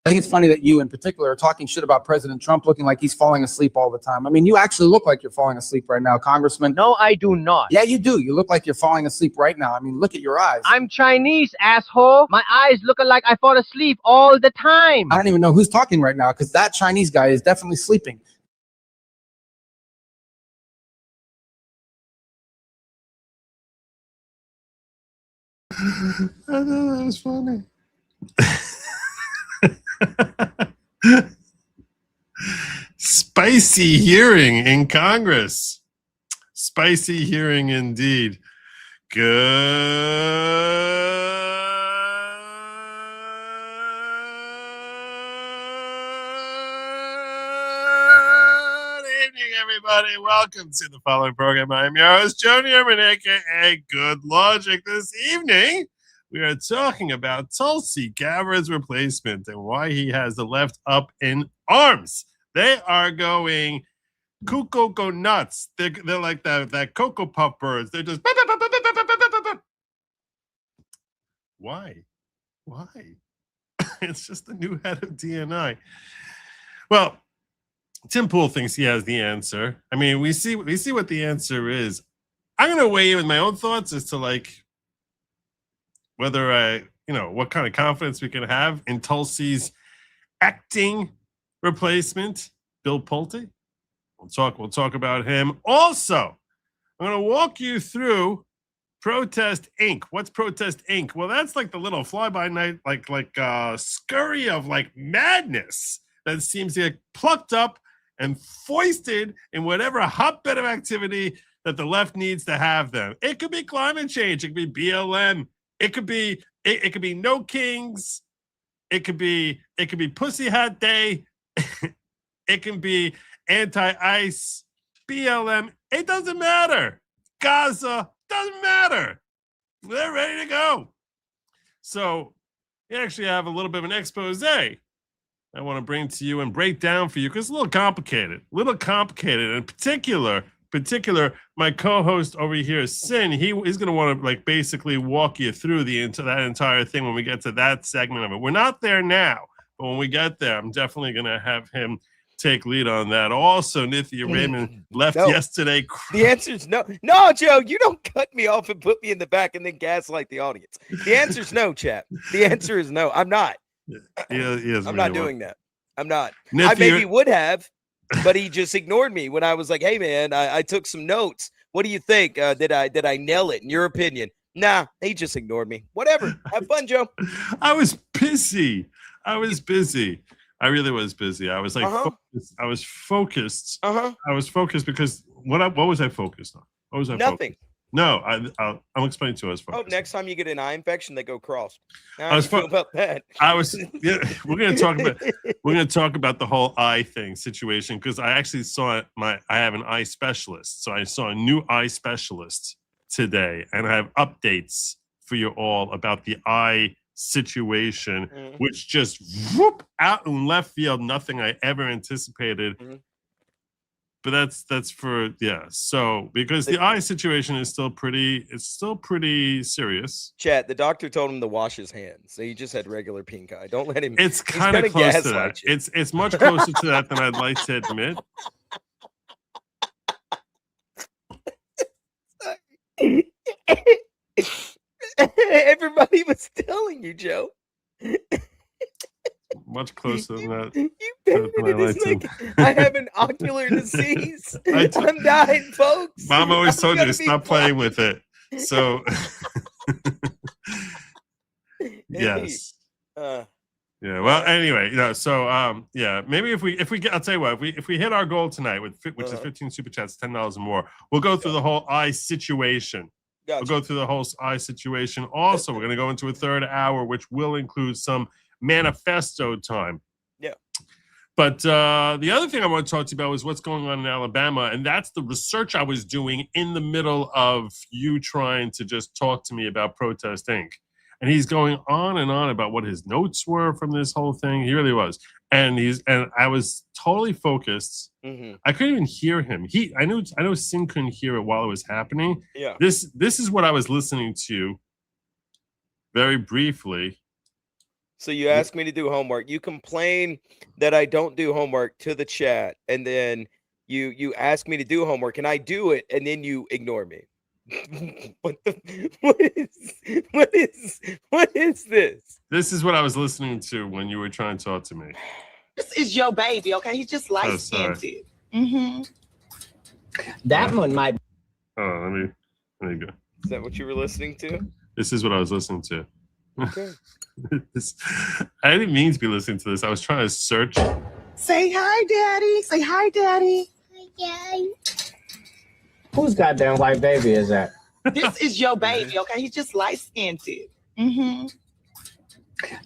I think it's funny that you in particular are talking shit about President Trump looking like he's falling asleep all the time. I mean, you actually look like you're falling asleep right now, Congressman. No, I do not. Yeah, you do. You look like you're falling asleep right now. I mean, look at your eyes. I'm Chinese, asshole. My eyes look like I fall asleep all the time. I don't even know who's talking right now because that Chinese guy is definitely sleeping. I thought that was funny. Spicy hearing in Congress. Spicy hearing indeed. Good evening, everybody. Welcome to the following program. I'm your host, Joe Nierman, aka Good Logic. This evening, we are talking about Tulsi Gabbard's replacement and why he has the left up in arms. They are going cuckoo nuts. They're like that Cocoa Puff birds. They're just... Why? It's just the new head of DNI. Well, Tim Pool thinks he has the answer. I mean, we see what the answer is. I'm going to weigh in with my own thoughts as to whether what kind of confidence we can have in Tulsi's acting replacement, Bill Pulte. We'll talk about him. Also, I'm going to walk you through Protest Inc. What's Protest Inc? Well, that's like the little fly-by-night, scurry of madness that seems to get plucked up and foisted in whatever hotbed of activity that the left needs to have them. It could be climate change. It could be BLM. It could be No Kings. It could be Pussy Hat Day. It can be anti-ICE, BLM. It doesn't matter. Gaza doesn't matter. They're ready to go. So you actually have a little bit of an expose I want to bring to you and break down for you because it's a little complicated. In particular, my co-host over here, Sin, he's going to want to basically walk you through that entire thing when we get to that segment of it. We're not there now, but when we get there, I'm definitely going to have him take lead on that. Also, Nithya Raman left yesterday. The answer is no. No, Joe, you don't cut me off and put me in the back and then gaslight the audience. The answer is no, chat. The answer is no. I'm not. I'm not doing that. I'm not. Nithya, I maybe would have, but he just ignored me when I was like, "Hey, man, I took some notes. What do you think? Did I nail it? In your opinion?" Nah, he just ignored me. Whatever. Have fun, Joe. I was busy. I really was busy. I was focused. I was focused. I was focused because what was I focused on? What was I? Nothing. Focused? No, I'll explain to us. Oh, next time you get an eye infection, they go cross. I was about that. We're gonna talk about the whole eye thing situation because I actually I have an eye specialist, so I saw a new eye specialist today, and I have updates for you all about the eye situation, which just whoop out in left field, nothing I ever anticipated. But that's for so because the eye situation is still pretty serious. Chat, the doctor told him to wash his hands, so he just had regular pink eye. Don't let him. It's kind of close to that. It's much closer to that than I'd like to admit. Everybody was telling you, Joe. Much closer than that. I have an ocular disease. I'm dying, folks. Mom always told you to stop playing with it. So, yes. Yeah. Well, anyway, maybe if we get, I'll tell you what, if we hit our goal tonight which is 15 super chats, $10 or more, we'll go through the whole eye situation. Gotcha. We'll go through the whole eye situation. Also, we're going to go into a third hour, which will include some manifesto time. Yeah. But the other thing I want to talk to you about is what's going on in Alabama, and that's the research I was doing in the middle of you trying to just talk to me about Protest Inc. And he's going on and on about what his notes were from this whole thing. He really was. And I was totally focused. I couldn't even hear him. I know Sin couldn't hear it while it was happening. Yeah. This is what I was listening to very briefly. So you ask me to do homework. You complain that I don't do homework to the chat, and then you ask me to do homework, and I do it, and then you ignore me. What is this? This is what I was listening to when you were trying to talk to me. This is your baby, okay? He's just light-skinned. That one might. Oh, let me go. Is that what you were listening to? This is what I was listening to. Okay. I didn't mean to be listening to this. I was trying to search. Say hi, Daddy. Say hi, Daddy. Hi, Daddy. Whose goddamn white baby is that? This is your baby, okay? He's just light-skinned.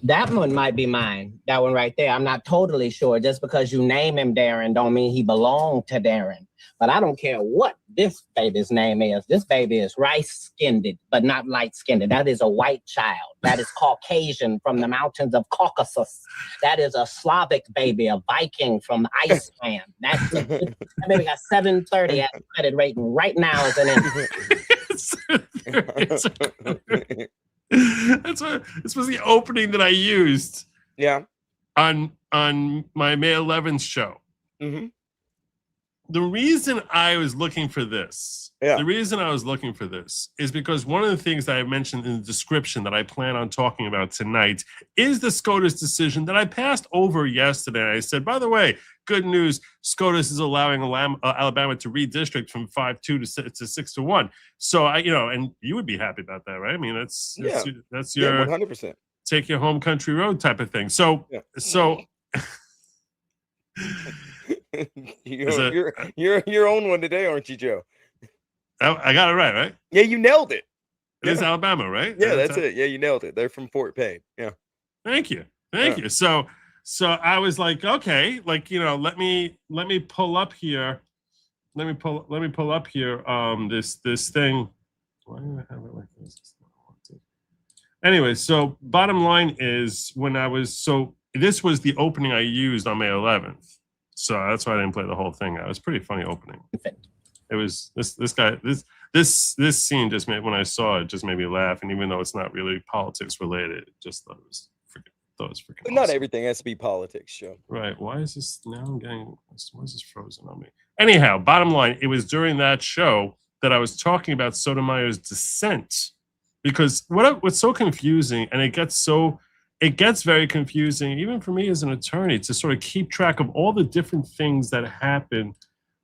That one might be mine. That one right there. I'm not totally sure. Just because you name him Darren don't mean he belonged to Darren. But I don't care what this baby's name is. This baby is rice-skinned, but not light-skinned. That is a white child. That is Caucasian from the mountains of Caucasus. That is a Slavic baby, a Viking from Iceland. That baby got 730 as credit rating right now as an infant. This was the opening that I used. Yeah. On my May 11th show. The reason I was looking for this, is because one of the things that I mentioned in the description that I plan on talking about tonight is the SCOTUS decision that I passed over yesterday. I said, by the way, good news, SCOTUS is allowing Alabama to redistrict from 5-2 to 6-1. So and you would be happy about that, right? I mean, that's your 100%. Take your home country road type of thing. So You're on one today, aren't you, Joe? I got it right? Yeah, you nailed it. It is Alabama, right? Yeah, that's it. Yeah, you nailed it. They're from Fort Payne. Yeah. Thank you. So I was like, okay, let me pull up here. Let me pull up here. This thing. Why do I have it like this? Anyway, so bottom line is this was the opening I used on May 11th. So that's why I didn't play the whole thing. It was a pretty funny opening. It was this scene just made, when I saw it, just made me laugh. And even though it's not really politics related, it just thought it was freaking But not awesome. everything has to be politics, Joe. Right. Why is this now why is this frozen on me? Anyhow, bottom line, it was during that show that I was talking about Sotomayor's dissent, because what's so confusing, and it gets very confusing, even for me as an attorney, to sort of keep track of all the different things that happen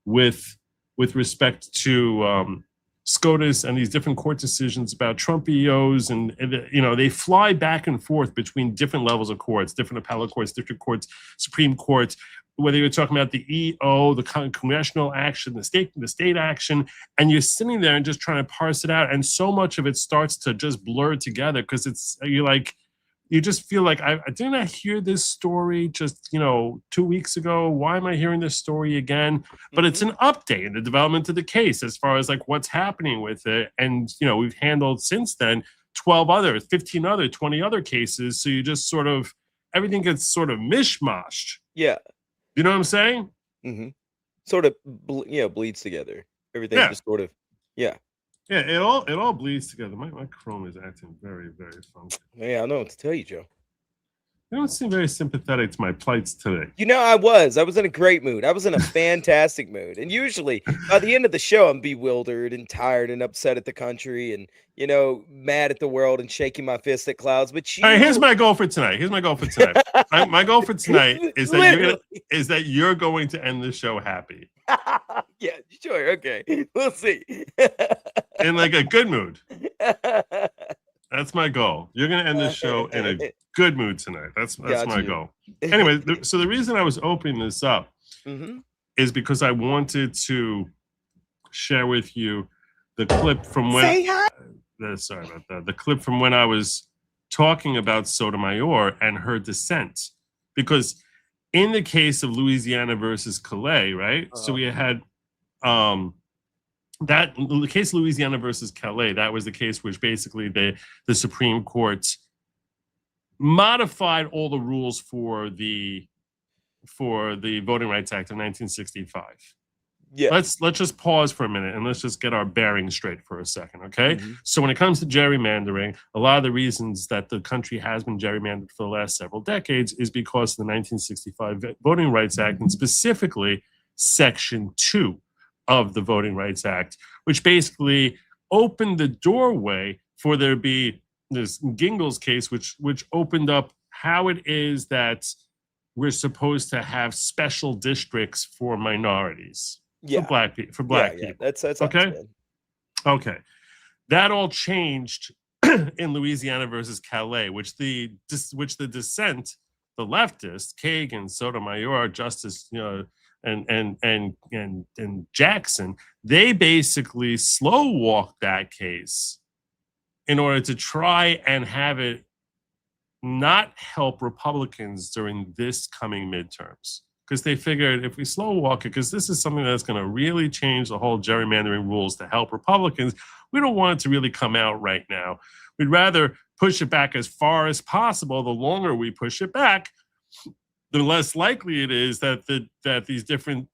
with respect to SCOTUS and these different court decisions about Trump EOs, and they fly back and forth between different levels of courts, different appellate courts, district courts, Supreme Court, whether you're talking about the EO, the congressional action, the state action, and you're sitting there and just trying to parse it out, and so much of it starts to just blur together because you just feel like, I didn't I hear this story just 2 weeks ago? Why am I hearing this story again? But it's an update in the development of the case as far as what's happening with it. And we've handled since then 12 other, 15 other, 20 other cases. So you just sort of, everything gets sort of mishmashed. Yeah. You know what I'm saying? Sort of bleeds together. Everything just sort of Yeah, it all bleeds together. My Chrome is acting very, very funky. Yeah, I know what to tell you, Joe. You don't seem very sympathetic to my plights today. I was in a great mood. I was in a fantastic mood. And usually by the end of the show, I'm bewildered and tired and upset at the country and, mad at the world and shaking my fist at clouds. But all right, here's my goal for tonight. My goal for tonight is that you're going to end the show happy. Yeah, sure. Okay. We'll see. In a good mood. That's my goal. You're going to end this show in a good mood tonight. That's my goal. Anyway, so the reason I was opening this up is because I wanted to share with you the clip from when. Say hi. Sorry about that. The clip from when I was talking about Sotomayor and her dissent, because in the case of Louisiana versus Calais, right? So we had that the case Louisiana versus Calais. That was the case which basically the Supreme Court modified all the rules for the Voting Rights Act of 1965. Yeah. let's just pause for a minute and let's just get our bearings straight for a second, okay? Mhm. So when it comes to gerrymandering, a lot of the reasons that the country has been gerrymandered for the last several decades is because of the 1965 Voting Rights Act, and specifically Section 2 of the Voting Rights Act, which basically opened the doorway for there to be this Gingell's case, which opened up how it is that we're supposed to have special districts for minorities. Yeah. For black people. That's okay. good. Okay. That all changed in Louisiana versus Calais, which the dissent, the leftists, Kagan, Sotomayor, Justice, and Jackson, they basically slow walked that case in order to try and have it not help Republicans during this coming midterms. Because they figured if we slow walk it, because this is something that's going to really change the whole gerrymandering rules to help Republicans, we don't want it to really come out right now. We'd rather push it back as far as possible. The longer we push it back, the less likely it is that these different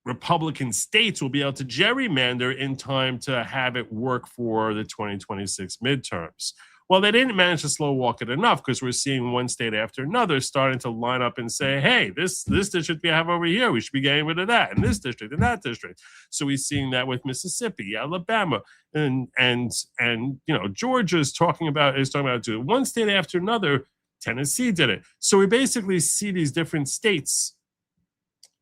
Republican states will be able to gerrymander in time to have it work for the 2026 midterms. Well, they didn't manage to slow walk it enough, because we're seeing one state after another starting to line up and say, hey, this district we have over here, we should be getting rid of that, and this district and that district. So we're seeing that with Mississippi, Alabama, and Georgia is talking about doing it. One state after another. Tennessee did it. So we basically see these different states.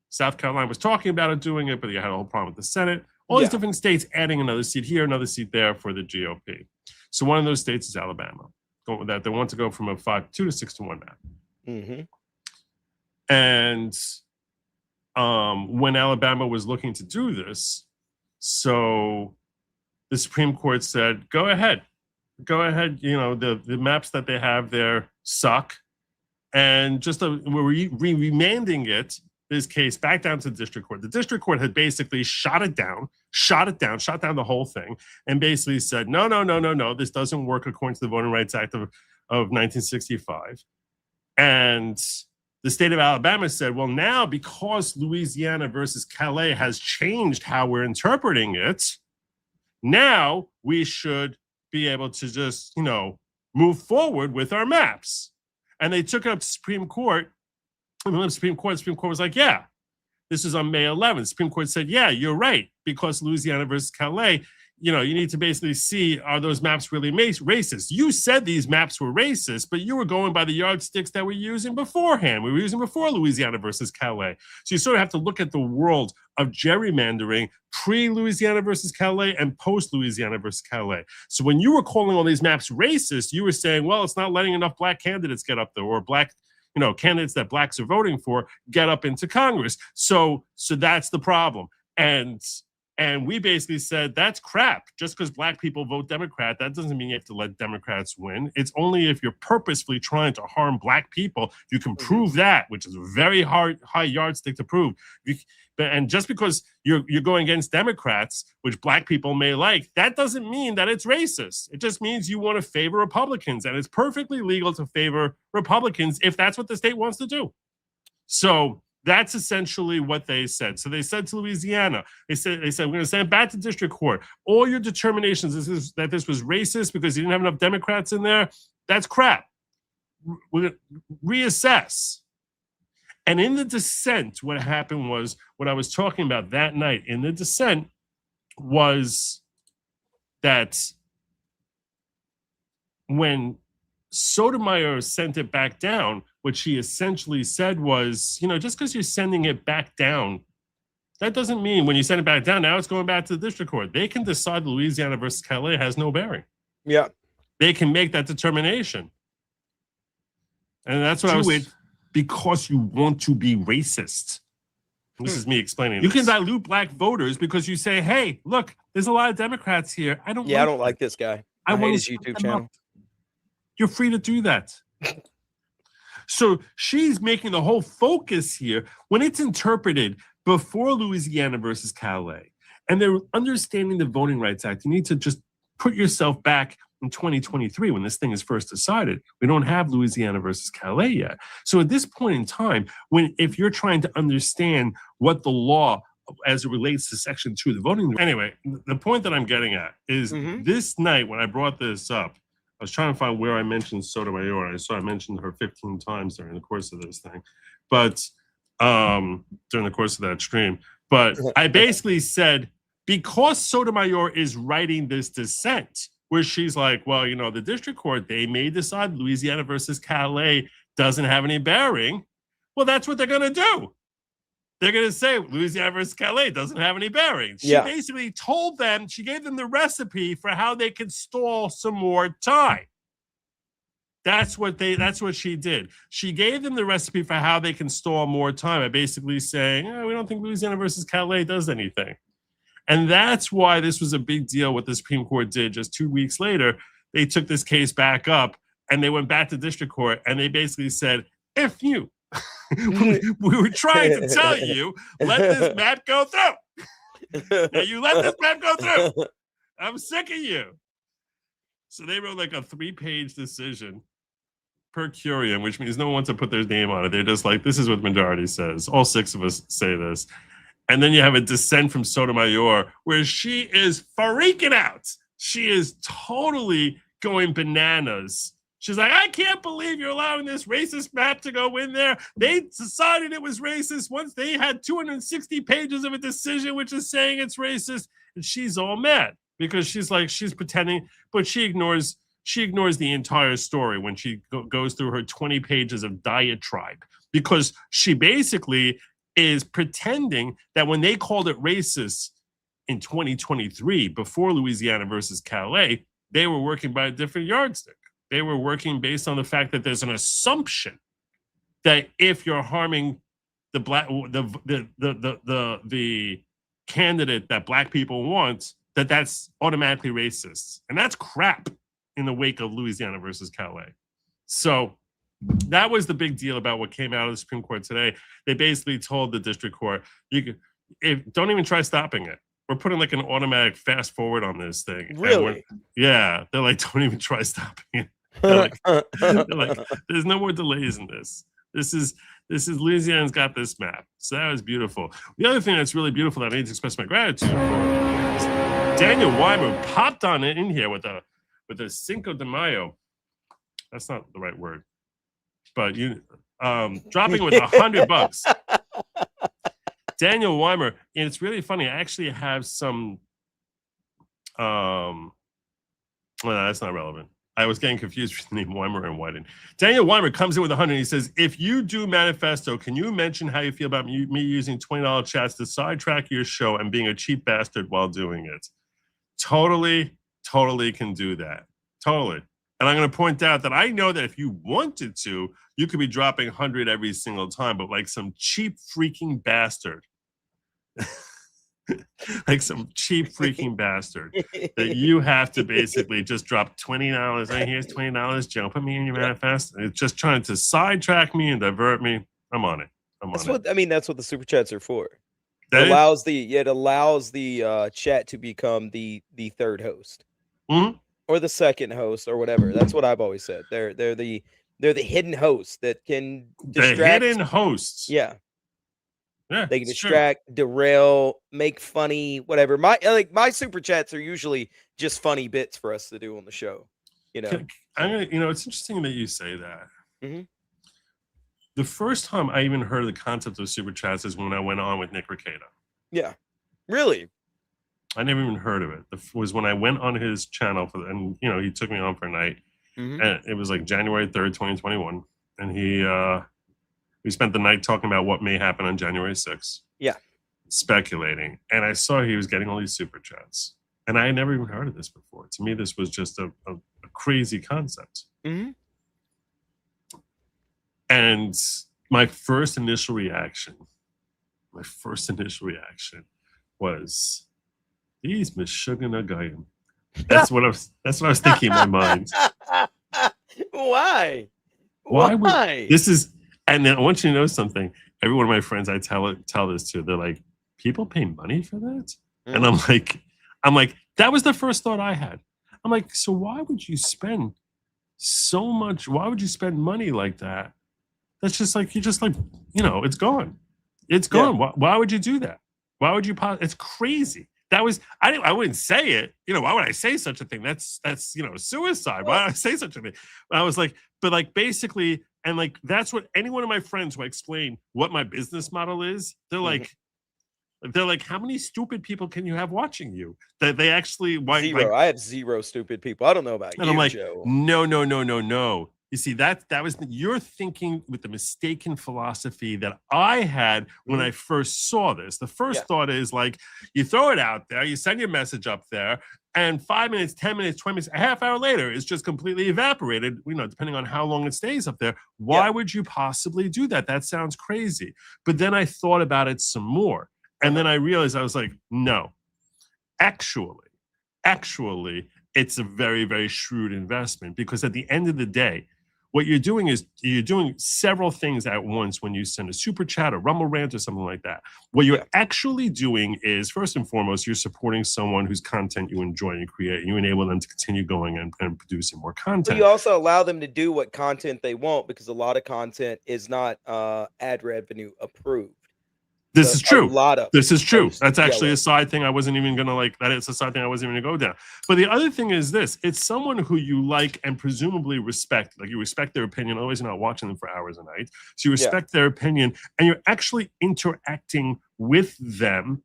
South Carolina was talking about it, doing it, but you had a whole problem with the Senate. All these different states adding another seat here, another seat there for the GOP. So one of those states is Alabama. Going with that, they want to go from a 5-2 to 6-1 map. Mm-hmm. And when Alabama was looking to do this, so the Supreme Court said, go ahead. The maps that they have there suck. And just we're remanding this case back down to the district court. The district court had basically shot down the whole thing, and basically said, no, this doesn't work according to the Voting Rights Act of 1965. And the state of Alabama said, well, now because Louisiana versus Calais has changed how we're interpreting it, now we should be able to just, move forward with our maps. And they took it up to Supreme Court. And the Supreme Court was like, yeah, this is on May 11th. Supreme Court said, yeah, you're right. Because Louisiana versus Calais, you need to basically see, are those maps really racist? You said these maps were racist, but you were going by the yardsticks that we're using beforehand. We were using before Louisiana versus Calais. So you sort of have to look at the world of gerrymandering pre-Louisiana versus Calais and post-Louisiana versus Calais. So when you were calling all these maps racist, you were saying, well, it's not letting enough black candidates get up there, or black candidates that blacks are voting for get up into Congress. So that's the problem. And we basically said, that's crap. Just because black people vote Democrat, that doesn't mean you have to let Democrats win. It's only if you're purposefully trying to harm black people, you can prove that, which is a very high yardstick to prove. And just because you're going against Democrats, which black people may like, that doesn't mean that it's racist. It just means you want to favor Republicans, and it's perfectly legal to favor Republicans if that's what the state wants to do. So that's essentially what they said. So they said to Louisiana, they said we're going to send it back to district court. All your determinations that this was racist because you didn't have enough Democrats in there, that's crap. We're going to reassess. And in the dissent, what happened was, what I was talking about that night in the dissent was that when Sotomayor sent it back down, what she essentially said was, just because you're sending it back down, that doesn't mean when you send it back down, now it's going back to the district court. They can decide Louisiana versus Calais has no bearing. Yeah. They can make that determination. And that's what I was... because you want to be racist. This is me explaining. You can dilute black voters because you say, hey, look, there's a lot of Democrats here. I don't like this guy. I hate his YouTube channel. You're free to do that. So she's making the whole focus here when it's interpreted before Louisiana versus Calais, and they're understanding the Voting Rights Act. You need to just put yourself back in 2023 when this thing is first decided. We don't have Louisiana versus Calais yet. So at this point in time, if you're trying to understand what the law as it relates to Section 2 of the voting. Anyway, the point that I'm getting at is this night when I brought this up, I was trying to find where I mentioned Sotomayor. I saw I mentioned her 15 times during the course of this thing, but during the course of that stream. But I basically said, because Sotomayor is writing this dissent, where she's like, well, you know, the district court, they may decide Louisiana versus Calais doesn't have any bearing. Well, that's what they're going to do. They're going to say Louisiana versus Calais doesn't have any bearing. She basically told them, she gave them the recipe for how they could stall some more time. That's what she did. She gave them the recipe for how they can stall more time by basically saying, we don't think Louisiana versus Calais does anything. And that's why this was a big deal what the Supreme Court did just 2 weeks later. They took this case back up and they went back to district court and they basically said, if you, we were trying to tell you, let this map go through. Now you let this map go through. I'm sick of you. So they wrote like a 3-page decision per curiam, which means no one wants to put their name on it. They're just like, this is what the majority says. All 6 of us say this. And then you have a dissent from Sotomayor where she is freaking out. She is totally going bananas. She's like, I can't believe you're allowing this racist map to go in there. They decided it was racist once they had 260 pages of a decision which is saying it's racist. And she's all mad because she's like, she's pretending, but she ignores the entire story when she goes through her 20 pages of diatribe, because she basically is pretending that when they called it racist in 2023, before Louisiana versus Calais, they were working by a different yardstick. They were working based on the fact that there's an assumption that if you're harming the candidate that black people want, that's automatically racist. And that's crap in the wake of Louisiana versus Calais. So that was the big deal about what came out of the Supreme Court today. They basically told the district court, don't even try stopping it. We're putting like an automatic fast forward on this thing. Really? Yeah. They're like, don't even try stopping it. They're like, there's no more delays in this. This is Louisiana's got this map. So that was beautiful. The other thing that's really beautiful that I need to express my gratitude for is Daniel Weimer popped on it in here with a Cinco de Mayo. That's not the right word. But you dropping with $100. Daniel Weimer, and it's really funny. I actually have some well, that's not relevant. I was getting confused between Weimer and Wyden. Daniel Weimer comes in with 100. He says, if you do manifesto, can you mention how you feel about me using $20 chats to sidetrack your show and being a cheap bastard while doing it? Totally can do that. Totally. And I'm going to point out that I know that if you wanted to, you could be dropping 100 every single time, but like some cheap freaking bastard, like some cheap freaking bastard, that you have to basically just drop $20. Hey, here's $20, Joe. Put me in your manifest. It's just trying to sidetrack me and divert me. I'm on it. That's what the super chats are for. It allows the chat to become the third host. Mm-hmm. Or the second host, or whatever. That's what I've always said. They're the hidden hosts that can distract. The hidden hosts. Yeah. Yeah. They can distract, derail, make funny, whatever. My super chats are usually just funny bits for us to do on the show. It's interesting that you say that. Mm-hmm. The first time I even heard of the concept of super chats is when I went on with Nick Ricada. Yeah. Really? I never even heard of it. It was when I went on his channel he took me on for a night. Mm-hmm. And it was like January 3rd, 2021. And we spent the night talking about what may happen on January 6th. Yeah. Speculating. And I saw he was getting all these super chats. And I had never even heard of this before. To me, this was just a crazy concept. Mm-hmm. And my first initial reaction was, these Meshuggah. That's what I was thinking in my mind. Why? And then I want you to know something. Every one of my friends I tell this to, they're like, people pay money for that? Mm. And I'm like, that was the first thought I had. I'm like, so why would you spend so much? Why would you spend money like that? That's just like, it's gone. It's gone. Yeah. Why would you do that? Why would you? It's crazy. That was I wouldn't say it. Why would I say such a thing? That's suicide. Why would I say such a thing? I was like, but like basically, and like that's what any one of my friends who I explain what my business model is. They're like, how many stupid people can you have watching you? That they actually zero. Like, I have zero stupid people. I don't know about and you, I'm like, Joe. No. You see, that was you're thinking with the mistaken philosophy that I had when I first saw this. The first thought is like, you throw it out there, you send your message up there, and 5 minutes, 10 minutes, 20 minutes, a half hour later, it's just completely evaporated, depending on how long it stays up there. Why would you possibly do that? That sounds crazy. But then I thought about it some more. And then I realized, I was like, no, actually, it's a very, very shrewd investment, because at the end of the day, what you're doing is you're doing several things at once when you send a super chat, a Rumble rant, or something like that. What you're actually doing is, first and foremost, you're supporting someone whose content you enjoy and create, and you enable them to continue going and producing more content. But you also allow them to do what content they want, because a lot of content is not ad revenue approved. This is true. This is true. posts That's actually yellow. a side thing I wasn't even going to like. That is a side thing I wasn't even going to go down. But the other thing is this. It's someone who you like and presumably respect. Like, you respect their opinion. Otherwise, you're not watching them for hours a night. So you respect their opinion, and you're actually interacting with them.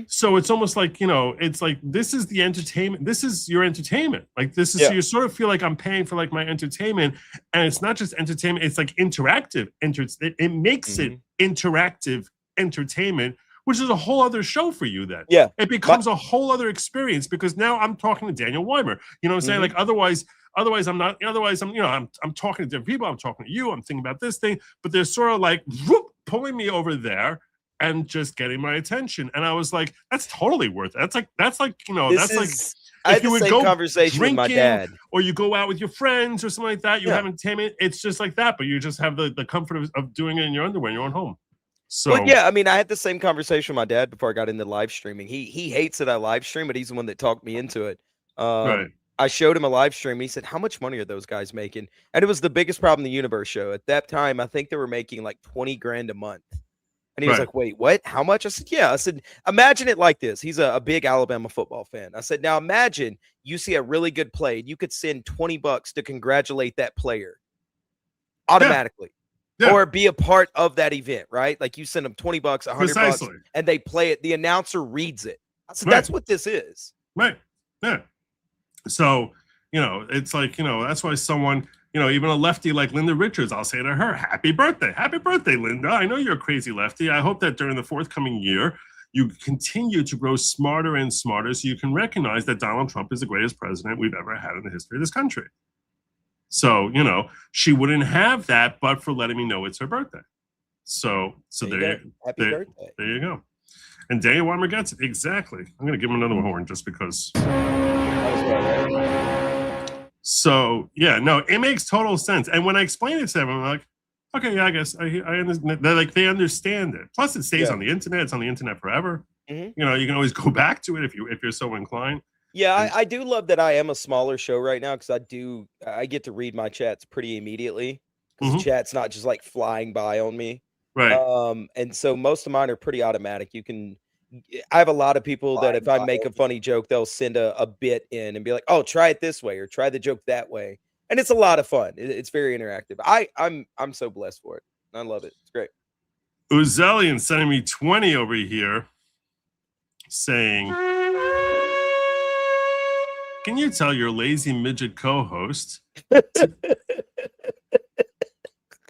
So it's almost like, it's like, this is the entertainment. This is your entertainment. Like, this is, so you sort of feel like I'm paying for like my entertainment, and it's not just entertainment. It's like interactive. It makes it interactive entertainment, which is a whole other show for you then. It becomes a whole other experience, because now I'm talking to Daniel Weimer. You know what I'm saying? Like, otherwise I'm not, I'm talking to different people. I'm talking to you. I'm thinking about this thing, but they're sort of like pulling me over there and just getting my attention. And I was like, that's totally worth it. That's like, that's like I had the same conversation with my dad. Or you go out with your friends or something like that, you have entertainment. It's just like that, but you just have the comfort of doing it in your underwear in your own home. So I mean, I had the same conversation with my dad before I got into live streaming. He hates that I live stream, but he's the one that talked me into it. I showed him a live stream. He said, "How much money are those guys making?" And it was the biggest problem in the universe show at that time. I think they were making like 20 grand a month. And he was like, "Wait, what? How much?" I said, "Yeah." I said, "Imagine it like this." He's a big Alabama football fan. I said, "Now imagine you see a really good play. You could send $20 to congratulate that player automatically." Or be a part of that event, right? Like, you send them $20, $100, and they play it. The announcer reads it. So that's what this is. Right. Yeah. So, it's like, that's why someone, even a lefty like Linda Richards, I'll say to her, happy birthday, Linda. I know you're a crazy lefty. I hope that during the forthcoming year, you continue to grow smarter and smarter, so you can recognize that Donald Trump is the greatest president we've ever had in the history of this country. So, she wouldn't have that, but for letting me know it's her birthday. So there you go. And Daniel Weimer gets it. Exactly. I'm going to give him another horn just because. So, it makes total sense. And when I explain it to them, I'm like, okay, yeah, I guess I understand. They understand it. Plus, it stays on the internet. It's on the internet forever. You can always go back to it if you're so inclined. Yeah, I do love that I am a smaller show right now, because I get to read my chats pretty immediately, because the chat's not just like flying by on me. Right. And so most of mine are pretty automatic. I have a lot of people that if I make a funny joke, they'll send a bit in and be like, "Oh, try it this way," or "Try the joke that way." And it's a lot of fun. It's very interactive. I'm so blessed for it. I love it. It's great. Uzelian sending me 20 over here saying, can you tell your lazy midget co-host?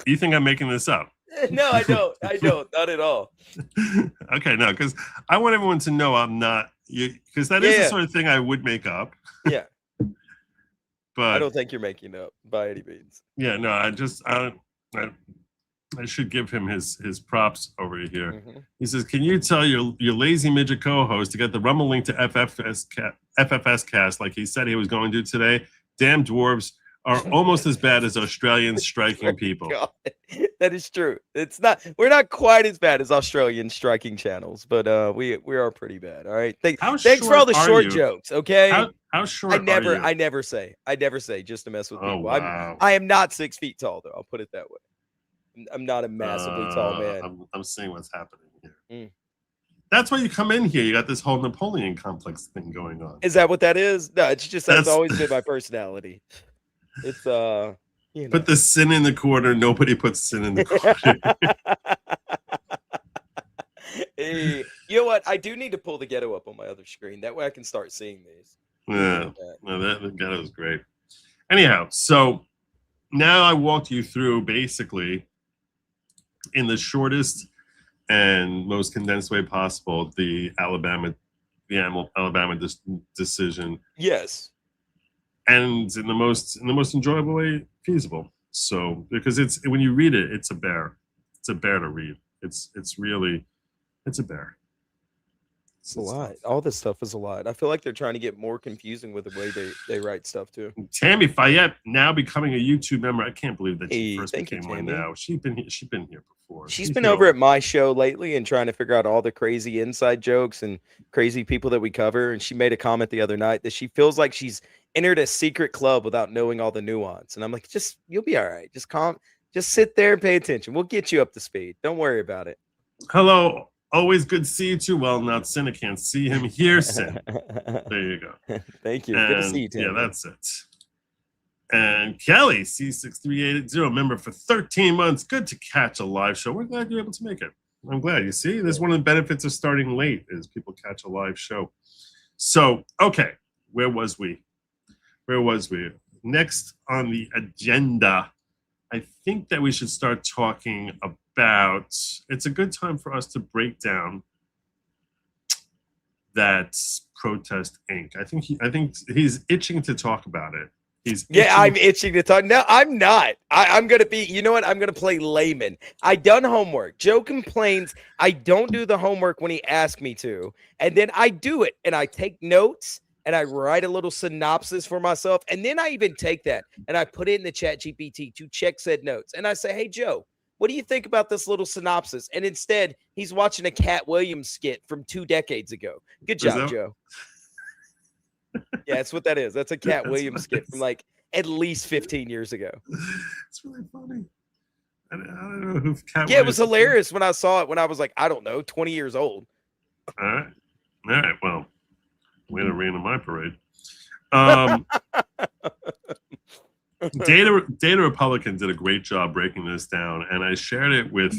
You think I'm making this up? No, I don't. Not at all. Okay, no, because I want everyone to know I'm not, because that is the sort of thing I would make up. Yeah. But I don't think you're making up by any means. Yeah, no, I should give him his props over here. He says, can you tell your lazy midget co-host to get the Rumble link to FFS cast like he said he was going to today? Damn dwarves are almost as bad as Australian striking people. God, that is true. We're not quite as bad as Australian striking channels, but we are pretty bad. All right. Thanks for all the short jokes. Okay. How short I never are you? I never say just to mess with people. Wow. I am not 6 feet tall, though. I'll put it that way. I'm not a massively tall man. I'm seeing what's happening here. That's why you come in here. You got this whole Napoleon complex thing going on. Is that what that is? No, it's just that's That's- always been my personality. It's you know. Put the sin in the corner. Nobody puts sin in the corner. Hey, you know what? I do need to pull the ghetto up on my other screen. That way I can start seeing these. Yeah, no, that was great. Anyhow, so now I walked you through basically in the shortest and most condensed way possible the Alabama decision. Yes. And in the most enjoyable way feasible. So because it's when you read it, it's a bear. It's a bear to read. It's a bear. It's a lot. All this stuff is a lot. I feel like they're trying to get more confusing with the way they write stuff too. Tammy Fayette now becoming a YouTube member. I can't believe that she Hey, first thank you, became one Tammy. now. She's been here before. She's been over at my show lately and trying to figure out all the crazy inside jokes and crazy people that we cover. And she made a comment the other night that she feels like she's entered a secret club without knowing all the nuance. And I'm like, you'll be all right. Just sit there and pay attention. We'll get you up to speed. Don't worry about it. Hello. Always good to see you too. Well, not Sin. I can't see him. Hear Sin. There you go. Thank you. And, Good to see you, Tim. Yeah, that's it. And Kelly, C63880, member for 13 months. Good to catch a live show. We're glad you're able to make it. I'm glad. You see, this is one of the benefits of starting late is people catch a live show. So, okay, where was we? Next on the agenda, I think that we should start talking about, it's a good time for us to break down that Protest Inc. I think he's itching to talk about it. I'm itching to talk. No, I'm not. I'm going to be, you know what? I'm going to play layman. I done homework. Joe complains I don't do the homework when he asks me to. And then I do it and I take notes and I write a little synopsis for myself. And then I even take that and I put it in the chat GPT to check said notes. And I say, hey, Joe, what do you think about this little synopsis? And instead, he's watching a Cat Williams skit from 2 decades ago. Good job, Joe. Yeah, that's what that is. That's a Cat Williams skit from like at least 15 years ago. It's really funny. I don't know who Cat Yeah, it was hilarious when I saw it when I was like, I don't know, 20 years old. All right. Well, way to rain on my parade. Data Republican did a great job breaking this down, and I shared it with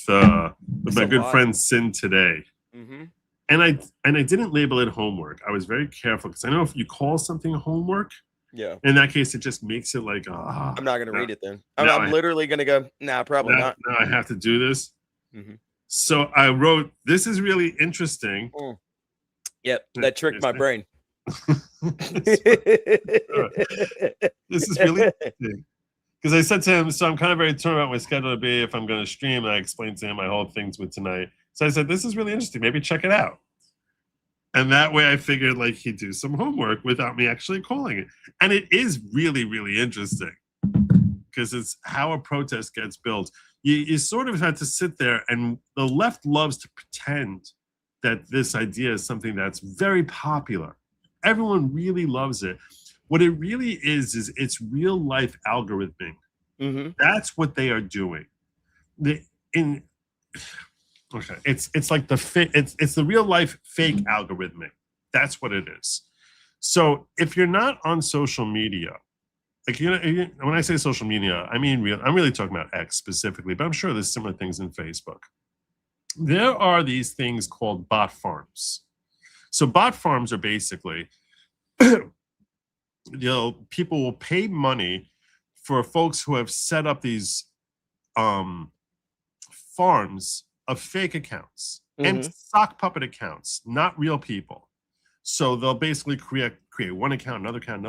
my good friend Sin today. Mm-hmm. And I didn't label it homework. I was very careful because I know if you call something homework, in that case it just makes it like I'm not going to read it then. I'm literally going to go, nah, probably not. No, I have to do this. Mm-hmm. So I wrote, this is really interesting. Yep, that tricked my brain. This is really interesting. Because I said to him, so I'm kind of very torn about my schedule to be if I'm going to stream. And I explained to him my whole things with tonight. So I said, this is really interesting. Maybe check it out. And that way I figured like he'd do some homework without me actually calling it. And it is really, really interesting because it's how a protest gets built. You sort of had to sit there, and the left loves to pretend that this idea is something that's very popular. Everyone really loves it. What it really is it's real life algorithming. Mm-hmm. That's what they are doing. It's like it's the real life fake algorithmic. That's what it is. So if you're not on social media, like when I say social media, I mean I'm really talking about X specifically, but I'm sure there's similar things in Facebook. There are these things called bot farms. So bot farms are basically, people will pay money for folks who have set up these farms of fake accounts and sock puppet accounts, not real people. So they'll basically create one account, another account,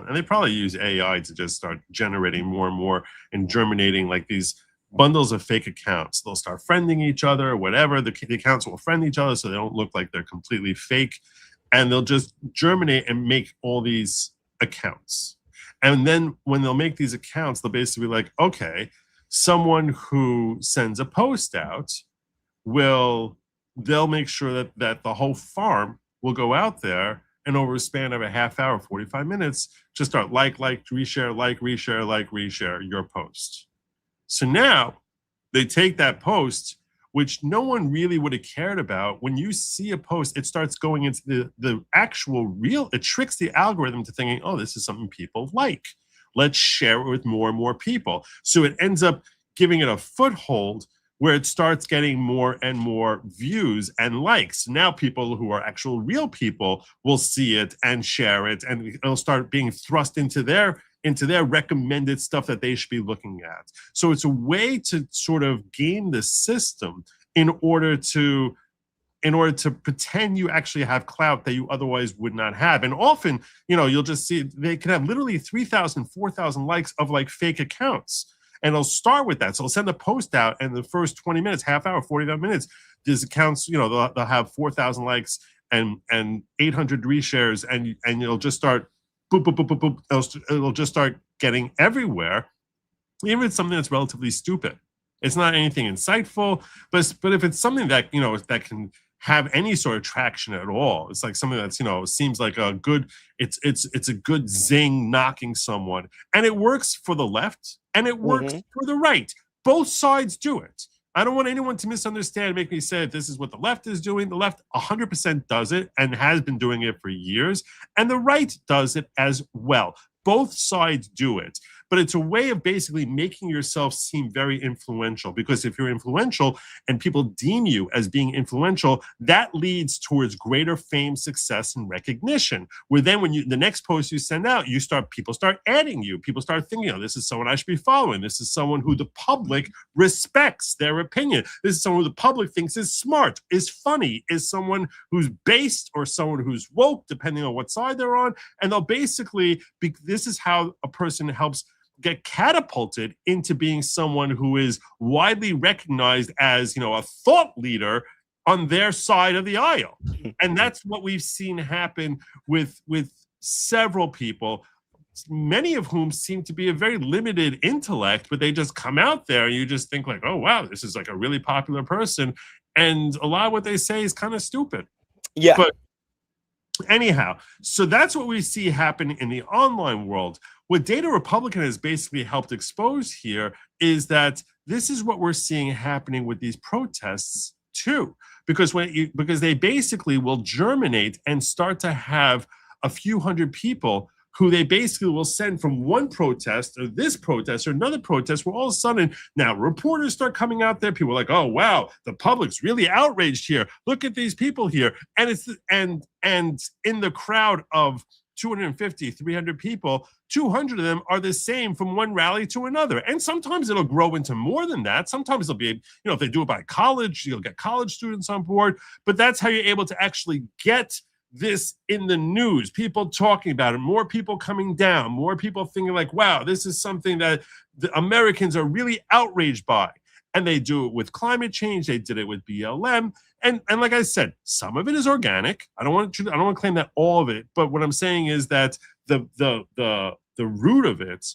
and they probably use AI to just start generating more and more and germinating like these bundles of fake accounts. They'll start friending each other or whatever. The accounts will friend each other so they don't look like they're completely fake. And they'll just germinate and make all these accounts. And then when they'll make these accounts, they'll basically be like, okay, someone who sends a post out they'll make sure that the whole farm will go out there and over a span of a half hour, 45 minutes, just start reshare your post. So now they take that post which no one really would have cared about. When you see a post, it starts going into the actual real, it tricks the algorithm to thinking, oh, this is something people like. Let's share it with more and more people. So it ends up giving it a foothold where it starts getting more and more views and likes. Now people who are actual real people will see it and share it, and it'll start being thrust into their recommended stuff that they should be looking at. So it's a way to sort of game the system in order to pretend you actually have clout that you otherwise would not have. And often, you'll just see they can have literally 3,000, 4,000 likes of like fake accounts. And it'll start with that. So they'll send a post out, and the first 20 minutes, half hour, 45 minutes, these accounts, they'll have 4,000 likes and 800 reshares, and it'll just start boop, boop, boop, boop, boop. It'll just start getting everywhere, even if it's something that's relatively stupid. It's not anything insightful, but if it's something that, that can have any sort of traction at all, it's like something that's, seems like a good, it's a good zing knocking someone. And it works for the left and it works for the right. Both sides do it. I don't want anyone to misunderstand, make me say this is what the left is doing. The left 100% does it and has been doing it for years. And the right does it as well. Both sides do it. But it's a way of basically making yourself seem very influential, because if you're influential and people deem you as being influential, that leads towards greater fame, success, and recognition. Where then when the next post you send out, people start adding you. People start thinking, this is someone I should be following. This is someone who the public respects their opinion. This is someone who the public thinks is smart, is funny, is someone who's based, or someone who's woke, depending on what side they're on. And they'll basically, this is how a person helps get catapulted into being someone who is widely recognized as, a thought leader on their side of the aisle. And that's what we've seen happen with several people, many of whom seem to be a very limited intellect, but they just come out there and you just think like, oh, wow, this is like a really popular person. And a lot of what they say is kind of stupid. Yeah. But anyhow, so that's what we see happen in the online world. What Data Republican has basically helped expose here is that this is what we're seeing happening with these protests too, because they basically will germinate and start to have a few hundred people who they basically will send from one protest or this protest or another protest, where all of a sudden now reporters start coming out there. People are like, oh, wow, the public's really outraged here. Look at these people here. And in the crowd of 250, 300 people, 200 of them are the same from one rally to another. And sometimes it'll grow into more than that. Sometimes it'll be, if they do it by college, you'll get college students on board. But that's how you're able to actually get this in the news, people talking about it, more people coming down, more people thinking like, wow, this is something that the Americans are really outraged by. And they do it with climate change. They did it with BLM. And like I said, some of it is organic. I don't want to claim that all of it, but what I'm saying is that the root of it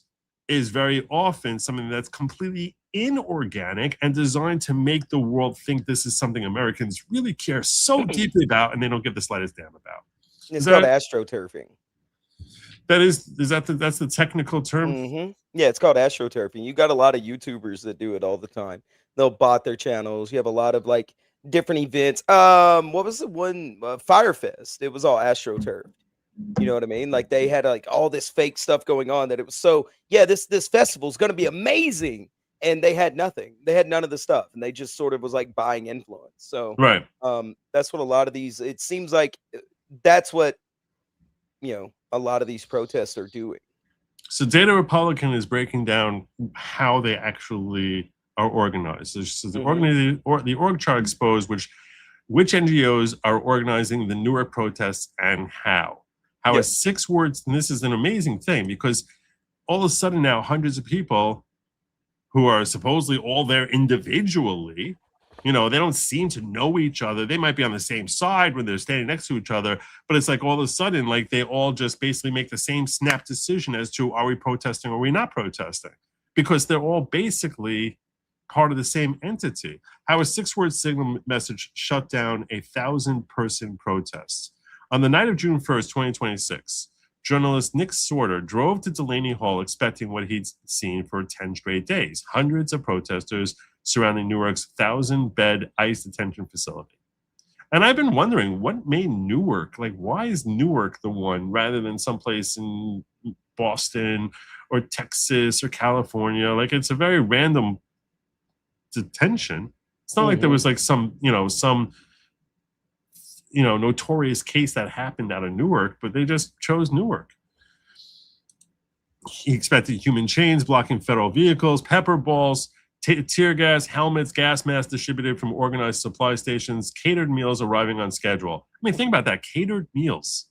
is very often something that's completely inorganic and designed to make the world think this is something Americans really care so deeply about, and they don't give the slightest damn about. It's called astroturfing. That's the technical term? Mm-hmm. Yeah, it's called astroturfing. You got a lot of YouTubers that do it all the time. They'll bot their channels. You have a lot of like different events. What was the one? Firefest. It was all astroturfed. You know what I mean? Like they had like all this fake stuff going on that it was so, this festival is going to be amazing. And they had nothing. They had none of the stuff. And they just sort of was like buying influence. So right. That's what a lot of these, it seems like that's what, a lot of these protests are doing. So Data Republican is breaking down how they actually are organized. So the org chart exposed which NGOs are organizing the Newark protests and how. How is 6 words, and this is an amazing thing because all of a sudden now hundreds of people who are supposedly all there individually, they don't seem to know each other. They might be on the same side when they're standing next to each other, but it's like all of a sudden, like they all just basically make the same snap decision as to are we protesting or are we not protesting? Because they're all basically part of the same entity. How a 6-word signal message shut down a 1,000-person protest. On the night of June 1st, 2026, journalist Nick Sorter drove to Delaney Hall expecting what he'd seen for 10 straight days. Hundreds of protesters surrounding Newark's 1,000-bed ICE detention facility. And I've been wondering what made Newark, like, why is Newark the one rather than someplace in Boston or Texas or California? Like, it's a very random detention. It's not like there was like some notorious case that happened out of Newark, but they just chose Newark. He expected human chains blocking federal vehicles, pepper balls, tear gas, helmets, gas masks distributed from organized supply stations, catered meals arriving on schedule. I mean, think about that. Catered meals.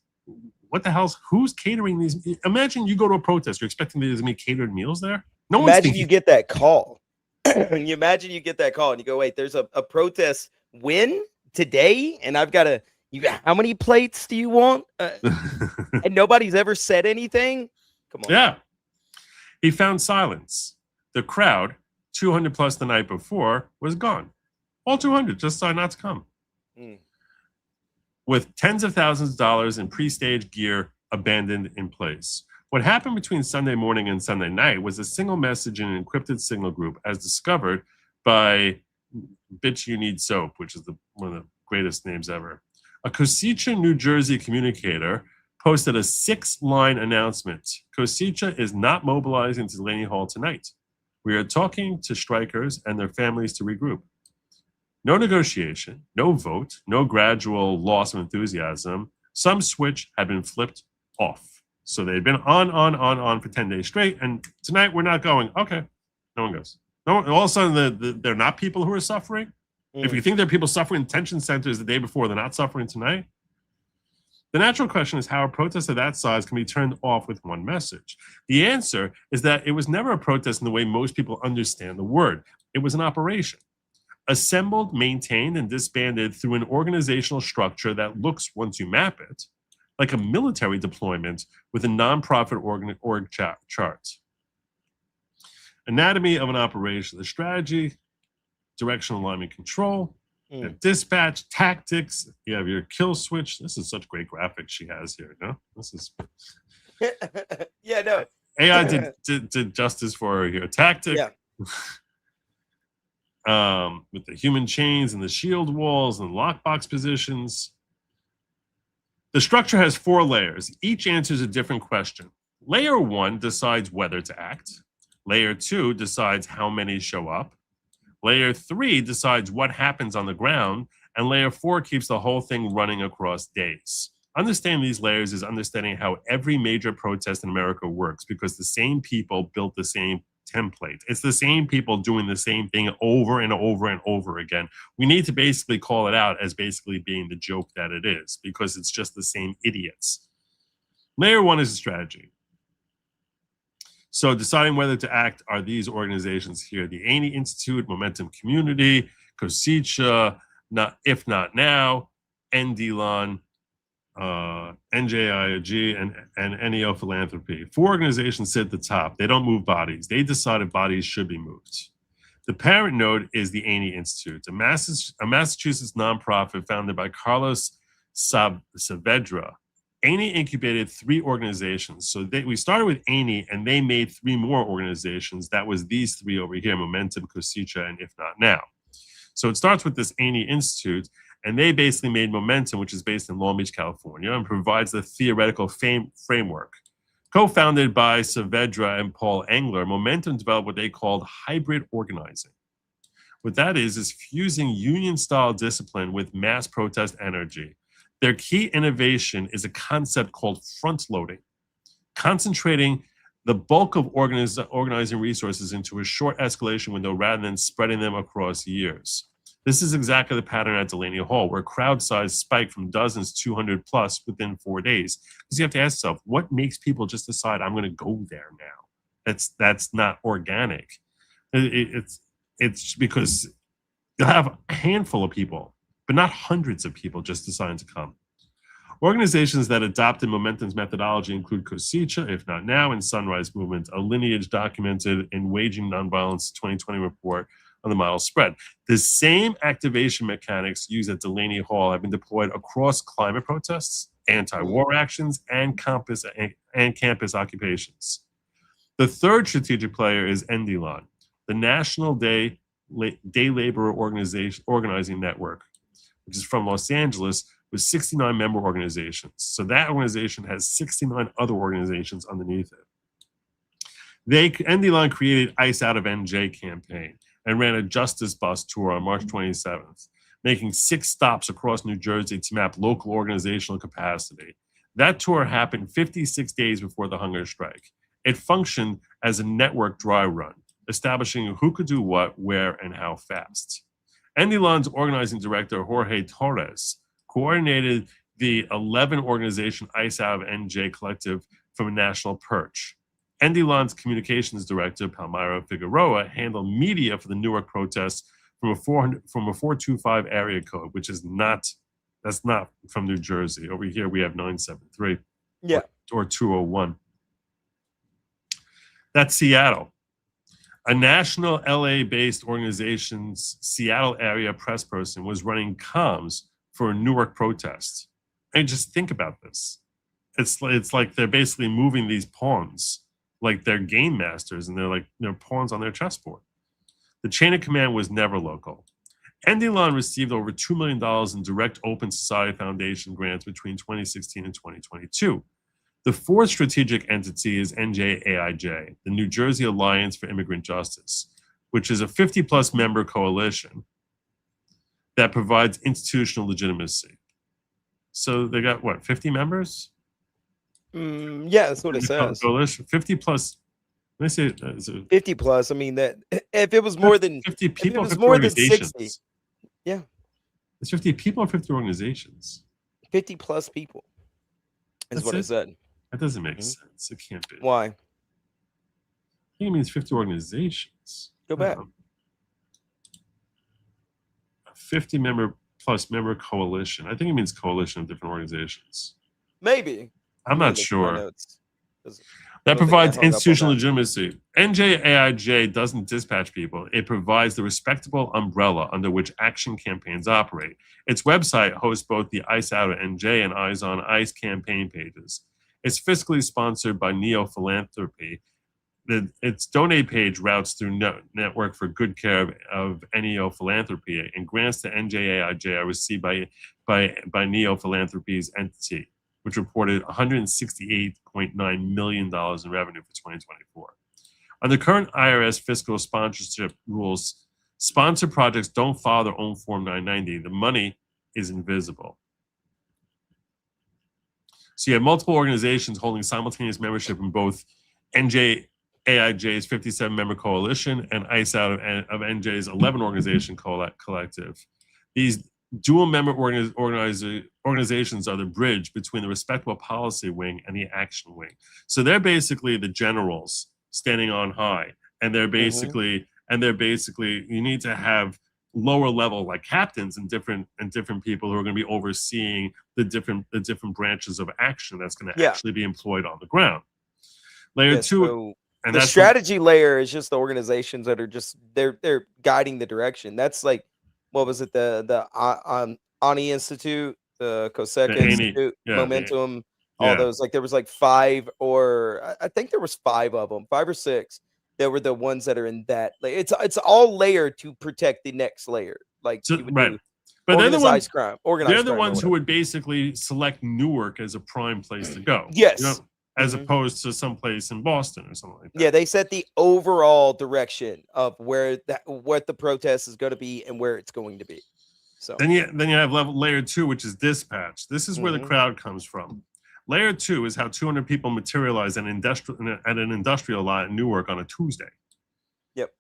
What the hell's, who's catering these? Imagine you go to a protest, you're expecting there's going to be catered meals there? No one's Imagine you get that call. And you imagine you get that call and you go, wait, there's a protest when today? And I've got to, how many plates do you want? And nobody's ever said anything? Come on. Yeah. He found silence. The crowd, 200 plus the night before, was gone. All 200 just decided not to come. With tens of thousands of dollars in pre-staged gear abandoned in place. What happened between Sunday morning and Sunday night was a single message in an encrypted signal group as discovered by Bitch You Need Soap, which is one of the greatest names ever. A Cosicha, New Jersey communicator posted a 6-line announcement. Cosicha is not mobilizing to Delaney Hall tonight. We are talking to strikers and their families to regroup. No negotiation, no vote, no gradual loss of enthusiasm. Some switch had been flipped off. So they'd been on for 10 days straight. And tonight we're not going. Okay, no one goes. No, all of a sudden they're not people who are suffering. If you think there are people suffering in detention centers the day before, they're not suffering tonight. The natural question is how a protest of that size can be turned off with one message. The answer is that it was never a protest in the way most people understand the word. It was an operation. Assembled, maintained, and disbanded through an organizational structure that looks, once you map it, like a military deployment with a nonprofit org chart. Anatomy of an operation, the strategy, directional alignment control, dispatch, tactics. You have your kill switch. This is such great graphics she has here. No, this is yeah, no. AI did justice for her here. Tactic. Yeah. With the human chains and the shield walls and lockbox positions. The structure has 4 layers. Each answers a different question. Layer 1 decides whether to act. Layer 2 decides how many show up. Layer 3 decides what happens on the ground. And layer 4 keeps the whole thing running across days. Understanding these layers is understanding how every major protest in America works because the same people built the same template. It's the same people doing the same thing over and over and over again. We need to basically call it out as basically being the joke that it is because it's just the same idiots. Layer 1 is a strategy. So deciding whether to act are these organizations here: the Aney Institute, Momentum Community, Cosicha, If Not Now, NDLON, NJIOG, and NEO Philanthropy. 4 organizations sit at the top. They don't move bodies. They decide if bodies should be moved. The parent node is the Aney Institute, a Massachusetts nonprofit founded by Carlos Saavedra. Aney incubated 3 organizations. So we started with Aney, and they made 3 more organizations. That was these 3 over here: Momentum, Cosicha, and If Not Now. So it starts with this Aney Institute, and they basically made Momentum, which is based in Long Beach, California, and provides the theoretical framework. Co-founded by Saavedra and Paul Engler, Momentum developed what they called hybrid organizing. What that is fusing union-style discipline with mass protest energy. Their key innovation is a concept called front-loading, concentrating the bulk of organizing resources into a short escalation window rather than spreading them across years. This is exactly the pattern at Delaney Hall, where crowd size spiked from dozens, 200 plus within 4 days. Because you have to ask yourself, what makes people just decide I'm going to go there now? That's not organic. It's because you'll have a handful of people, but not hundreds of people just deciding to come. Organizations that adopted Momentum's methodology include Cosicha, If Not Now, and Sunrise Movement, a lineage documented in Waging Nonviolence 2020 report on the model spread. The same activation mechanics used at Delaney Hall have been deployed across climate protests, anti-war actions, and campus occupations. The third strategic player is NDLON, the National Day Day Labor Organizing Network, which is from Los Angeles, with 69 member organizations. So that organization has 69 other organizations underneath it. ND Line created ICE Out of NJ campaign and ran a Justice Bus tour on March 27th, making 6 stops across New Jersey to map local organizational capacity. That tour happened 56 days before the hunger strike. It functioned as a network dry run, establishing who could do what, where, and how fast. ND Line's organizing director, Jorge Torres, coordinated the 11 organization ICE Out of NJ collective from a national perch. ND Line's communications director, Palmyra Figueroa, handled media for the Newark protests from a 425 area code, which is that's not from New Jersey. Over here we have 973 or 201. That's Seattle. A national LA-based organization's Seattle area press person was running comms for a Newark protest. And just think about this. It's like they're basically moving these pawns like they're game masters, and they're pawns on their chessboard. The chain of command was never local. ND Line received over $2 million in direct Open Society Foundation grants between 2016 and 2022. The fourth strategic entity is NJAIJ, the New Jersey Alliance for Immigrant Justice, which is a 50-plus member coalition that provides institutional legitimacy. So they got, what, 50 members? Yeah, that's what it says. Coalition, 50 plus. Let me say 50 plus. I mean, that if it was more than 50 people, if it was 50 more than organizations. 60, yeah, it's 50 people or 50 organizations. 50 plus people is That's what it? it said. That doesn't make sense. It can't be. Why? I think it means 50 organizations. Go back. A 50 member plus member coalition. I think it means coalition of different organizations. Maybe. I'm not sure. That provides institutional legitimacy. NJAIJ doesn't dispatch people. It provides the respectable umbrella under which action campaigns operate. Its website hosts both the ICE Out of NJ and Eyes on ICE campaign pages. It's fiscally sponsored by Neo Philanthropy. Its donate page routes through Network for Good Care of Neo Philanthropy, and grants to NJAIJ are received by Neo Philanthropy's entity, which reported $168.9 million in revenue for 2024. Under current IRS fiscal sponsorship rules, sponsored projects don't file their own Form 990. The money is invisible. So you have multiple organizations holding simultaneous membership in both NJAIJ's 57-member coalition and ICE Out of NJ's 11 organization collective. These dual member organizations are the bridge between the respectable policy wing and the action wing. So they're basically the generals standing on high, and they're basically you need to have lower level like captains and different people who are going to be overseeing the different branches of action that's going to actually be employed on the ground. Layer 2, so and the that's strategy layer is just the organizations that are just they're guiding the direction. That's like, what was it, the Ani Institute, the Cosec Institute, Momentum, all those, like there was like 5, or I think there was 5 of them, 5 or 6 that were the ones that are in that. Like it's all layered to protect the next layer. Like right. But they're the ones, organized they're the crime ones who would basally select Newark as a prime place to go. Yes. You know, as opposed to someplace in Boston or something like that. Yeah, they set the overall direction of what the protest is going to be and where it's going to be. So then you have layer 2, which is dispatch. This is where the crowd comes from. Layer 2 is how 200 people materialize at an industrial lot in Newark on a Tuesday. Yep.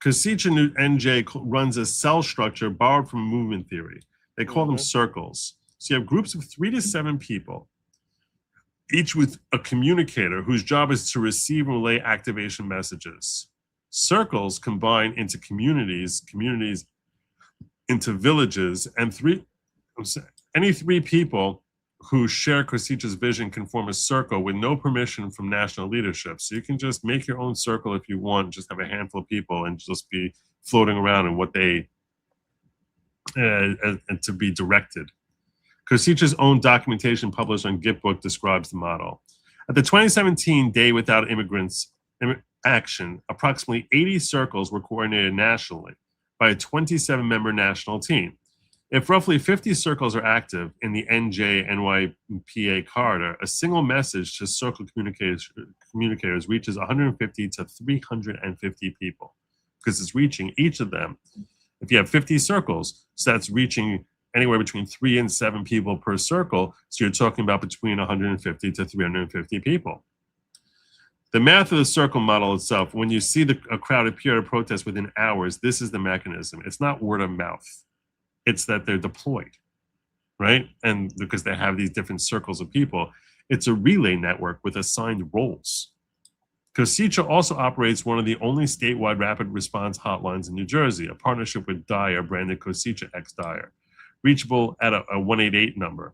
Kasicha NJ runs a cell structure borrowed from movement theory. They call them circles. So you have groups of 3 to 7 people, each with a communicator whose job is to receive and relay activation messages. Circles combine into communities into villages, and any 3 people who share Kosicha's vision can form a circle with no permission from national leadership. So you can just make your own circle if you want, just have a handful of people and just be floating around in what they, and to be directed. Kosicha's own documentation published on Gitbook describes the model. At the 2017 Day Without Immigrants Action, approximately 80 circles were coordinated nationally. by a 27-member national team. If roughly 50 circles are active in the NJ-NYPA corridor, a single message to circle communicators reaches 150 to 350 people, because it's reaching each of them. If you have 50 circles, so that's reaching anywhere between 3 and 7 people per circle. So you're talking about between 150 to 350 people. The math of the circle model itself, when you see a crowd appear at a protest within hours, this is the mechanism. It's not word of mouth. It's that they're deployed, right? And because they have these different circles of people, it's a relay network with assigned roles. Cosicha also operates one of the only statewide rapid response hotlines in New Jersey, a partnership with Dyer, branded Cosicha X Dyer, reachable at a 188 number.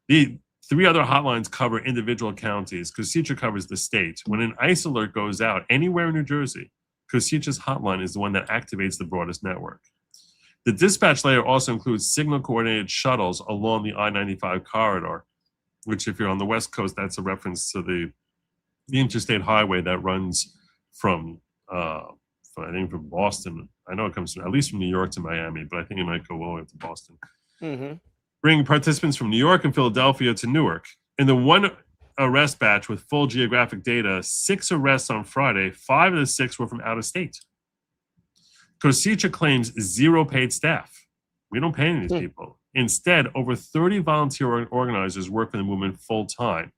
The 3 other hotlines cover individual counties. Cosicha covers the state. When an ICE alert goes out anywhere in New Jersey, Cosicha's hotline is the one that activates the broadest network. The dispatch layer also includes signal-coordinated shuttles along the I-95 corridor, which if you're on the West Coast, that's a reference to the interstate highway that runs from Boston. I know it comes from, at least from New York to Miami, but I think it might go all the way up to Boston. Mm-hmm. Bringing participants from New York and Philadelphia to Newark. In the one arrest batch with full geographic data, 6 arrests on Friday, 5 of the 6 were from out of state. Cosicha claims 0 paid staff. We don't pay any of these people. Instead, over 30 volunteer organizers work for the movement full time,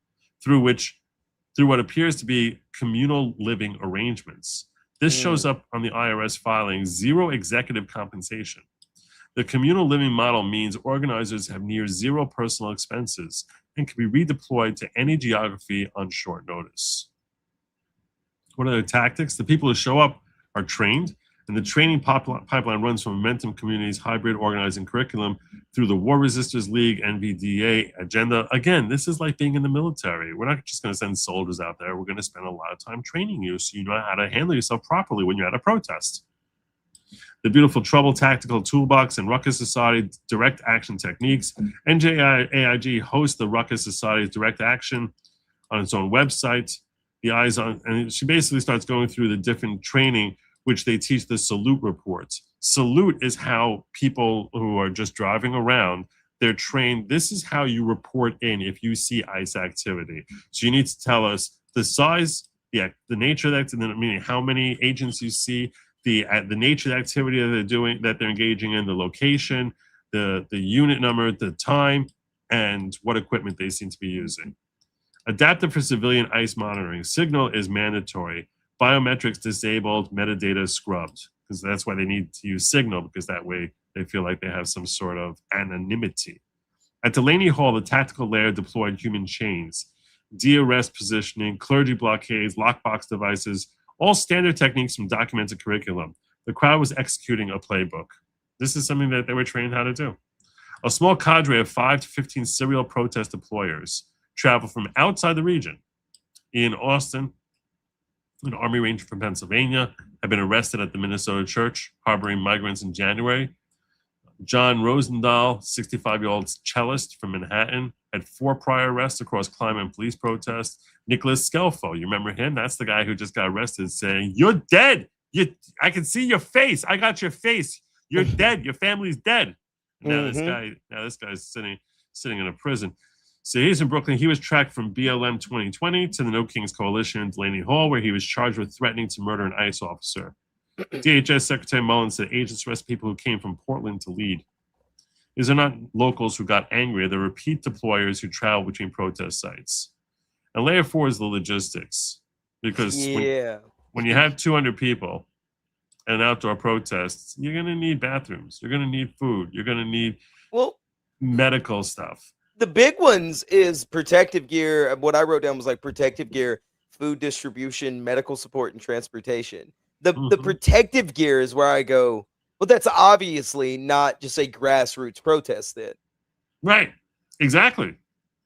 through what appears to be communal living arrangements. This shows up on the IRS filing, 0 executive compensation. The communal living model means organizers have near 0 personal expenses and can be redeployed to any geography on short notice. What are their tactics? The people who show up are trained, and the training pipeline runs from Momentum Community's hybrid organizing curriculum through the War Resisters League NVDA agenda. Again, this is like being in the military. We're not just going to send soldiers out there. We're going to spend a lot of time training you so you know how to handle yourself properly when you're at a protest. The beautiful Trouble Tactical Toolbox and Ruckus Society Direct Action Techniques. NJAIG hosts the Ruckus Society's Direct Action on its own website. The eyes on, and she basically starts going through the different training which they teach the salute reports. Salute is how people who are just driving around, they're trained. This is how you report in if you see ICE activity. So you need to tell us the size, the nature of that, meaning how many agents you see, the nature of the activity that they're doing, that they're engaging in, the location, the unit number, the time, and what equipment they seem to be using. Adaptive for civilian ICE monitoring. Signal is mandatory. Biometrics disabled, metadata scrubbed, because that's why they need to use Signal, because that way they feel like they have some sort of anonymity. At Delaney Hall, the tactical layer deployed human chains, de-arrest positioning, clergy blockades, lockbox devices, all standard techniques from documented curriculum. The crowd was executing a playbook. This is something that they were trained how to do. A small cadre of 5 to 15 serial protest deployers traveled from outside the region. Ian Austin, an Army Ranger from Pennsylvania, had been arrested at the Minnesota church harboring migrants in January. John Rosendahl, 65-year-old cellist from Manhattan, had 4 prior arrests across climate and police protests. Nicholas Scelfo, you remember him? That's the guy who just got arrested saying, "You're dead. I can see your face. I got your face. You're dead. Your family's dead." Now this guy's sitting in a prison. So he's in Brooklyn. He was tracked from BLM 2020 to the No Kings Coalition in Delaney Hall, where he was charged with threatening to murder an ICE officer. DHS Secretary Mullins said agents arrest people who came from Portland to lead. These are not locals who got angry. They're repeat deployers who travel between protest sites. And layer 4 is the logistics. Because when you have 200 people at an outdoor protest, you're going to need bathrooms. You're going to need food. You're going to need medical stuff. The big ones is protective gear. What I wrote down was like protective gear, food distribution, medical support, and transportation. The protective gear is where I go, well, that's obviously not just a grassroots protest then. Right. Exactly.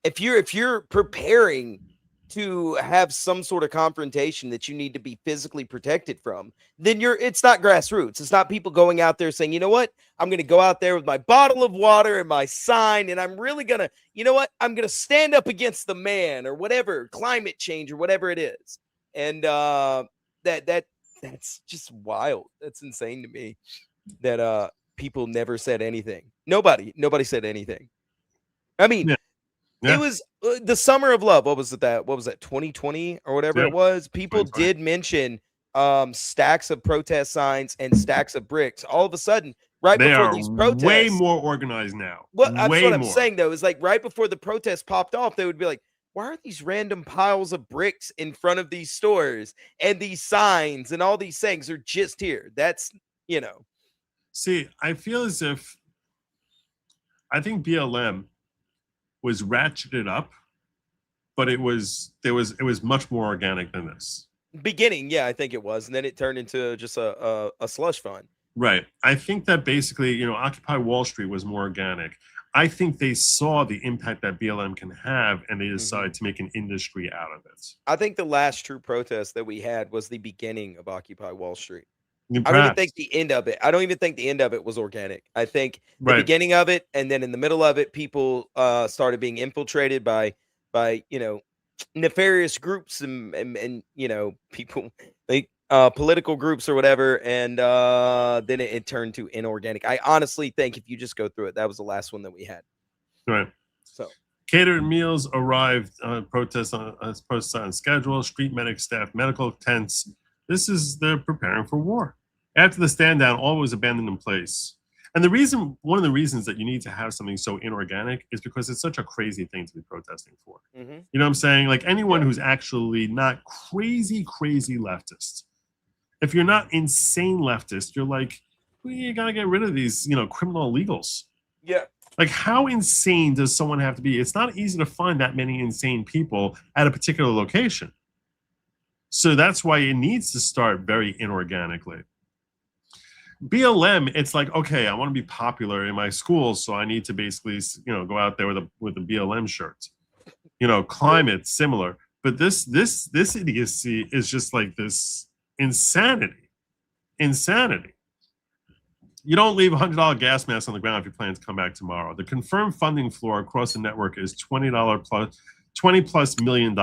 If you're preparing to have some sort of confrontation that you need to be physically protected from, then it's not grassroots. It's not people going out there saying, you know what, I'm going to go out there with my bottle of water and my sign, and I'm really going to, you know what, I'm going to stand up against the man or whatever, climate change or whatever it is. And that's just wild. That's insane to me. that people never said anything. Nobody said anything. I mean, Yeah. it was the summer of love. What was it that? What was that? 2020 or whatever Yeah. it was. People 2020. did mention stacks of protest signs and stacks of bricks. All of a sudden, right They before are these protests, way more organized now. Well, that's way what I'm more. saying though. Is like right before the protests popped off, they would be like, "Why are these random piles of bricks in front of these stores and these signs and all these things are just here?" That's See, I feel as if I think BLM was ratcheted up, but it was much more organic than this. beginning. Yeah, I think it was, and then it turned into just a slush fund. Right. I think that basically, Occupy Wall Street was more organic. I think they saw the impact that BLM can have, and they decided to make an industry out of it. I think the last true protest that we had was the beginning of Occupy Wall Street. Perhaps. I don't even think the end of it. I don't even think the end of it was organic. I think the beginning of it, and then in the middle of it, people started being infiltrated by nefarious groups and people like political groups or whatever, and then it turned to inorganic. I honestly think if you just go through it, that was the last one that we had. Right. So catered meals arrived. Protests on schedule. Street medic staff, medical tents. They're preparing for war. After the stand down, all was abandoned in place. And one of the reasons that you need to have something so inorganic is because it's such a crazy thing to be protesting for. Mm-hmm. You know what I'm saying? Like anyone who's actually not crazy leftist. If you're not insane leftist, you're like, well, you gotta get rid of these, criminal illegals. Yeah. Like, how insane does someone have to be? It's not easy to find that many insane people at a particular location. So that's why it needs to start very inorganically. BLM, it's like, okay, I want to be popular in my school, so I need to basically, go out there with a BLM shirt. Climate similar, but this idiocy is just like this insanity. You don't leave $100 gas masks on the ground if you plan to come back tomorrow. The confirmed funding floor across the network is $20+ million.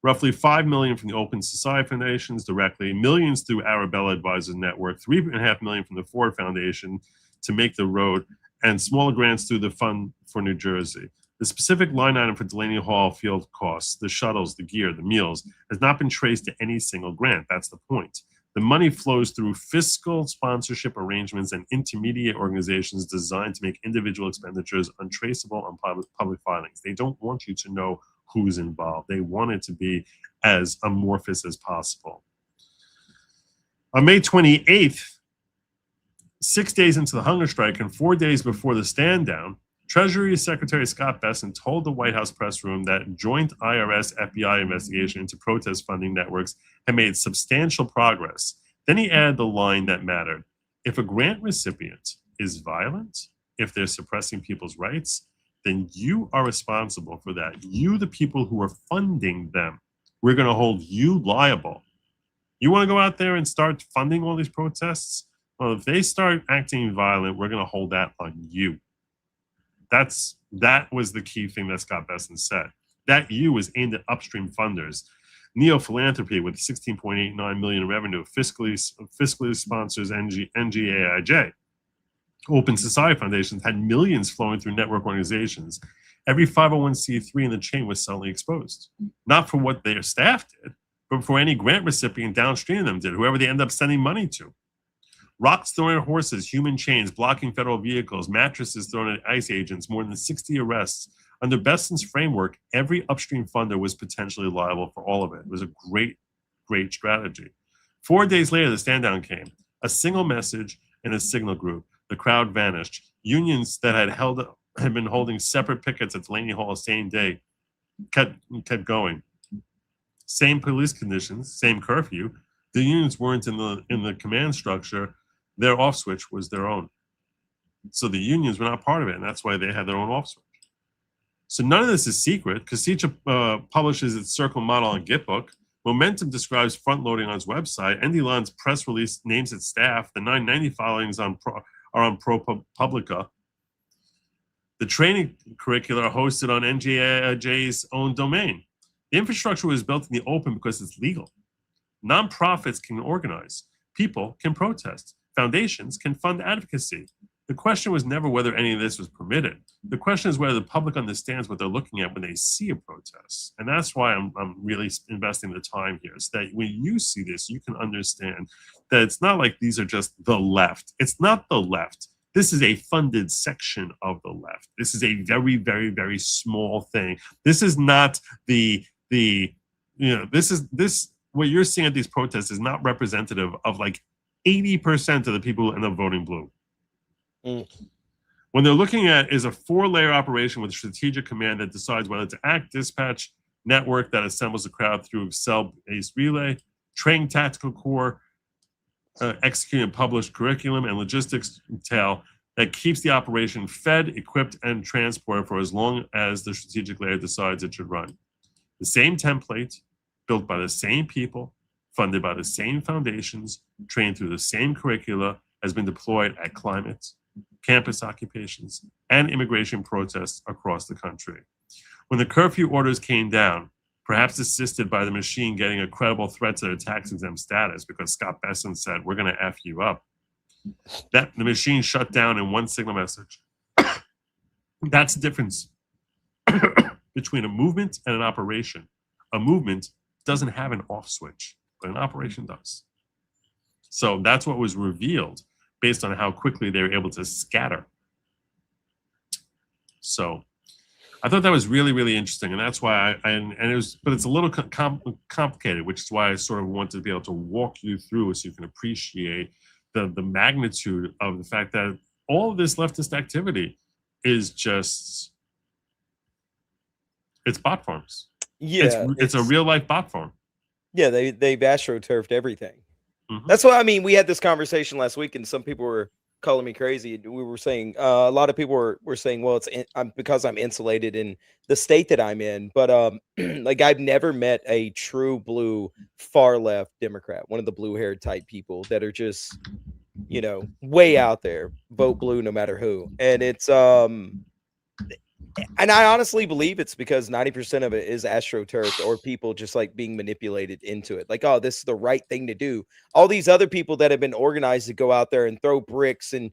Roughly $5 million from the Open Society Foundations directly, millions through Arabella Advisors Network, $3.5 million from the Ford Foundation to make the road, and smaller grants through the Fund for New Jersey. The specific line item for Delaney Hall field costs, the shuttles, the gear, the meals, has not been traced to any single grant. That's the point. The money flows through fiscal sponsorship arrangements and intermediate organizations designed to make individual expenditures untraceable on public filings. They don't want you to know who's involved. They want it to be as amorphous as possible. On May 28th, 6 days into the hunger strike and 4 days before the stand down, Treasury Secretary Scott Bessent told the White House press room that joint IRS-FBI investigation into protest funding networks had made substantial progress. Then he added the line that mattered. If a grant recipient is violent, if they're suppressing people's rights, then you are responsible for that. You, the people who are funding them, we're going to hold you liable. You want to go out there and start funding all these protests? Well, if they start acting violent, we're going to hold that on you. That was the key thing that Scott Bessent said. That you was aimed at upstream funders. Neo-philanthropy with $16.89 million in revenue fiscally sponsors NGAIJ. Open Society Foundations had millions flowing through network organizations. Every 501c3 in the chain was suddenly exposed. Not for what their staff did, but for any grant recipient downstream of them did, whoever they end up sending money to. Rocks thrown at horses, human chains blocking federal vehicles, mattresses thrown at ICE agents, more than 60 arrests. Under Bessent's framework, every upstream funder was potentially liable for all of it. It was a great strategy. 4 days later, the stand down came. A single message in a signal group. The crowd vanished. Unions that had been holding separate pickets at Delaney Hall the same day kept going. Same police conditions, same curfew. The unions weren't in the command structure. Their off switch was their own. So the unions were not part of it, and that's why they had their own off switch. So none of this is secret. Kasicha publishes its circle model on Gitbook. Momentum describes front-loading on its website. NDLON's press release names its staff. The 990 filings are on ProPublica. The training curricula are hosted on NGAIJ's own domain. The infrastructure was built in the open because it's legal. Nonprofits can organize. People can protest. foundations can fund advocacy. The question was never whether any of this was permitted. The question is whether the public understands what they're looking at when they see a protest. And that's why I'm really investing the time here, so that when you see this, you can understand that it's not like these are just the left. It's not the left. This is a funded section of the left. This is a very, very, very small thing. This is not what you're seeing at these protests is not representative of like 80% of the people who end up voting blue. When they're looking at is a 4-layer operation with a strategic command that decides whether to act, dispatch, network that assembles the crowd through Excel-based relay, train tactical core, execute and publish curriculum, and logistics detail that keeps the operation fed, equipped, and transported for as long as the strategic layer decides it should run. The same template, built by the same people, funded by the same foundations, trained through the same curricula, has been deployed at climate, campus occupations, and immigration protests across the country. When the curfew orders came down, perhaps assisted by the machine getting a credible threat to their tax-exempt status because Scott Besson said, we're going to F you up, that the machine shut down in one signal message. That's the difference between a movement and an operation. A movement doesn't have an off switch, but an operation does. So that's what was revealed based on how quickly they were able to scatter. So I thought that was really, really interesting. And that's why but it's a little complicated, which is why I sort of wanted to be able to walk you through so you can appreciate the magnitude of the fact that all of this leftist activity is just, it's bot farms. Yeah. It's a real life bot farm. Yeah, they've astroturfed everything. That's what I mean. We had this conversation last week, and some people were calling me crazy. We were saying a lot of people were saying, "Well, because I'm insulated in the state that I'm in." But like I've never met a true blue far left Democrat, one of the blue haired type people that are just, way out there, vote blue no matter who. And it's and I honestly believe it's because 90% of it is astroturfed or people just like being manipulated into it. Like, oh, this is the right thing to do. All these other people that have been organized to go out there and throw bricks and,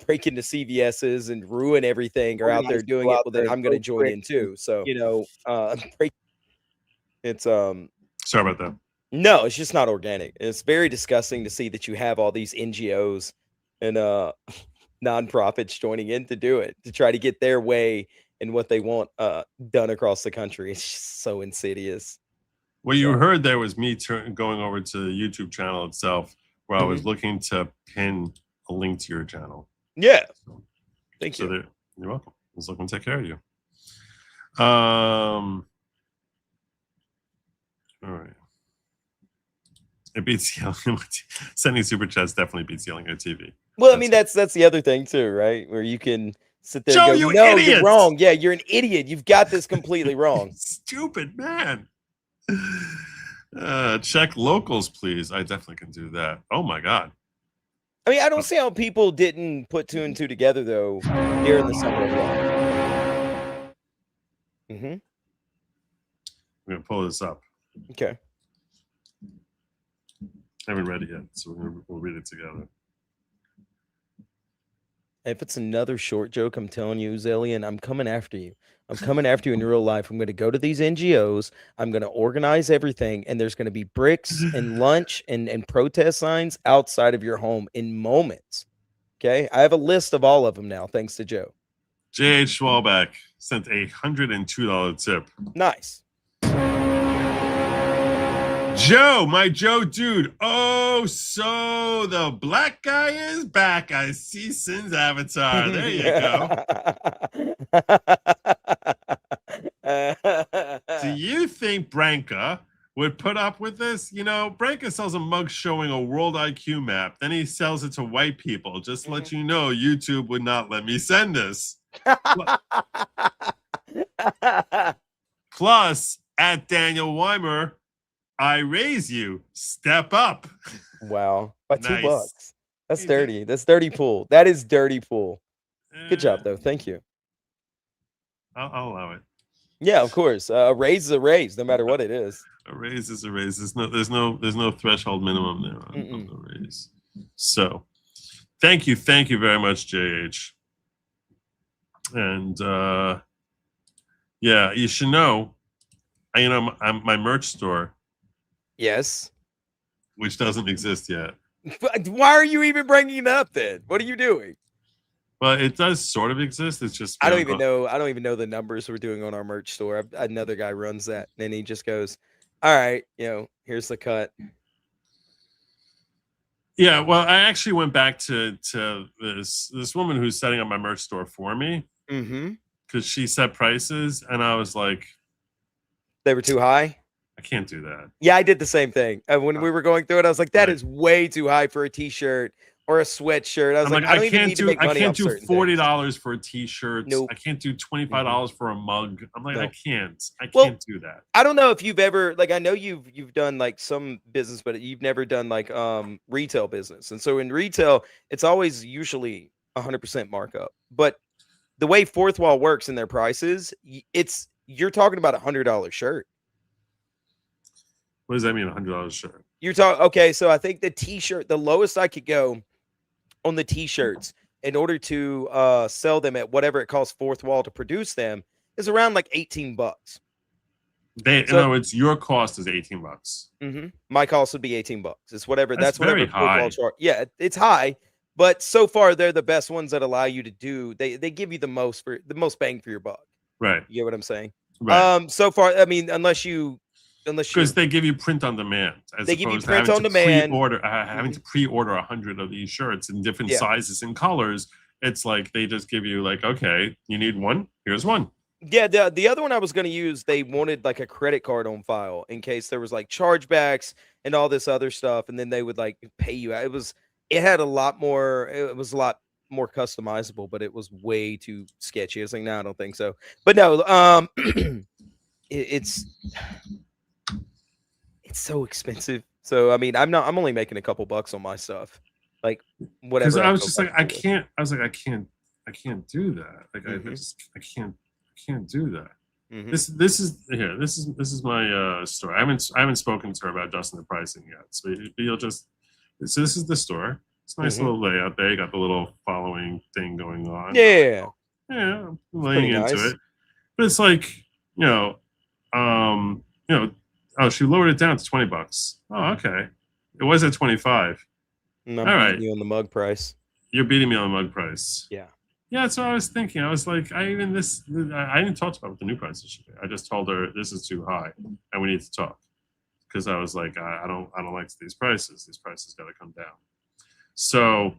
break into CVS's and ruin everything are out there doing it. Well, then I'm going to join in too. So, it's sorry about that. No, it's just not organic. It's very disgusting to see that you have all these NGOs and nonprofits joining in to do it, to try to get their way and what they want done across the country. It's just so insidious. What you heard there was me going over to the YouTube channel itself, where I was looking to pin a link to your channel. Yeah. Thank you. You're welcome. I was looking to take care of you. All right. It beats yelling. Sending super chats definitely beats yelling at TV. Well, I mean, that's the other thing too, right? Where you can sit there Joe, and go, you no, idiot! you're wrong. Yeah, you're an idiot. You've got this completely wrong. Stupid man. Check locals, please. I definitely can do that. Oh my God. I mean, I don't see how people didn't put 2 and 2 together though during the summer of love. I'm gonna pull this up. Okay. I haven't read it yet, so we'll read it together. If it's another short joke, I'm telling you, Zillion, I'm coming after you. I'm coming after you in real life. I'm going to go to these NGOs. I'm going to organize everything. And there's going to be bricks and lunch and protest signs outside of your home in moments. Okay. I have a list of all of them now, thanks to Joe. J.H. Schwalbach sent a $102 tip. Nice. Joe, my Joe dude. Oh, so the black guy is back. I see Sin's avatar. There you go. Do you think Branca would put up with this? Branca sells a mug showing a world IQ map. Then he sells it to white people. Just to let you know, YouTube would not let me send this. Plus, at Daniel Weimer, I raise you. Step up. Wow. By Nice. $2. That's dirty. That's dirty pool. That is dirty pool. Good job, though. Thank you. I'll allow it. Yeah, of course. A raise is a raise, no matter what it is. A raise is a raise. There's no threshold minimum there on the raise. So thank you very much, JH. And yeah, you should know, I'm my merch store, Yes. which doesn't exist yet. Why are you even bringing it up then? What are you doing? Well, it does sort of exist. It's just I don't even know the numbers we're doing on our merch store. Another guy runs that, and he just goes, "All right, here's the cut." Yeah, well, I actually went back to this woman who's setting up my merch store for me because she set prices, and I was like, they were too high. I can't do that. Yeah, I did the same thing. When we were going through it, I was like, that is way too high for a t-shirt or a sweatshirt. I was like, I don't even need to make money. I can't do $40 for a t-shirt. Nope. I can't do $25 for a mug. I'm like, I can't do that. I don't know if you've ever, like, I know you've done like some business, but you've never done like retail business. And so in retail, it's always usually 100% markup. But the way Fourth Wall works in their prices, you're talking about $100 shirt. What does that mean, $100 shirt? You're talking, okay, so I think the t-shirt, the lowest I could go on the t-shirts in order to sell them at whatever it costs Fourth Wall to produce them is around like $18. No, it's your cost is $18. My cost would be $18. It's whatever. That's very whatever Fourth high. Wall charge. Yeah, it's high, but so far they're the best ones that allow you to do. They give you the most bang for your buck. Right. You get what I'm saying? Right. So far, I mean, unless because they give you print on demand, they give you print on demand. Having to pre-order 100 of these shirts in different sizes and colors. It's like they just give you like, okay, you need one. Here's one. Yeah, the other one I was going to use, they wanted like a credit card on file in case there was like chargebacks and all this other stuff, and then they would like pay you. It had a lot more. It was a lot more customizable, but it was way too sketchy. I was like, no, I don't think so. But no, it's so expensive. So I mean, I'm only making a couple bucks on my stuff, like whatever. Because I was just like, I can't do that. Like I can't do that. This is my story. I haven't spoken to her about adjusting the pricing yet. So this is the store. It's a nice little layout there. You got the little following thing going on. Yeah, I'm laying into it. But it's like, oh, she lowered it down to $20. Oh, okay. It was at 25. All right. You on the mug price. You're beating me on the mug price. Yeah. Yeah, that's what I was thinking. I was like, I didn't talk about what the new prices should be. I just told her this is too high and we need to talk. Because I was like, I don't like these prices. These prices got to come down. So,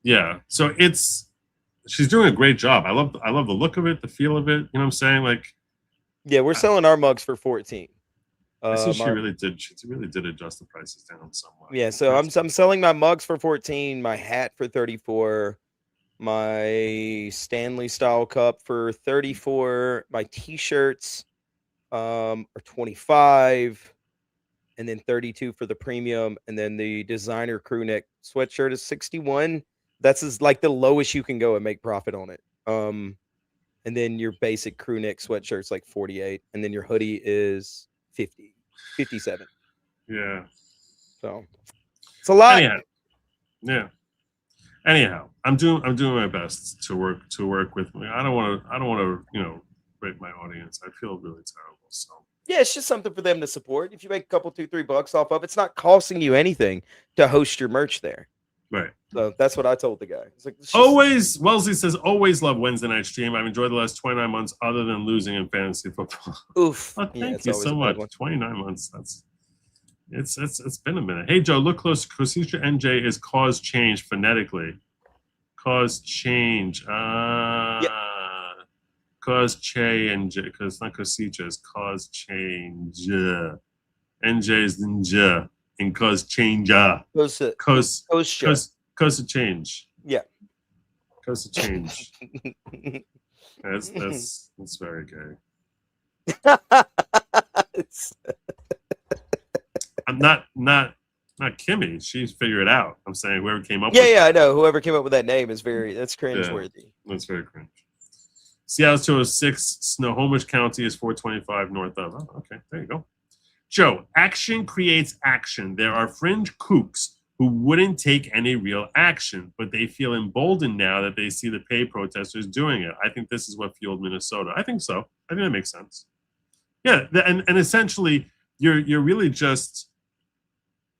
yeah. So she's doing a great job. I love the look of it, the feel of it. You know what I'm saying? Like, yeah, we're selling our mugs for $14. I see she really did adjust the prices down somewhat. Yeah, so I'm selling my mugs for $14, my hat for $34, my Stanley style cup for $34, my t-shirts are $25, and then $32 for the premium, and then the designer crew neck sweatshirt is $61. That's like the lowest you can go and make profit on it. And then your basic crew neck sweatshirt's like $48, and then your hoodie is $57. Yeah. So it's a lot. Anyhow, I'm doing my best to work with me. I don't want to break my audience. I feel really terrible. So yeah, it's just something for them to support. If you make a couple, $2-3 off of, it's not costing you anything to host your merch there. Right. So that's what I told the guy. It's like, Wellesley says, always love Wednesday night stream. I've enjoyed the last 29 months other than losing in fantasy football. Oof. Oh, thank you so much. 29 months. It's been a minute. Hey, Joe, look close. Cosita NJ is cause change phonetically. Cause change. Cause che and J, because not Cosita is cause change. NJ is ninja. And cause change. Cause change. Yeah. Cause change. That's very gay. I'm not Kimmy. She's figured it out. I'm saying whoever came up with I know. Whoever came up with that name is that's cringeworthy. Yeah, that's very cringe. Seattle's 206, Snohomish County is 425 north of. Oh, okay, there you go. Joe, action creates action. There are fringe kooks who wouldn't take any real action, but they feel emboldened now that they see the pay protesters doing it. I think this is what fueled Minnesota. I think so. I think that makes sense. Yeah, and essentially, you're really just,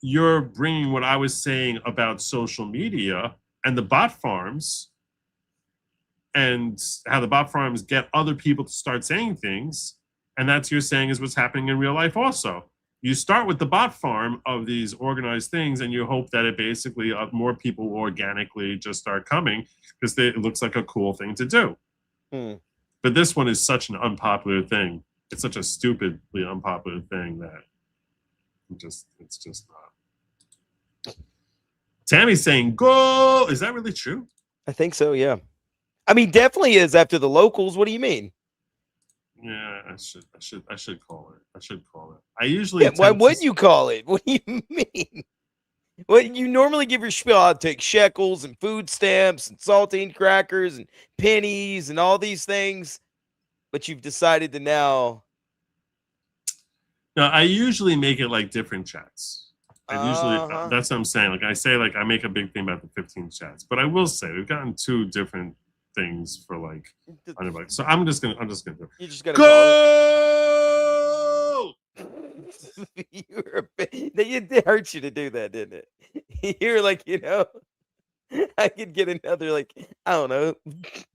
you're bringing what I was saying about social media and the bot farms, and how the bot farms get other people to start saying things, and that's, you're saying, is what's happening in real life also. You start with the bot farm of these organized things, and you hope that it basically more people will organically just start coming because it looks like a cool thing to do. But this one is such an unpopular thing. It's such a stupidly unpopular thing that it's just not. Tammy's saying go. Is that really true? I think so. Yeah. I mean, definitely is after the locals. What do you mean? Yeah, I should call it. I should call it. I usually. Yeah, why wouldn't you call it? What do you mean? Well, you normally give your spiel. I'll take shekels and food stamps and saltine crackers and pennies and all these things, but you've decided to now. No, I usually make it like different chats. I usually that's what I'm saying. Like I say, like I make a big thing about the 15 chats, but I will say we've gotten 2 different things for like $100. So I'm just gonna do it. You just gotta go. It hurt you to do that, didn't it? You're like, I could get another, like, I don't know,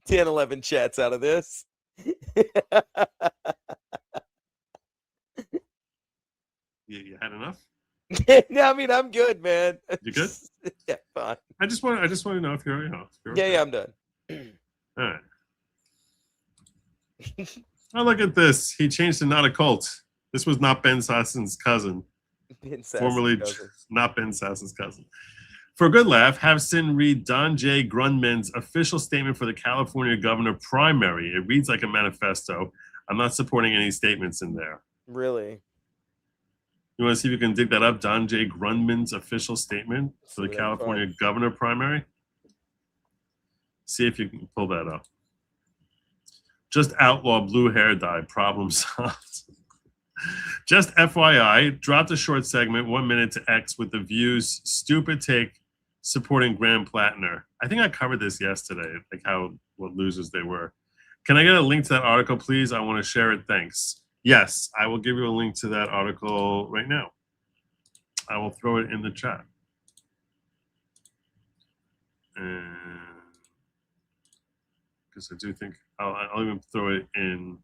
10, 11 chats out of this. You had enough? No, I mean, I'm good, man. You good? Yeah, fine. I just want to know if you're, okay. Yeah, I'm done. All right. Oh, look at this. He changed to not a cult. This was not Ben Sassen's cousin. Formerly not Ben Sassen's cousin. For a good laugh, have Sin read Don J. Grundmann's official statement for the California governor primary. It reads like a manifesto. I'm not supporting any statements in there. Really? You want to see if you can dig that up? Don J. Grundmann's official statement for the California governor primary? See if you can pull that up. Just outlaw blue hair dye. Problem solved. Just FYI, dropped a short segment, 1 minute to X with the View's stupid take supporting Graham Plattner. I think I covered this yesterday, like what losers they were. Can I get a link to that article, please? I want to share it. Thanks. Yes, I will give you a link to that article right now. I will throw it in the chat. Because I do think I'll even throw it in.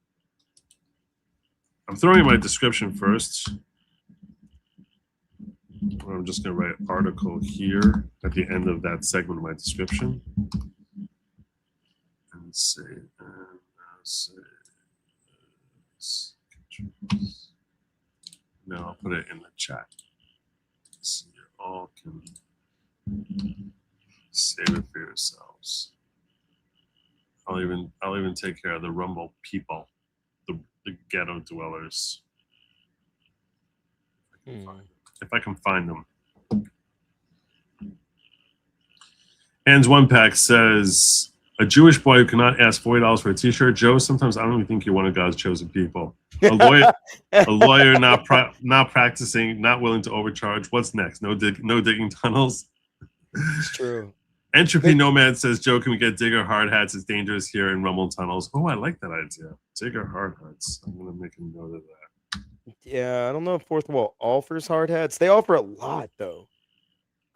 I'm throwing in my description first. I'm just going to write article here at the end of that segment of my description. And say. Now I'll put it in the chat so you all can save it for yourselves. I'll even take care of the Rumble people, the ghetto dwellers. If I can find them. Hands One Pack says, a Jewish boy who cannot ask $40 for a t-shirt. Joe, sometimes I don't even think you're one of God's chosen people. A lawyer not practicing, not willing to overcharge. What's next? No digging tunnels. It's true. Entropy Nomad says, Joe, can we get digger hard hats? It's dangerous here in Rumble tunnels. Oh, I like that idea. Digger hard hats. I'm going to make a note of that. Yeah, I don't know if Fourth Wall offers hard hats. They offer a lot, though.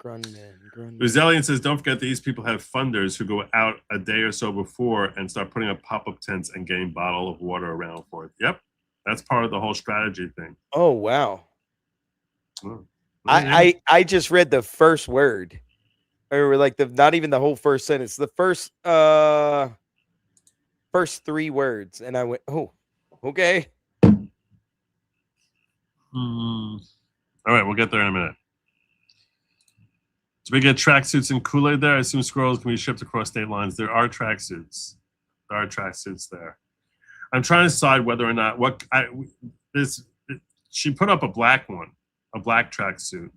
Grundman. Uzelian says, don't forget these people have funders who go out a day or so before and start putting up pop-up tents and getting bottle of water around for it. Yep. That's part of the whole strategy thing. Oh, wow. Oh, yeah. I just read the first word. Or like not even the whole first sentence. The first 3 words. And I went, oh, okay. All right, we'll get there in a minute. Do we get tracksuits and Kool-Aid there? I assume squirrels can be shipped across state lines. There are tracksuits. There are tracksuits there. I'm trying to decide whether or not she put up a black tracksuit.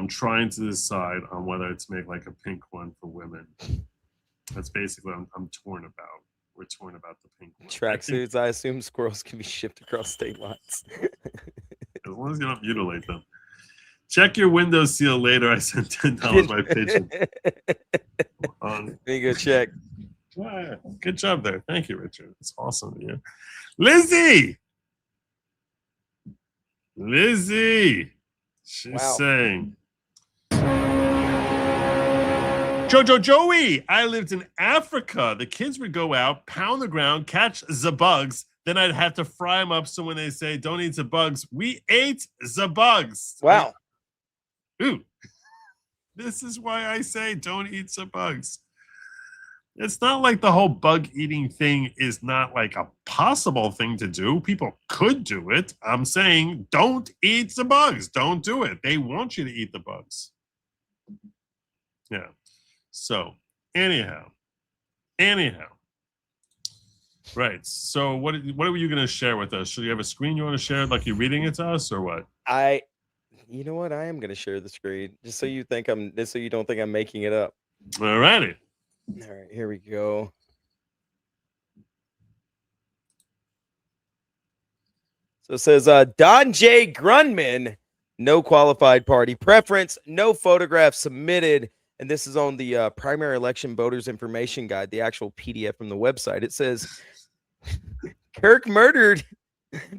Trying to decide on whether to make like a pink one for women. That's basically what I'm torn about. We're torn about the pink one. Tracksuits. I assume squirrels can be shipped across state lines. long as you don't mutilate them. Check your window seal later. I sent $10 by pigeon. There you go, check. Yeah, good job there. Thank you, Richard. It's awesome. Yeah. Lizzie. She's saying, Jojo Joey, I lived in Africa. The kids would go out, pound the ground, catch the bugs. Then I'd have to fry them up. So when they say, don't eat the bugs, we ate the bugs. Wow. Ooh. This is why I say don't eat the bugs. It's not like the whole bug eating thing is not like a possible thing to do. People could do it. I'm saying don't eat the bugs. Don't do it. They want you to eat the bugs. Yeah. So anyhow. Right. So what were you going to share with us? Should you have a screen you want to share, like you're reading it to us, or what? You know what? I am going to share the screen just so you don't think I'm making it up. All righty. All right, here we go. So it says Don J. Grunman, no qualified party preference, no photograph submitted. And this is on the primary election voters information guide, the actual PDF from the website. It says Kirk murdered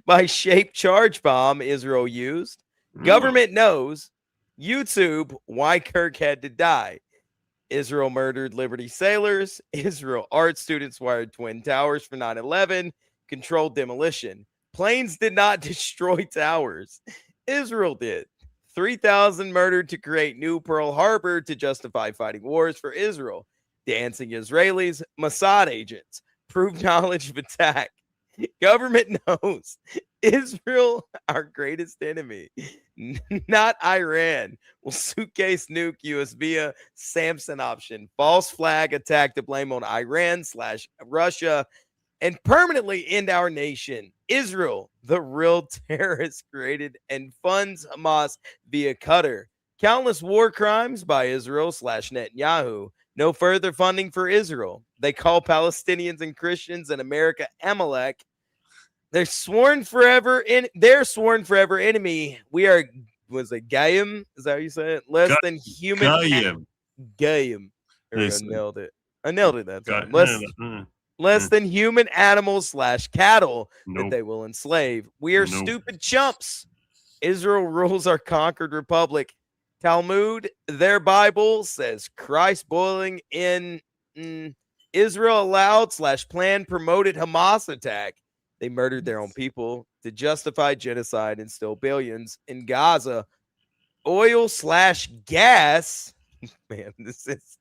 by shaped charge bomb Israel used. Government knows. YouTube, why Kirk had to die. Israel murdered Liberty sailors. Israel art students wired Twin Towers for 9/11. Controlled demolition. Planes did not destroy towers. Israel did. 3,000 murdered to create new Pearl Harbor to justify fighting wars for Israel. Dancing Israelis, Mossad agents. Proved knowledge of attack. Government knows. Israel, our greatest enemy. Not Iran. Will suitcase nuke US via Samson option. False flag attack to blame on Iran/Russia and permanently end our nation. Israel, the real terrorist created and funds Hamas via Qatar. Countless war crimes by Israel/Netanyahu. No further funding for Israel. They call Palestinians and Christians in America Amalek. They're sworn forever enemy. We are, was it Gayim? Is that how you say it? Less than human. Gayim. I nailed it. I nailed it that time. Less than human animals / cattle that they will enslave. We are stupid chumps. Israel rules our conquered republic. Talmud, their Bible says Christ boiling in Israel allowed / planned promoted Hamas attack. They murdered their own people to justify genocide and still billions in Gaza. Oil / gas. Man, this is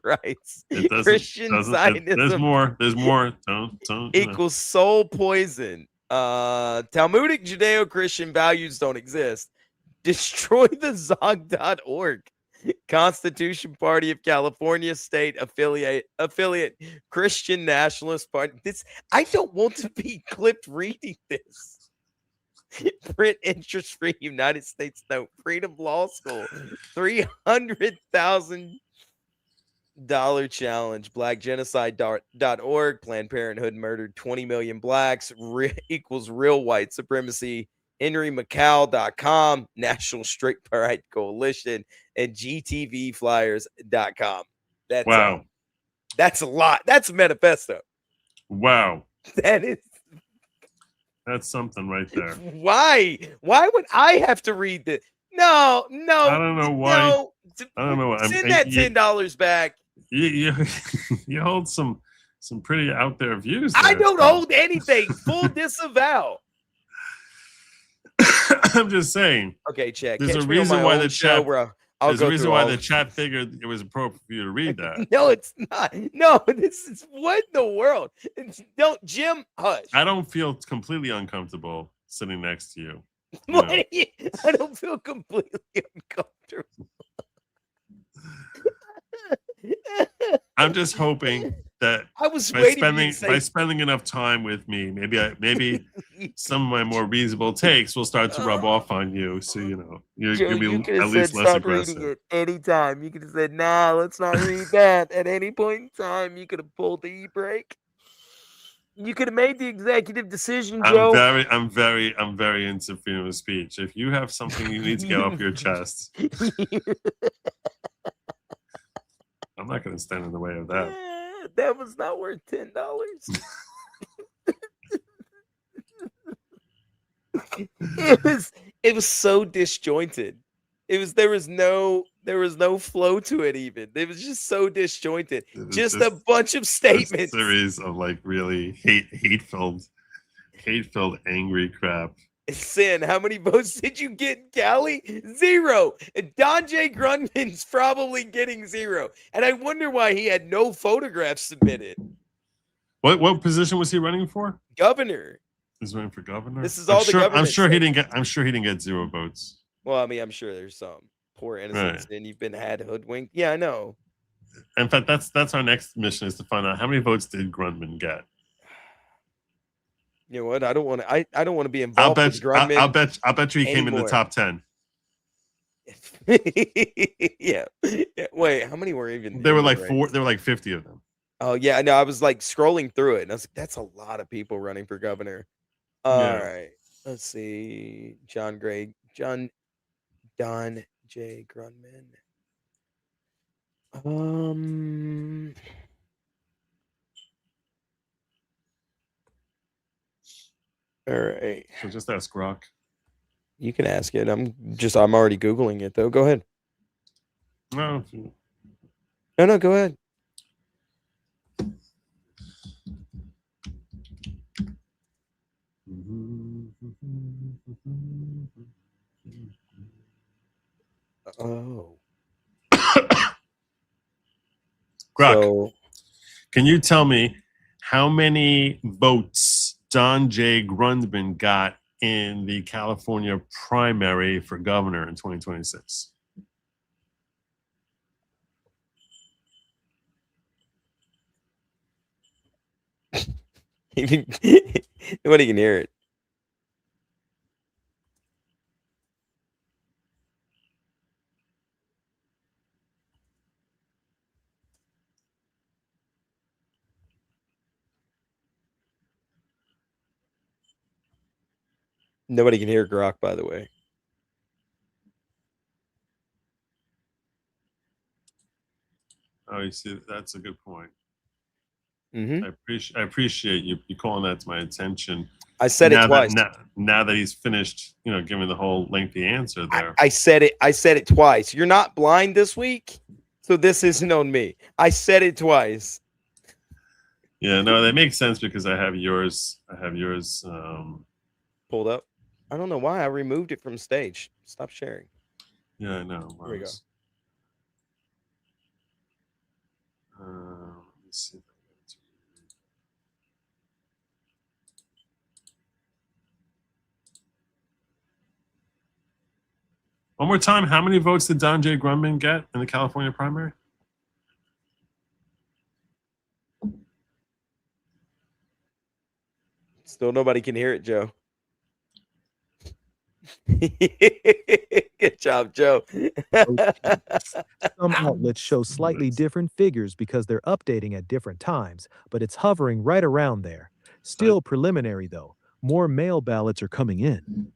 right. Christian Zionism. There's more. Don't equals soul poison. Talmudic Judeo-Christian values don't exist. Destroy the Zog.org. Constitution Party of California state affiliate Christian Nationalist Party. I don't want to be clipped reading this. Print interest-free United States note. Freedom Law School. $300,000 challenge. BlackGenocide.org. Planned Parenthood murdered 20 million blacks. Equals real white supremacy. HenryMcCall.com, National Straight Pride Coalition, and GTVFlyers.com. That's a lot. That's a manifesto. Wow. That's something right there. Why would I have to read this? No. I don't know why. No. I don't know. Send that $10 back. You hold some pretty out there views. I don't hold anything. Full disavow. I'm just saying. Okay, check. There's a reason why the chat. There's a reason why the chat figured it was appropriate for you to read that. No, it's not. No, this is what in the world? Jim, hush. I don't feel completely uncomfortable sitting next to you. I don't feel completely uncomfortable. I'm just hoping that I was by spending enough time with me, maybe some of my more reasonable takes will start to rub off on you. So you'll be at least less aggressive. Reading it anytime. You could have said, "Nah, let's not read that." At any point in time, you could have pulled the e-brake. You could have made the executive decision, Joe. I'm very into freedom of speech. If you have something you need to get off your chest, I'm not going to stand in the way of that. That was not worth $10. It was so disjointed. There was no flow to it even. It was just so disjointed. Just a bunch of statements. A series of like really hate-filled angry crap. Sin, how many votes did you get, Callie? 0. Don J. Grundman's probably getting 0. And I wonder why he had no photographs submitted. What position was he running for? Governor. He's running for governor. This is all the government. I'm sure he didn't get 0 votes. Well, I mean, I'm sure there's some poor innocents and you've been hoodwinked. Yeah, I know. In fact, that's our next mission, is to find out how many votes did Grundman get. You know what? I don't want to be involved with Grundman. I'll bet you he came in the top 10. Yeah. Wait, how many were even? There were like 4. There were like 50 of them. Oh yeah, no, I was like scrolling through it, and I was like, "That's a lot of people running for governor." All right, let's see. Don J. Grundman. All right. So just ask Grok. You can ask it. I'm already Googling it though. Go ahead. No, go ahead. Oh. Grok, can you tell me how many votes Don J. Grundman got in the California primary for governor in 2026? Nobody can hear it. Nobody can hear Grok, by the way. Oh, you see, that's a good point. Mm-hmm. I appreciate you calling that to my attention. I said it twice. Now that he's finished, giving the whole lengthy answer there. I said it twice. You're not blind this week, so this isn't on me. I said it twice. Yeah, no, that makes sense because I have yours. Pulled up. I don't know why I removed it from stage. Stop sharing. Yeah, I know. Here we go. Let me see. One more time, how many votes did Don J. Grundman get in the California primary? Still nobody can hear it, Joe. Good job, Joe. Some outlets show slightly different figures because they're updating at different times, but it's hovering right around there. Still preliminary, though. More mail ballots are coming in.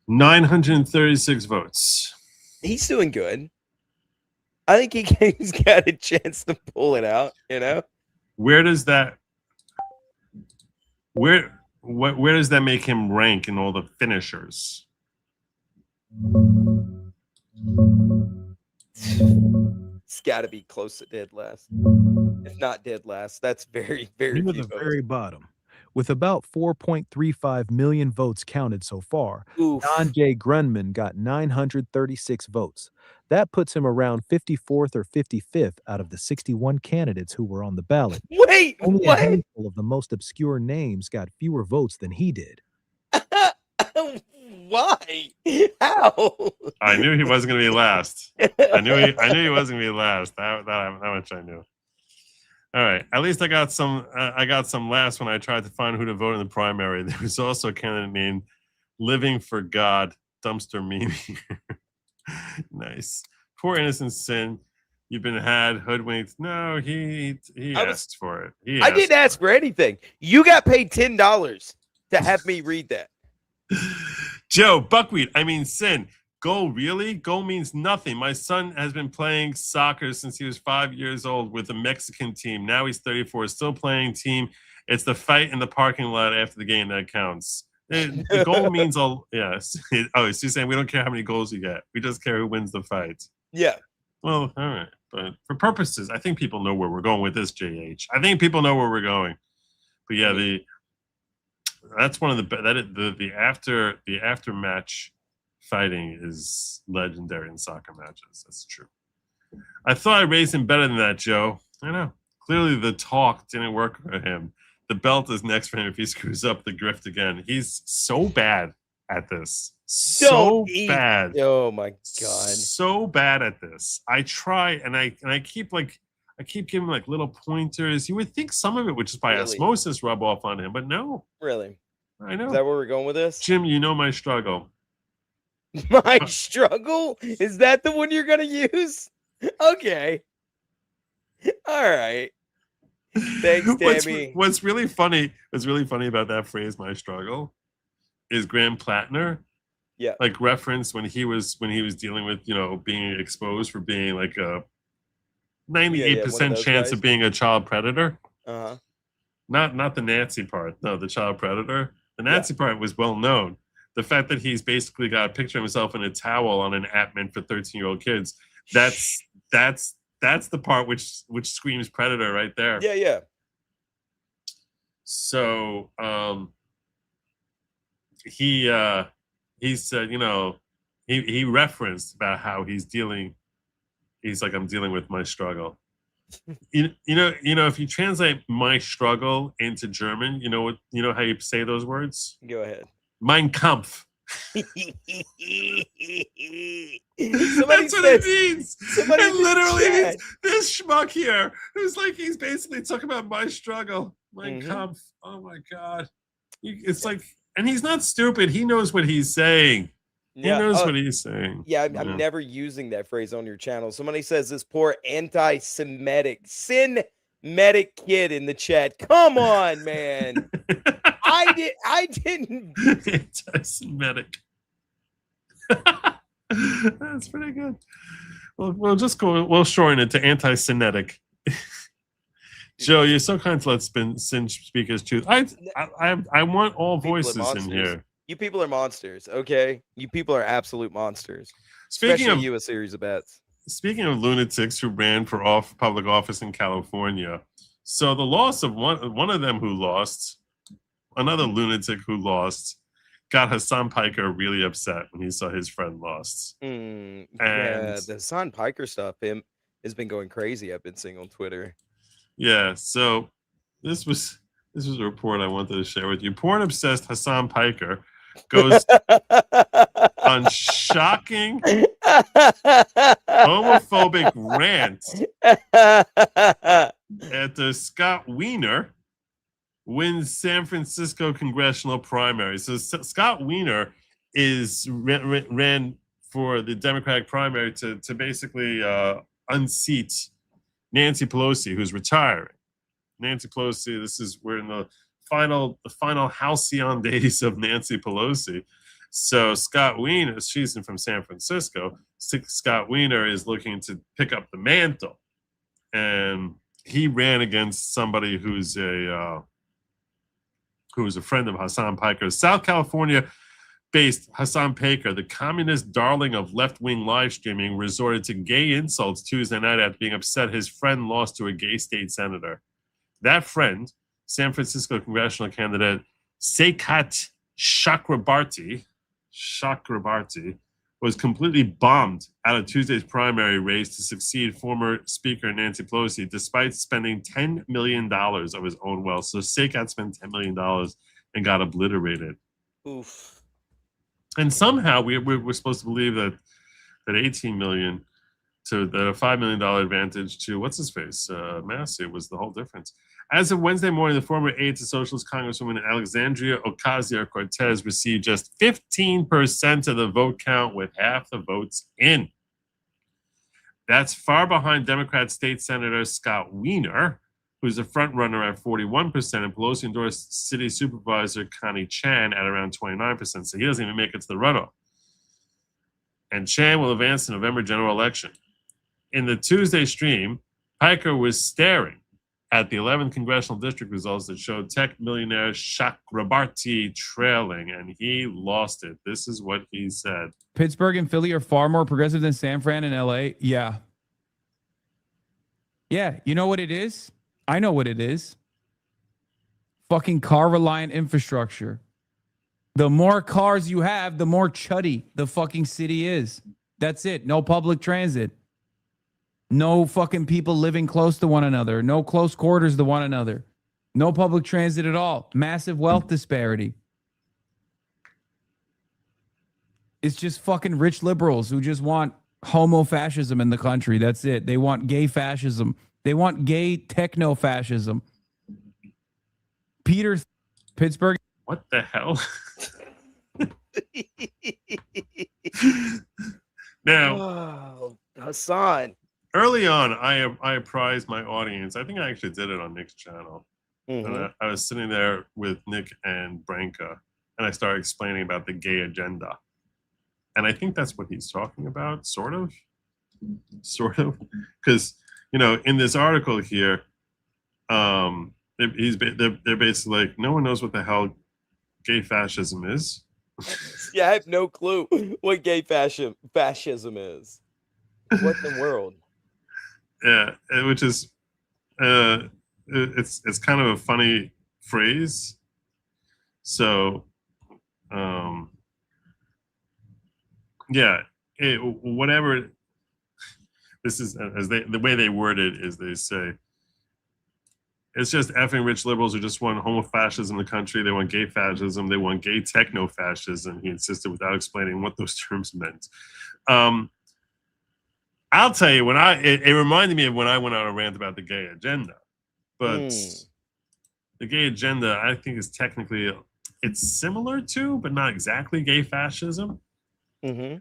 936 votes. He's doing good. I think he's got a chance to pull it out, Where does that make him rank in all the finishers? It's got to be close to dead last. If not dead last, that's very, very Near few the votes. very bottom. With about 4.35 million votes counted so far, Oof. Don J. Grundman got 936 votes. That puts him around 54th or 55th out of the 61 candidates who were on the ballot. Wait, Only what? a handful of the most obscure names got fewer votes than he did. Why? How? I knew he wasn't going to be last. I knew he wasn't going to be last. That much I knew. All right. At least I got some laughs when I tried to find who to vote in the primary. There was also a candidate named Living for God, Dumpster Mimi. Nice. Poor innocent Sin. you've been had hoodwinked. No, he asked for it. I didn't ask for anything. You got paid $10 to have me read that. Joe, buckwheat, I mean sin. Goal, really? Goal means nothing. My son has been playing soccer since he was 5 years old with a Mexican team. Now he's 34, still playing team. It's the fight in the parking lot after the game that counts. The goal means all. Yes. Oh, so you're saying we don't care how many goals you get. We just care who wins the fight. Yeah. Well, all right. But for purposes, I think people know where we're going with this, JH. I think people know where we're going. But yeah, that's one of the after match fighting is legendary in soccer matches. That's true. I thought I raised him better than that, Joe. I know. Clearly the talk didn't work for him. The belt is next for him if he screws up the grift again. He's so bad at this. So bad. Oh my God. So bad at this. I try and I keep giving like little pointers. You would think some of it would just by osmosis rub off on him, but no. Really? I know. Is that where we're going with this? Jim, you know my struggle. My struggle? Is that the one you're gonna use? Okay. All right. Thanks, Tammy. What's really funny about that phrase, my struggle, is Graham Plattner. Yeah. Like reference when he was dealing with, being exposed for being like a 98% chance of being a child predator. Uh-huh. Not the Nancy part. No, the child predator. The Nancy part was well known. The fact that he's basically got a picture of himself in a towel on an app meant for 13-year-old kids. That's the part which screams predator right there. Yeah, yeah. So he said, he referenced about how he's like, I'm dealing with my struggle. If you translate my struggle into German, you know how you say those words? Go ahead. Mein Kampf. That's what it means. It literally means this schmuck here who's like, he's basically talking about my struggle. Mein Kampf. Oh my God. It's like, and he's not stupid. He knows what he's saying. Yeah. He knows what he's saying. Yeah, I'm never using that phrase on your channel. Somebody says this poor anti-Semitic kid in the chat. Come on, man. I didn't. Anti-Semitic. That's pretty good. Well, we'll shorten it to anti-Semitic. Joe, you're so kind to let Sin speakers choose. I want all voices in here. You people are monsters, okay? You people are absolute monsters. Speaking of you, a series of bets. Speaking of lunatics who ran for public office in California, so the loss of one of them who lost, another lunatic who lost, got Hassan Piker really upset when he saw his friend lost. Yeah, the Hassan Piker stuff has been going crazy. I've been seeing on Twitter. Yeah, so this was a report I wanted to share with you. Porn obsessed Hassan Piker goes on shocking homophobic rant after Scott Wiener wins San Francisco congressional primary. So Scott Wiener ran for the Democratic primary to basically unseat Nancy Pelosi, who's retiring. Nancy Pelosi, we're in the final halcyon days of Nancy Pelosi. So Scott Wiener, she's from San Francisco. Scott Wiener is looking to pick up the mantle, and he ran against somebody who's a friend of Hassan Piker. South California-based Hassan Piker, the communist darling of left-wing live streaming, resorted to gay insults Tuesday night after being upset his friend lost to a gay state senator. That friend, San Francisco congressional candidate Sekat Chakrabarti, was completely bombed out of Tuesday's primary race to succeed former Speaker Nancy Pelosi, despite spending $10 million of his own wealth. So Sekat spent $10 million and got obliterated. Oof. And somehow we're supposed to believe that $18 million to the $5 million advantage to what's his face, Massey, was the whole difference. As of Wednesday morning, the former aide to Socialist Congresswoman Alexandria Ocasio-Cortez received just 15% of the vote count, with half the votes in. That's far behind Democrat State Senator Scott Wiener, who's a front runner at 41%, and Pelosi endorsed City Supervisor Connie Chan at around 29%. So he doesn't even make it to the runoff. And Chan will advance the November general election. In the Tuesday stream, Piker was staring at the 11th congressional district results that showed tech millionaire Chakrabarti trailing, and he lost it. This is what he said. Pittsburgh and Philly are far more progressive than San Fran and LA. Yeah. Yeah. You know what it is? I know what it is. Fucking car reliant infrastructure. The more cars you have, the more chuddy the fucking city is. That's it. No public transit. No fucking people living close to one another. No close quarters to one another. No public transit at all. Massive wealth disparity. It's just fucking rich liberals who just want homo-fascism in the country. That's it. They want gay fascism. They want gay techno-fascism. Pittsburgh. What the hell? Now, oh, Hassan. Early on, I apprised my audience. I think I actually did it on Nick's channel. Mm-hmm. And I was sitting there with Nick and Branka, and I started explaining about the gay agenda. And I think that's what he's talking about, sort of. Because, you know, in this article here, they're basically like, no one knows what the hell gay fascism is. Yeah, I have no clue what gay fascism is. What in the world? Yeah, which is it's kind of a funny phrase. So yeah, whatever this is, as the way they word it is, they say it's just effing rich liberals who just want homofascism in the country. They want gay fascism. They want gay techno-fascism. He insisted without explaining what those terms meant. I'll tell you, it reminded me of when I went on a rant about the gay agenda. But the gay agenda, I think, is technically, it's similar to, but not exactly gay fascism. Mm-hmm.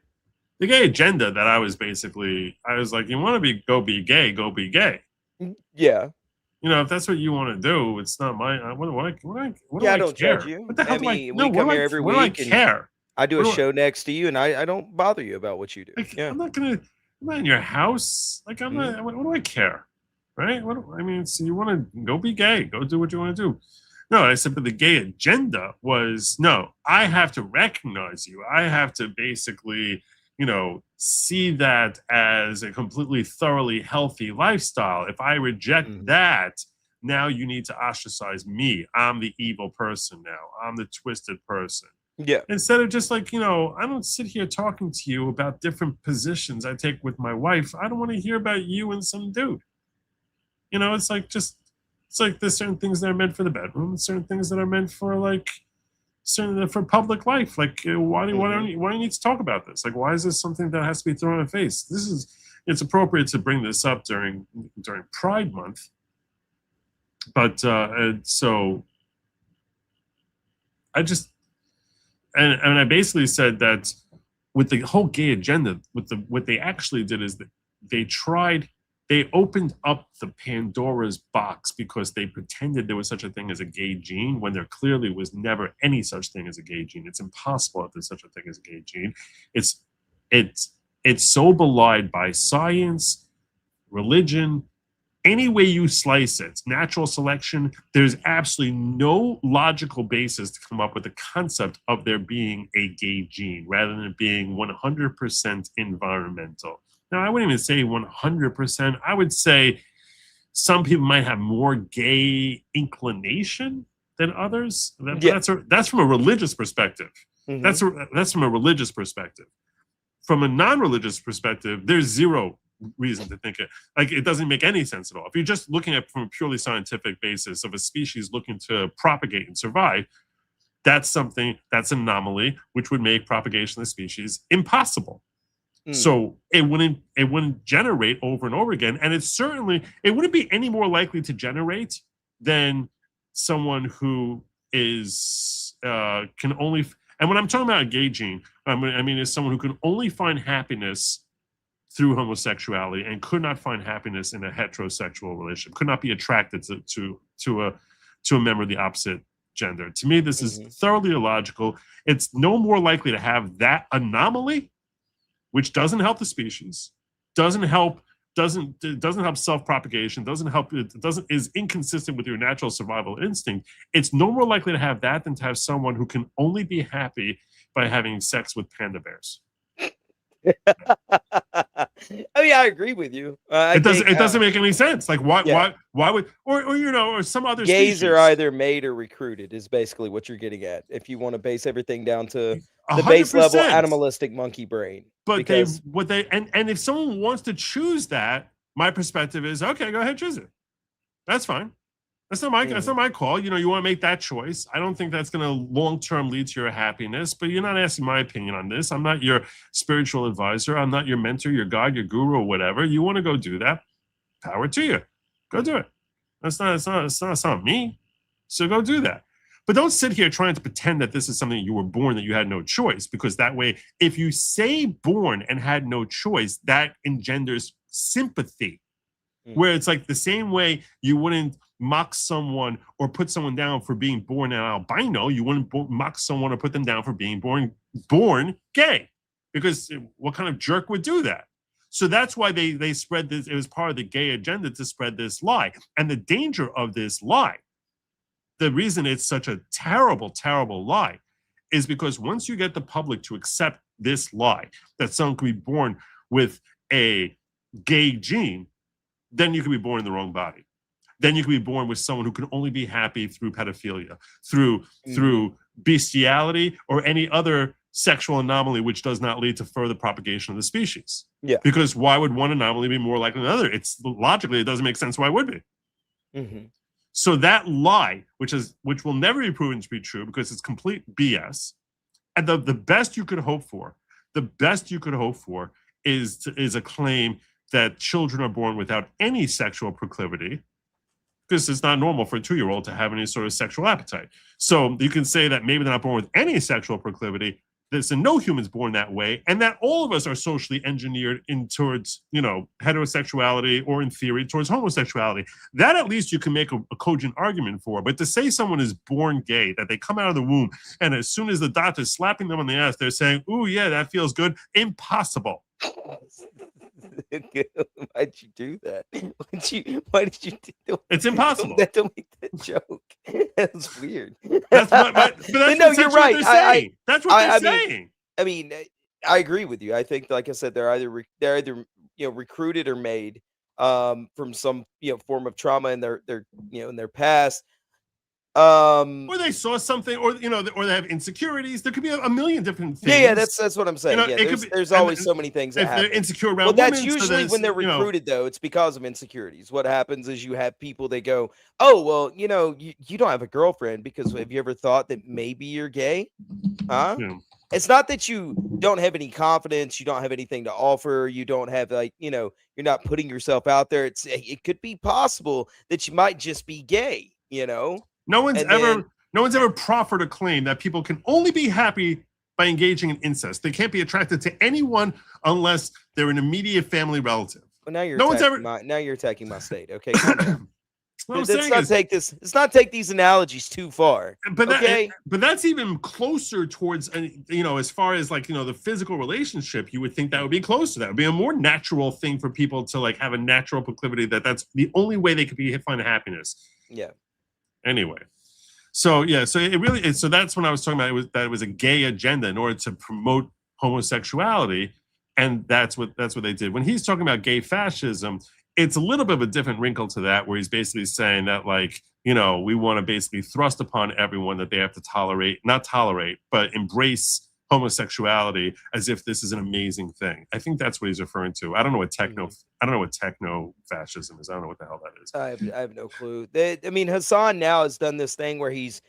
The gay agenda that I was like, you want to go be gay, go be gay. Yeah. You know, if that's what you want to do, it's not my. What do I I don't care? judge you. What the hell we come here every week. What do I care? I do a show next to you, and I don't bother you about what you do. Like, yeah. I'm not in your house. Like, I'm not. What do I care? Right? So you want to go be gay? Go do what you want to do. No, I said, but the gay agenda was no. I have to recognize you. I have to basically, see that as a completely thoroughly healthy lifestyle. If I reject that, now you need to ostracize me. I'm the evil person now. I'm the twisted person. Yeah. Instead of just like, I don't sit here talking to you about different positions I take with my wife. I don't want to hear about you and some dude. It's like there's certain things that are meant for the bedroom, and certain things that are meant for for public life. Like, why do you need to talk about this? Like, why is this something that has to be thrown in the face? It's appropriate to bring this up during Pride Month. But so I just and I basically said that with the whole gay agenda, what they actually did is that they opened up the Pandora's box because they pretended there was such a thing as a gay gene when there clearly was never any such thing as a gay gene. It's impossible that there's such a thing as a gay gene. It's so belied by science, religion, any way you slice it, natural selection. There's absolutely no logical basis to come up with the concept of there being a gay gene rather than it being 100% environmental. Now, I wouldn't even say 100%. I would say some people might have more gay inclination than others. That's from a religious perspective. Mm-hmm. That's from a religious perspective. From a non-religious perspective, there's zero reason to think it. Like, it doesn't make any sense at all. If you're just looking at it from a purely scientific basis of a species looking to propagate and survive, that's an anomaly, which would make propagation of the species impossible. So it wouldn't generate over and over again, and it wouldn't be any more likely to generate than someone who is can only. And when I'm talking about a gay gene, I mean is someone who can only find happiness through homosexuality and could not find happiness in a heterosexual relationship, could not be attracted to a member of the opposite gender. To me, this is thoroughly illogical. It's no more likely to have that anomaly, which doesn't help the species, doesn't help self-propagation, is inconsistent with your natural survival instinct. It's no more likely to have that than to have someone who can only be happy by having sex with panda bears. I mean, I agree with you. It doesn't make any sense. Like why would or some other gays species are either made or recruited is basically what you're getting at. If you want to base everything down to the 100%. base level animalistic monkey brain. But because and if someone wants to choose that, my perspective is okay, go ahead, choose it. That's fine. That's not my call. You want to make that choice. I don't think that's going to long-term lead to your happiness, but you're not asking my opinion on this. I'm not your spiritual advisor. I'm not your mentor, your God, your guru, or whatever. You want to go do that, power to you. Go do it. It's not me. So go do that. But don't sit here trying to pretend that this is something you were born, that you had no choice, because that way, if you say born and had no choice, that engenders sympathy, where it's like the same way you wouldn't mock someone or put someone down for being born an albino, you wouldn't mock someone or put them down for being born gay, because what kind of jerk would do that? So that's why they spread this. It was part of the gay agenda to spread this lie. And the danger of this lie, the reason it's such a terrible, terrible lie, is because once you get the public to accept this lie, that someone can be born with a gay gene, then you can be born in the wrong body. Then you can be born with someone who can only be happy through pedophilia, through bestiality, or any other sexual anomaly which does not lead to further propagation of the species. Yeah. Because why would one anomaly be more likely than another? It's logically, it doesn't make sense why it would be. So that lie, which will never be proven to be true because it's complete BS, and the best you could hope for, is a claim that children are born without any sexual proclivity, because it's not normal for a 2-year-old to have any sort of sexual appetite. So you can say that maybe they're not born with any sexual proclivity, there's no humans born that way, and that all of us are socially engineered towards, heterosexuality, or in theory towards homosexuality. That at least you can make a cogent argument for. But to say someone is born gay, that they come out of the womb, and as soon as the doctor's slapping them on the ass, they're saying, "Ooh, yeah, that feels good," impossible. Why'd you do that? Why did you do that? It's impossible. Don't make that joke. That's weird. That's you're right. That's what they're saying. I mean, I agree with you. I think, like I said, they're either recruited or made from some form of trauma in their in their past. Or they saw something, or or they have insecurities. There could be a million different things. Yeah, that's what I'm saying. There's always so many things that if happen. they're insecure around Well, that's women, usually when they're recruited, though. It's because of insecurities. What happens is you have people that go, "Oh, well, you don't have a girlfriend because have you ever thought that maybe you're gay?" Huh? Yeah. It's not that you don't have any confidence, you don't have anything to offer, you don't have you're not putting yourself out there. It could be possible that you might just be gay. No one's ever proffered a claim that people can only be happy by engaging in incest. They can't be attracted to anyone unless they're an immediate family relative. Well, now you're attacking my state. Okay, let's not take these analogies too far. But that's even closer towards as far as the physical relationship. You would think that would be close to that. It would be a more natural thing for people to have a natural proclivity that's the only way they could find happiness. Yeah. Anyway, so it really is. So that's when I was talking about that it was a gay agenda in order to promote homosexuality, and that's what they did. When he's talking about gay fascism, it's a little bit of a different wrinkle to that, where he's basically saying that we want to basically thrust upon everyone that they have to not tolerate, but embrace homosexuality as if this is an amazing thing. I think that's what he's referring to. I don't know what techno fascism is. I don't know what the hell that is. I have no clue. Hassan now has done this thing where he's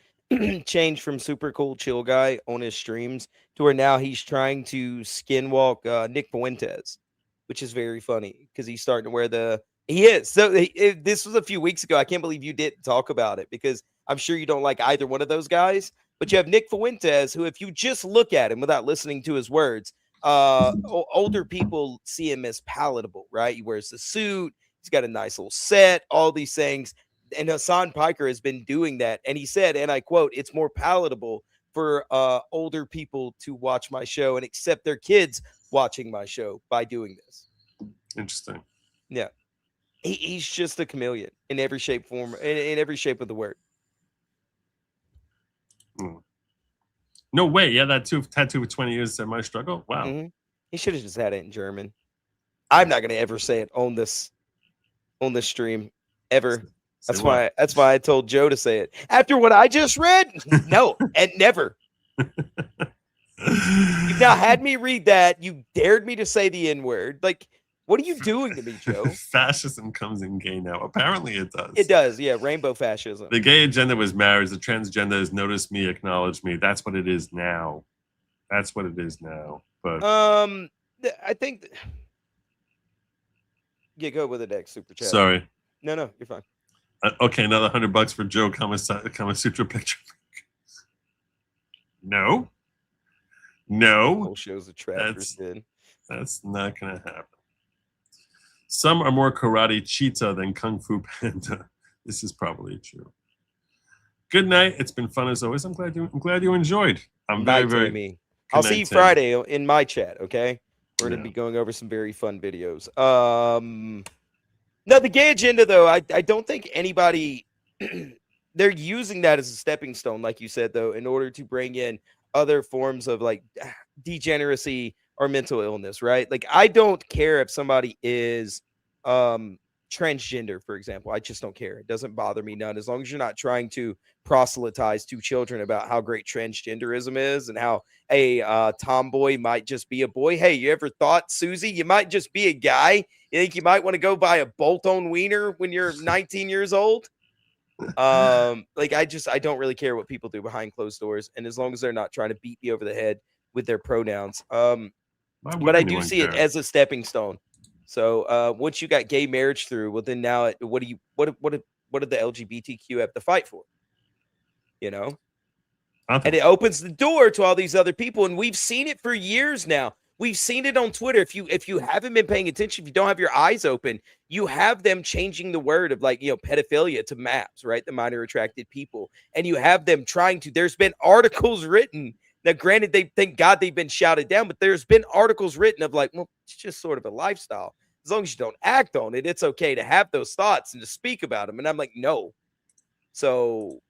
changed from super cool chill guy on his streams to where now he's trying to skinwalk Nick Fuentes, which is very funny because he's starting to wear he is. So this was a few weeks ago. I can't believe you didn't talk about it because I'm sure you don't like either one of those guys. But you have Nick Fuentes, who, if you just look at him without listening to his words, older people see him as palatable, right? He wears the suit, he's got a nice little set, all these things. And Hassan Piker has been doing that. And he said, and I quote, "It's more palatable for older people to watch my show and accept their kids watching my show by doing this." Interesting. Yeah. He's just a chameleon in every shape, form, in every shape of the word. No way. Yeah, that tattoo with 20 years of my struggle. Wow. Mm-hmm. He should have just had it in German. I'm not going to ever say it on this stream ever. That's why I told Joe to say it. After what I just read, no, and never. You've now had me read that. You dared me to say the N-word. Like, what are you doing to me, Joe? Fascism comes in gay now. Apparently it does. It does, yeah. Rainbow fascism. The gay agenda was marriage. The transgender is notice me, acknowledge me. That's what it is now. That's what it is now. But I think. Yeah, go with the next super chat. Sorry. No, you're fine. Okay, another $100 for Joe Kama Sutra picture. No. Whole show's a trap. That's not gonna happen. Some are more karate cheetah than kung fu panda. This is probably true. Good night. It's been fun as always. I'm glad you enjoyed. I'm very mean. I'll see you Friday in my chat. Okay, we're gonna be going over some very fun videos. No, the gay agenda though. I don't think anybody. They're using that as a stepping stone, like you said, though, in order to bring in other forms of like degeneracy or mental illness, right? Like, I don't care if somebody is transgender, for example. I just don't care. It doesn't bother me none, as long as you're not trying to proselytize to children about how great transgenderism is and how a tomboy might just be a boy. Hey, you ever thought, Susie, you might just be a guy? You think you might want to go buy a bolt-on wiener when you're 19 years old? Like, I don't really care what people do behind closed doors, and as long as they're not trying to beat me over the head with their pronouns. But I do see it as a stepping stone. So once you got gay marriage through, well, then now what did the LGBTQ have to fight for? You know, and it opens the door to all these other people, and we've seen it for years now. We've seen it on Twitter. If you haven't been paying attention, if you don't have your eyes open, you have them changing the word of, like, pedophilia to MAPS, right? The minor attracted people, and you have them trying to. There's been articles written. Now, granted, thank God they've been shouted down, but there's been articles written of like, well, it's just sort of a lifestyle. As long as you don't act on it, it's okay to have those thoughts and to speak about them. And I'm like, no. So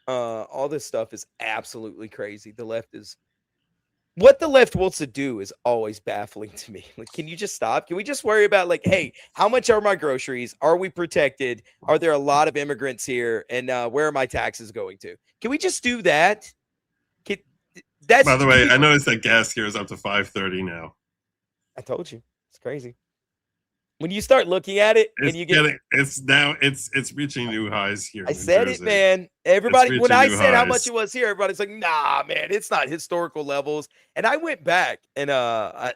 all this stuff is absolutely crazy. What the left wants to do is always baffling to me. Like, can you just stop? Can we just worry about, like, hey, how much are my groceries? Are we protected? Are there a lot of immigrants here? And where are my taxes going to? Can we just do that? By the way, I noticed that gas here is up to $5.30 now. I told you, it's crazy. When you start looking at it, it's reaching new highs here. I said it, man. Everybody, when I said how much it was here, everybody's like, "Nah, man, it's not historical levels." And I went back and the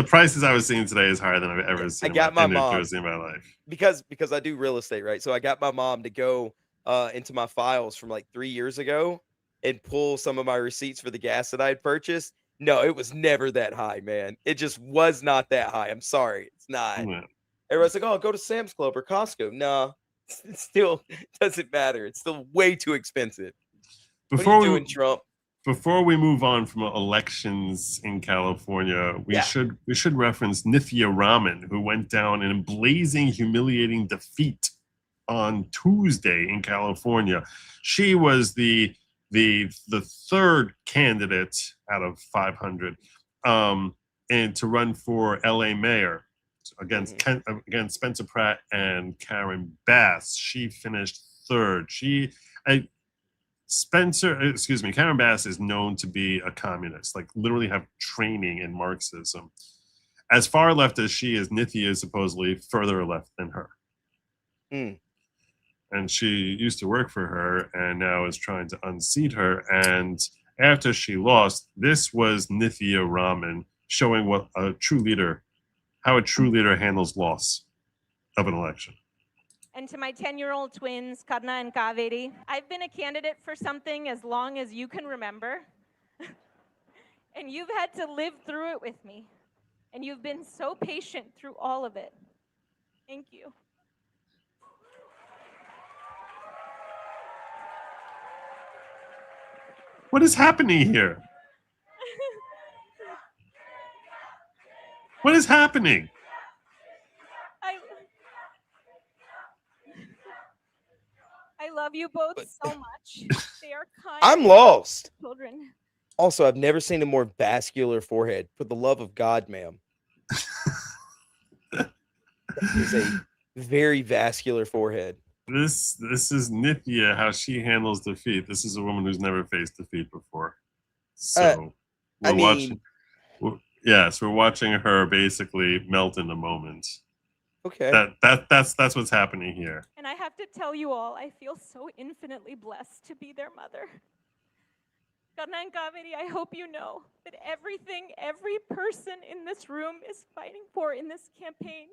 prices I was seeing today is higher than I've ever seen. I got my mom in my life because I do real estate, right? So I got my mom to go into my files from like 3 years ago and pull some of my receipts for the gas that I had purchased. No, it was never that high, man. It just was not that high. I'm sorry. It's not. Yeah. Everyone's like, oh, go to Sam's Club or Costco. No, it still doesn't matter. It's still way too expensive. What are you doing, Trump? Before we move on from elections in California, we should reference Nithya Raman, who went down in a blazing, humiliating defeat on Tuesday in California. She was the third candidate out of 500 and to run for LA mayor against Spencer Pratt and Karen Bass. She finished third. Karen Bass is known to be a communist, like literally have training in Marxism. As far left as she is, Nithya is supposedly further left than her. And she used to work for her and now is trying to unseat her. And after she lost, this was Nithya Raman showing how a true leader handles loss of an election. And to my 10-year-old twins, Karna and Kaveri, I've been a candidate for something as long as you can remember. And you've had to live through it with me. And you've been so patient through all of it. Thank you. What is happening here? What is happening? I love you both so much. They are kind. I'm lost. Children. Also, I've never seen a more vascular forehead. For the love of God, ma'am. That is a very vascular forehead. This is Nithya, how she handles defeat. This is a woman who's never faced defeat before. So we're watching. Yes, we're watching her basically melt in the moment. Okay. That's what's happening here. And I have to tell you all, I feel so infinitely blessed to be their mother. Karna and Kaveri, I hope you know that everything every person in this room is fighting for in this campaign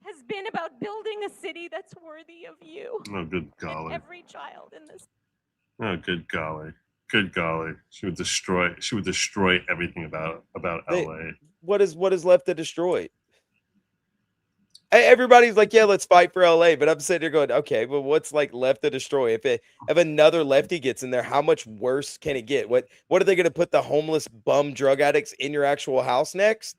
has been about building a city that's worthy of you. Oh, good golly. And every child in this. Oh, good golly. Good golly. She would destroy everything about LA. What is left to destroy? Everybody's like, yeah, let's fight for LA. But I'm sitting there going, okay, well, what's like left to destroy? If another lefty gets in there, how much worse can it get? What are they going to put the homeless bum drug addicts in your actual house next?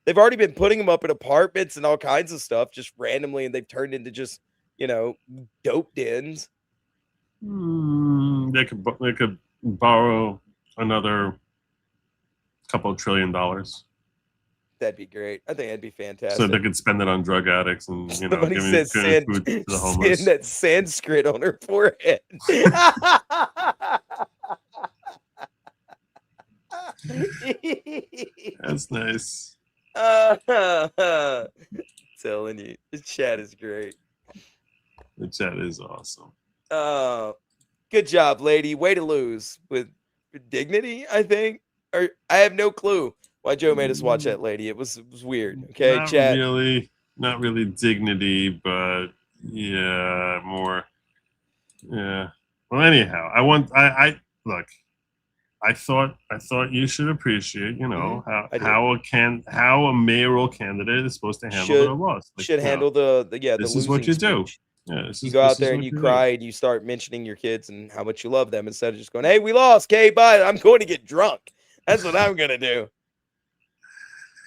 They've already been putting them up in apartments and all kinds of stuff just randomly, and they've turned into just, dope dens. They could borrow another couple $1 trillion. That'd be great. I think that'd be fantastic. So they could spend it on drug addicts and Somebody giving said food to the homeless. Send that Sanskrit on her forehead. That's nice. Telling you, the chat is great. The chat is awesome. Good job, lady. Way to lose with dignity, I think. Or I have no clue why Joe made us watch that lady. It was weird. Okay, not chat. Not really dignity, but yeah, more. Yeah. Well, anyhow, I look. I thought you should appreciate, how a mayoral candidate is supposed to handle the loss. Should handle the This is what you do. Speech. Yeah, you go out there and you cry and you start mentioning your kids and how much you love them instead of just going, "Hey, we lost, okay, bye. I'm going to get drunk." That's what I'm gonna do.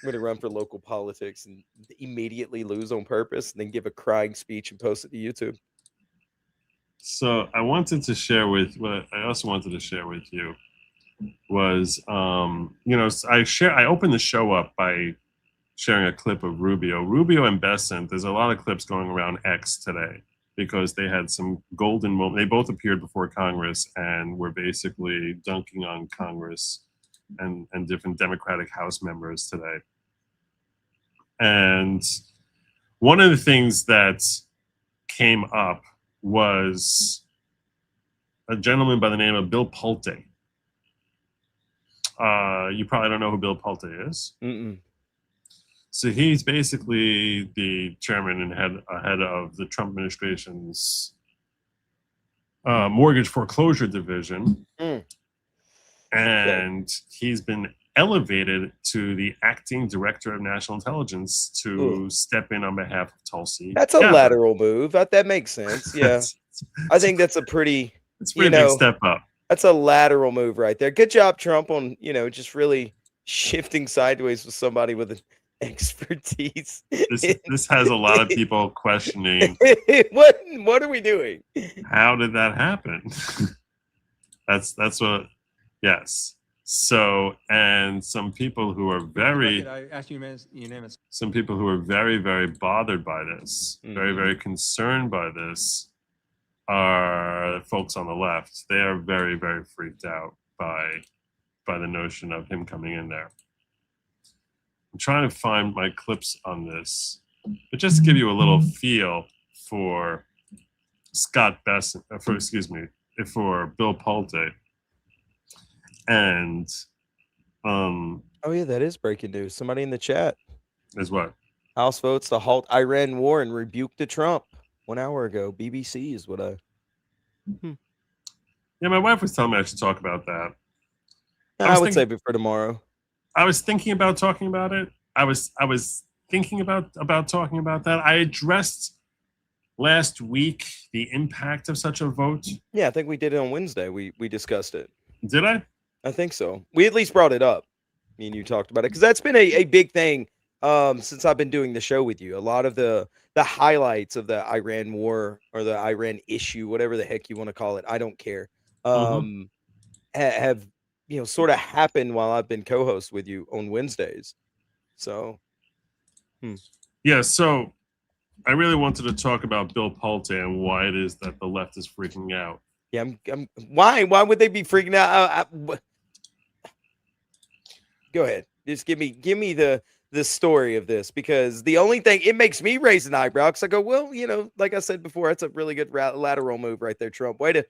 I'm gonna run for local politics and immediately lose on purpose, and then give a crying speech and post it to YouTube. So I also wanted to share with you was I opened the show up by sharing a clip of Rubio and Besant. There's a lot of clips going around X today because they had some golden moment. They both appeared before Congress and were basically dunking on Congress and different Democratic House members today. And one of the things that came up was a gentleman by the name of Bill Pulte. You probably don't know who Bill Pulte is. Mm-mm. So he's basically the chairman and head of the Trump administration's mortgage foreclosure division. And he's been elevated to the acting director of national intelligence to step in on behalf of Tulsi. That's a lateral move. That makes sense. Yeah. I think that's a pretty big step up. That's a lateral move right there. Good job, Trump, on just really shifting sideways with somebody with an expertise. This has a lot of people questioning what are we doing? How did that happen? That's what. Yes. So, and some people who are some people who are very, very bothered by this, very, very concerned by this, are folks on the left. They are very, very freaked out by the notion of him coming in there. I'm trying to find my clips on this, but just to give you a little feel for for Bill Pulte. And oh yeah, that is breaking news. Somebody in the chat is what? House votes to halt Iran war and rebuke to Trump 1 hour ago. BBC is what I. Yeah, my wife was telling me I should talk about that. I would say before tomorrow. I was thinking about talking about it. I was thinking about talking about that. I addressed last week the impact of such a vote. Yeah, I think we did it on Wednesday. We discussed it. Did I? I think so. We at least brought it up. Me and you talked about it because that's been a big thing since I've been doing the show with you. A lot of the highlights of the Iran war or the Iran issue, whatever the heck you want to call it, I don't care. Have sort of happened while I've been co-host with you on Wednesdays. So, yeah. So I really wanted to talk about Bill Pulte and why it is that the left is freaking out. Yeah, why would they be freaking out? Go ahead. Just give me the story of this, because the only thing it makes me raise an eyebrow, because I go, well, like I said before, that's a really good lateral move right there, Trump. Way to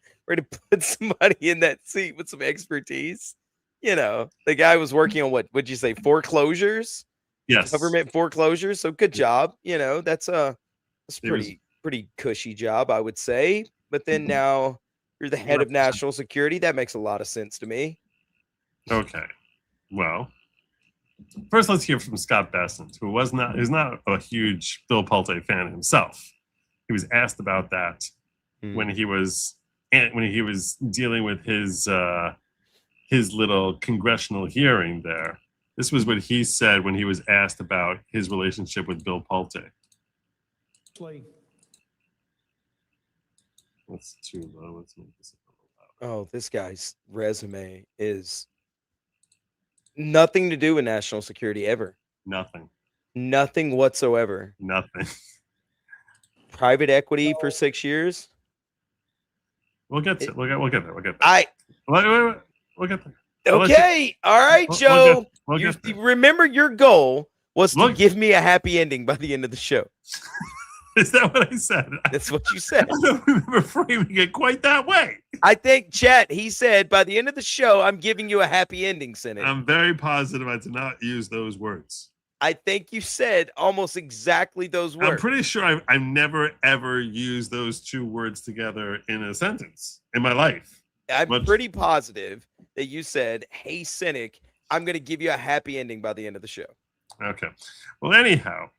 put somebody in that seat with some expertise. The guy was working on what would you say, foreclosures? Yes, government foreclosures. So good job. That's pretty cushy job, I would say. But then now you're the head of national security. That makes a lot of sense to me. Okay, well. First, let's hear from Scott Bessent, who is not a huge Bill Pulte fan himself. He was asked about that when he was dealing with his little congressional hearing there. This was what he said when he was asked about his relationship with Bill Pulte. That's too low. Let's make this a little louder. Oh, this guy's resume is nothing to do with national security ever. Nothing whatsoever. Nothing. Private equity for 6 years. We'll get there. We'll get there. We'll get there. Okay. All right, Joe. You remember your goal was to give me a happy ending by the end of the show. Is that what I said? That's what you said. I don't remember framing it quite that way. I think, chat, he said, by the end of the show, I'm giving you a happy ending, Senate. I'm very positive I did not use those words. I think you said almost exactly those words. I'm pretty sure I've never, ever used those two words together in a sentence in my life. I'm pretty positive that you said, hey, Cynic, I'm going to give you a happy ending by the end of the show. Okay. Well, anyhow,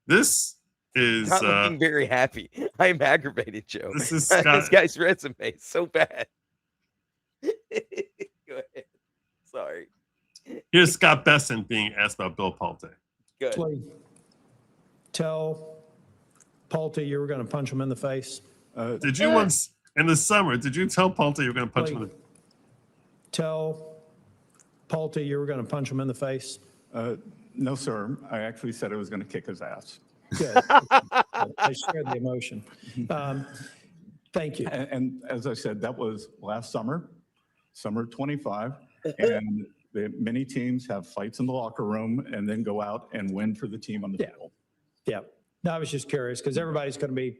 this is not looking very happy. I'm aggravated, Joe. This is this guy's resume is so bad. Go ahead. Sorry. Here's Scott Bessent being asked about Bill Pulte. Good. Tell Pulte you were going to punch him in the face. Did you once in the summer? Did you tell Pulte you were going to punch him in the? Tell Pulte you were going to punch him in the face. No, sir. I actually said I was going to kick his ass. Good. I shared the emotion. Thank you. And as I said, that was last summer 25, and many teams have fights in the locker room and then go out and win for the team on the field. Yeah. No, I was just curious because everybody's going to be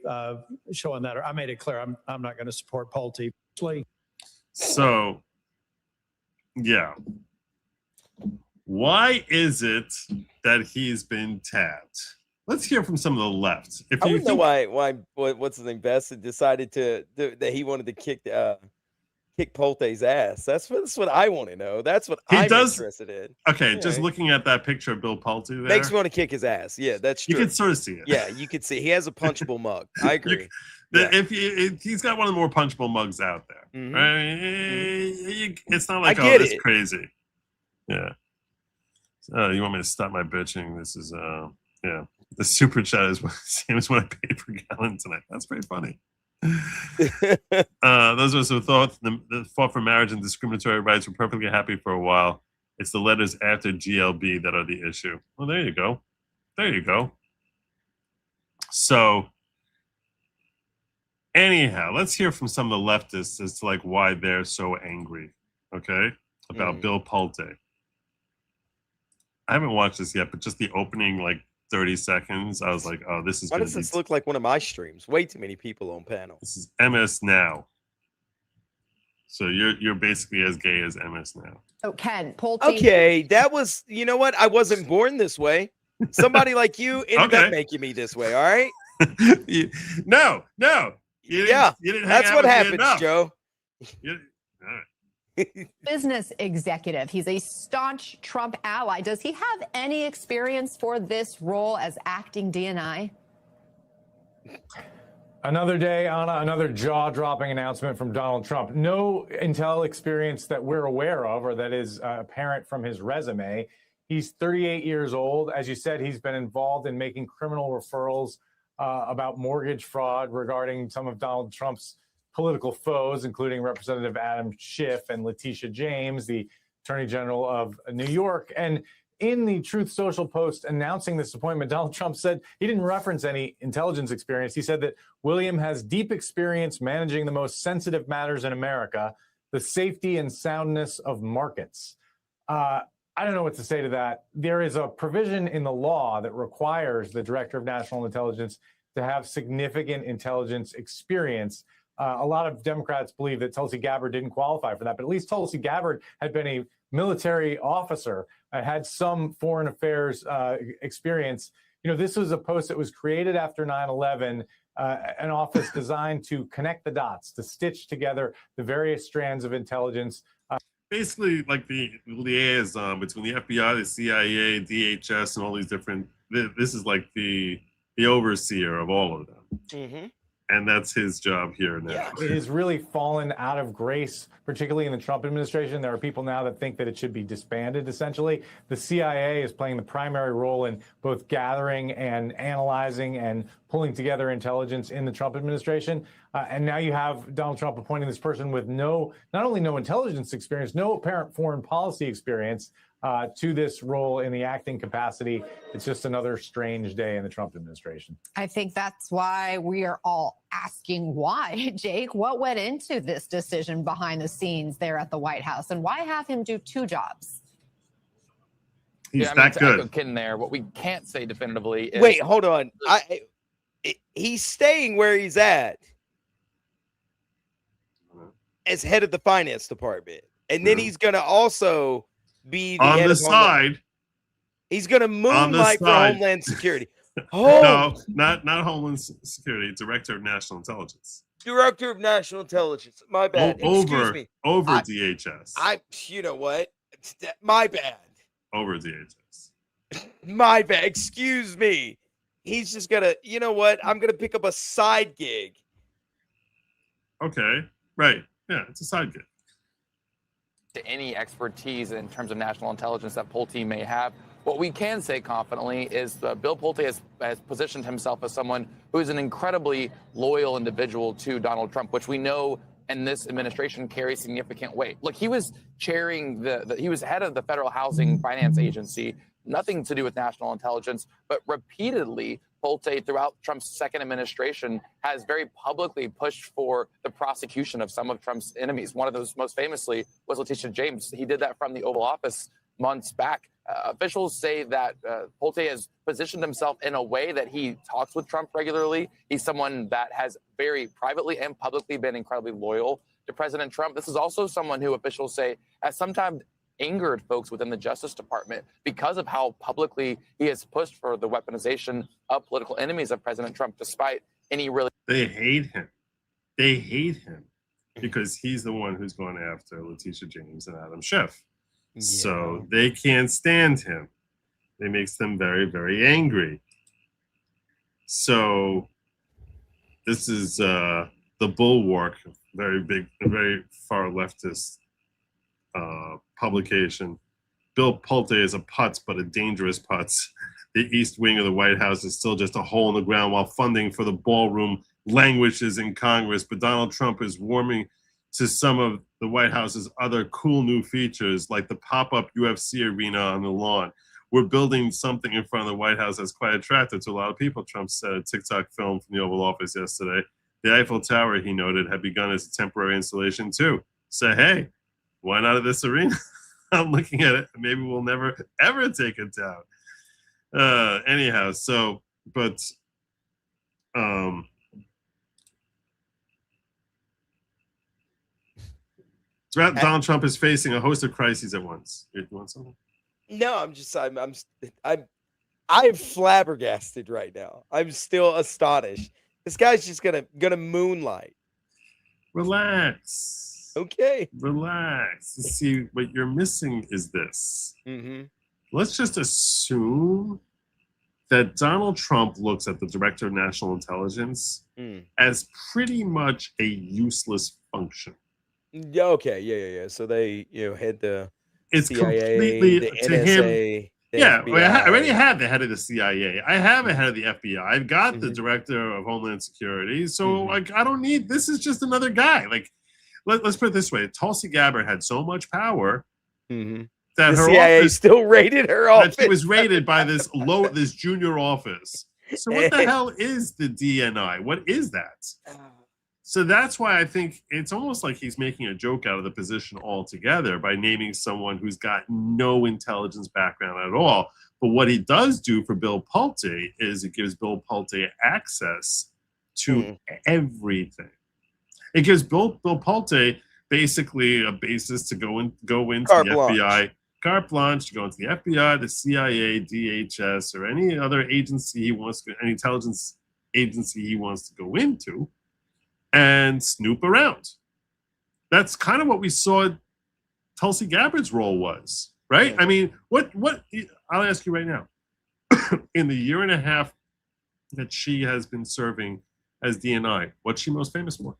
showing that. I made it clear I'm not going to support Pulte. So, yeah. Why is it that he's been tabbed? Let's hear from some of the left. I don't know why what's his name, Best decided that he wanted to kick Pulte's ass. That's what I want to know. That's what I'm interested in. Okay, just looking at that picture of Bill Pulte there. Makes me want to kick his ass. Yeah, that's true. You can sort of see it. Yeah, you could see. He has a punchable mug. I agree. If he's got one of the more punchable mugs out there. Mm-hmm. Right? It's not like, oh, it's crazy. Yeah. You want me to stop my bitching? This is, yeah. The super chat is same as what I paid for Gallon tonight. That's pretty funny. Those of us who thought the fought for marriage and discriminatory rights were perfectly happy for a while. It's the letters after GLB that are the issue. Well, there you go. There you go. So, anyhow, let's hear from some of the leftists as to like why they're so angry. Okay, about Bill Pulte. I haven't watched this yet, but just the opening 30 seconds, I was like, oh, this is. Why does this look like one of my streams? Way too many people on panel. This is MS Now. So you're basically as gay as MS Now. Oh, Ken, Pulte. Okay, that was, you know what? I wasn't born this way. Somebody like you ended up making me this way, all right? No. You didn't hang that's out what with me happens, enough. Joe. All right. business executive. He's a staunch Trump ally. Does he have any experience for this role as acting DNI? Another day, Anna, another jaw-dropping announcement from Donald Trump. No intel experience that we're aware of or that is apparent from his resume. He's 38 years old. As you said, he's been involved in making criminal referrals about mortgage fraud regarding some of Donald Trump's political foes, including Representative Adam Schiff and Letitia James, the Attorney General of New York. And in the Truth Social post announcing this appointment, Donald Trump said he didn't reference any intelligence experience. He said that William has deep experience managing the most sensitive matters in America, the safety and soundness of markets. I don't know what to say to that. There is a provision in the law that requires the Director of National Intelligence to have significant intelligence experience. A lot of Democrats believe that Tulsi Gabbard didn't qualify for that, but at least Tulsi Gabbard had been a military officer, had some foreign affairs experience. You know, this was a post that was created after 9/11, an office designed to connect the dots, to stitch together the various strands of intelligence. Basically, like the liaison between the FBI, the CIA, DHS, and all these different. This is like the overseer of all of them. Mm-hmm. And that's his job here now. Yeah, it has really fallen out of grace, particularly in the Trump administration. There are people now that think that it should be disbanded, essentially. The CIA is playing the primary role in both gathering and analyzing and pulling together intelligence in the Trump administration. And now you have Donald Trump appointing this person with not only no intelligence experience, no apparent foreign policy experience to this role in the acting capacity. It's just another strange day in the Trump administration. I think that's why we are all asking why, Jake. What went into this decision behind the scenes there at the White House, and why have him do two jobs? He's I mean, that to good. echo Ken there. What we can't say definitively is Wait, hold on. He's staying where he's at as head of the finance department, and then he's going to also be the on head the of side. He's going to moonlight for side. Homeland Security. No, not Homeland Security. Director of National Intelligence. Director of National Intelligence. My bad. Excuse me. Over DHS. You know what? My bad. Over DHS. My bad. Excuse me. He's just gonna. You know what? I'm gonna pick up a side gig. Okay. Right. Yeah, it's a side gig. to any expertise in terms of national intelligence that Pulte may have. What we can say confidently is Bill Pulte has positioned himself as someone who is an incredibly loyal individual to Donald Trump, which we know in this administration carries significant weight. Look, he was chairing he was head of the Federal Housing Finance Agency, nothing to do with national intelligence, but repeatedly Pulte throughout Trump's second administration has very publicly pushed for the prosecution of some of Trump's enemies. One of those most famously was Letitia James. He did that from the Oval Office months back. Officials say that Pulte has positioned himself in a way that he talks with Trump regularly. He's someone that has very privately and publicly been incredibly loyal to President Trump. This is also someone who officials say has sometimes angered folks within the Justice Department because of how publicly he has pushed for the weaponization of political enemies of President Trump, despite any really... They hate him. They hate him because he's the one who's going after Letitia James and Adam Schiff. Yeah. So they can't stand him. It makes them very, very angry. So this is the Bulwark, very big, very far leftist publication. Bill Pulte is a putz, but a dangerous putz. The East Wing of the White House is still just a hole in the ground while funding for the ballroom languishes in Congress. But Donald Trump is warming to some of the White House's other cool new features, like the pop-up UFC arena on the lawn. We're building something in front of the White House that's quite attractive to a lot of people, Trump said, a TikTok film from the Oval Office yesterday. The Eiffel Tower, he noted, had begun as a temporary installation too. So, hey, why not at this arena? I'm looking at it. Maybe we'll never, ever take it down. Anyhow, so, but, Donald Trump is facing a host of crises at once. You want something? No, I'm flabbergasted right now. I'm still astonished. This guy's just gonna moonlight. Relax. Okay. Relax. See, what you're missing is this. Mm-hmm. Let's just assume that Donald Trump looks at the Director of National Intelligence as pretty much a useless function. Yeah. Okay. Yeah. So they, had the It's CIA, completely the to NSA, him. the Yeah, FBI. I already have the head of the CIA. I have a head of the FBI. I've got the Director of Homeland Security. So like, I don't need. This is just another guy. Like, let's put it this way: Tulsi Gabbard had so much power that the her CIA office still raided her office. that she was raided by this junior office. So what the hell is the DNI? What is that? So that's why I think it's almost like he's making a joke out of the position altogether by naming someone who's got no intelligence background at all. But what he does do for Bill Pulte is it gives Bill Pulte access to everything. It gives Bill Pulte basically a basis to go into Carte the blanche. FBI, carte blanche to go into the FBI, the CIA, DHS, or any other agency he wants to, any intelligence agency he wants to go into, and snoop around. That's kind of what we saw Tulsi Gabbard's role was, right? I mean, what I'll ask you right now. In the year and a half that she has been serving as DNI, what's she most famous for?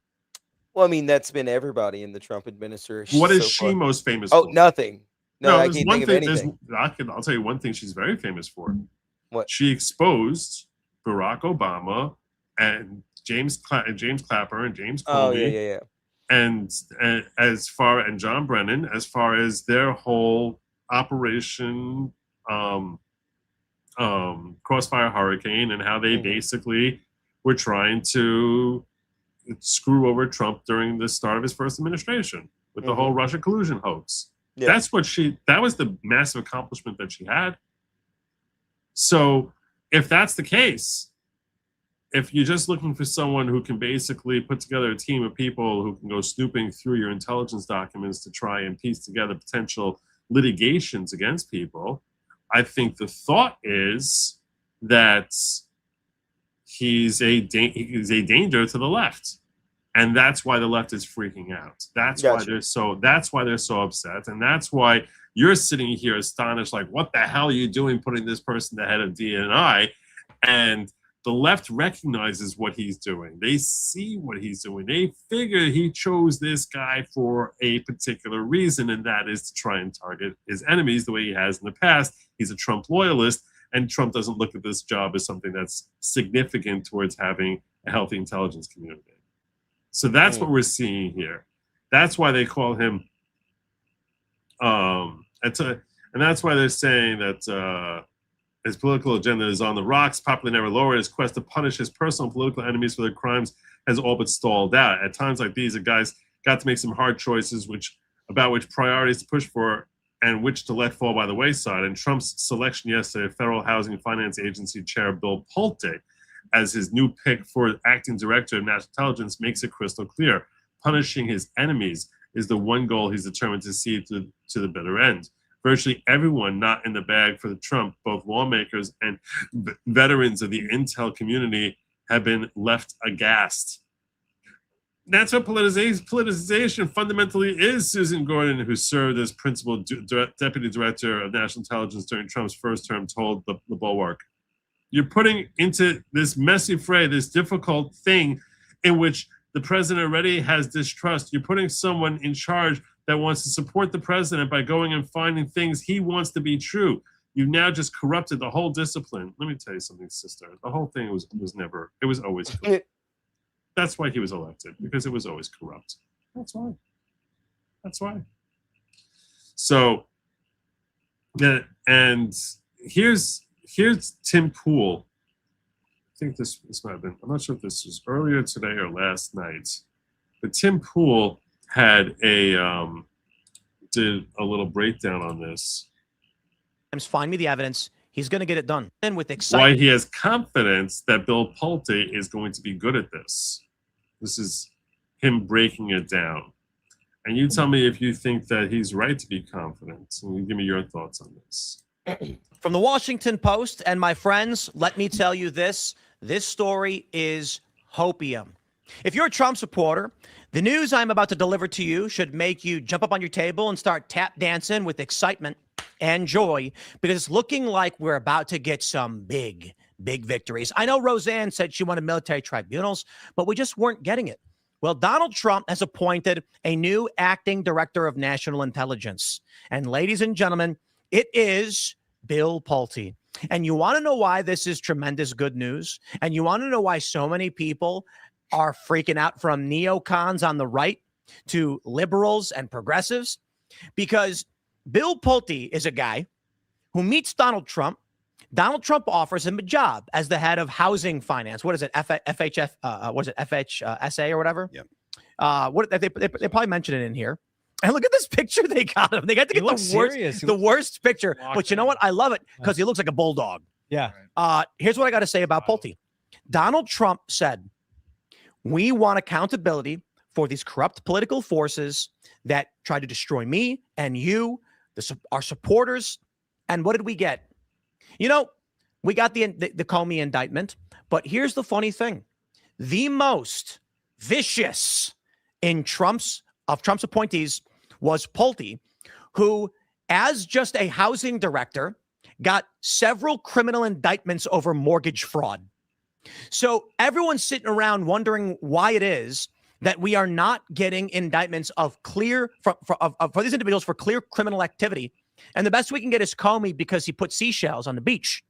Well, I mean, that's been everybody in the Trump administration. What is so she far. most famous Oh, for? nothing. No, I there's can't one think thing. of anything. I'll tell you one thing she's very famous for. What? She exposed Barack Obama and James Clapper and James Comey. Oh, yeah. And John Brennan, as far as their whole Operation Crossfire Hurricane and how they basically were trying to screw over Trump during the start of his first administration with the whole Russia collusion hoax. Yeah. That was the massive accomplishment that she had. So if that's the case, if you're just looking for someone who can basically put together a team of people who can go snooping through your intelligence documents to try and piece together potential litigations against people, I think the thought is that he's a danger to the left. And that's why the left is freaking out. That's why they're so upset. And that's why you're sitting here astonished, like, what the hell are you doing putting this person ahead of DNI? And the left recognizes what he's doing. They see what he's doing. They figure he chose this guy for a particular reason, and that is to try and target his enemies the way he has in the past. He's a Trump loyalist, and Trump doesn't look at this job as something that's significant towards having a healthy intelligence community. So that's what we're seeing here. That's why they call him, and that's why they're saying that his political agenda is on the rocks, popularly never lower. His quest to punish his personal political enemies for their crimes has all but stalled out. At times like these, the guys got to make some hard choices about which priorities to push for and which to let fall by the wayside. And Trump's selection yesterday of Federal Housing Finance Agency Chair Bill Pulte as his new pick for acting director of national intelligence makes it crystal clear. Punishing his enemies is the one goal he's determined to see to the bitter end. Virtually everyone not in the bag for Trump, both lawmakers and veterans of the intel community, have been left aghast. That's what politicization fundamentally is. Susan Gordon, who served as principal deputy director of national intelligence during Trump's first term, told the Bulwark, "You're putting into this messy fray, this difficult thing in which the president already has distrust. You're putting someone in charge that wants to support the president by going and finding things he wants to be true. You've now just corrupted the whole discipline." Let me tell you something, sister. The whole thing was always corrupt. That's why he was elected, because it was always corrupt. That's why. So, and here's Tim Pool. I think this might have been, I'm not sure if this was earlier today or last night, but Tim Pool had did a little breakdown on this. Find me the evidence. He's going to get it done. And with excitement. Why he has confidence that Bill Pulte is going to be good at this. This is him breaking it down. And you tell me if you think that he's right to be confident. And you give me your thoughts on this. From the Washington Post, and my friends, let me tell you this. This story is hopium. If you're a Trump supporter, the news I'm about to deliver to you should make you jump up on your table and start tap dancing with excitement and joy, because it's looking like we're about to get some big victories. I know Roseanne said she wanted military tribunals, but we just weren't getting it. Well, Donald Trump has appointed a new acting director of national intelligence. And ladies and gentlemen, it is Bill Pulte. And you want to know why this is tremendous good news? And you want to know why so many people are freaking out, from neocons on the right to liberals and progressives? Because Bill Pulte is a guy who meets Donald Trump. Donald Trump offers him a job as the head of housing finance. What is it? FHSA or whatever? Yeah. What they probably mentioned it in here. And look at this picture they got him. They got to get the worst picture. But you know what? I love it because he looks like a bulldog. Yeah. Here's what I got to say about Pulte. Donald Trump said, we want accountability for these corrupt political forces that try to destroy me and you, our supporters. And what did we get? You know, we got the Comey indictment. But here's the funny thing. The most vicious in Trump's appointees was Pulte, who, as just a housing director, got several criminal indictments over mortgage fraud. So everyone's sitting around wondering why it is that we are not getting indictments of clear for these individuals for clear criminal activity. And the best we can get is Comey because he put seashells on the beach.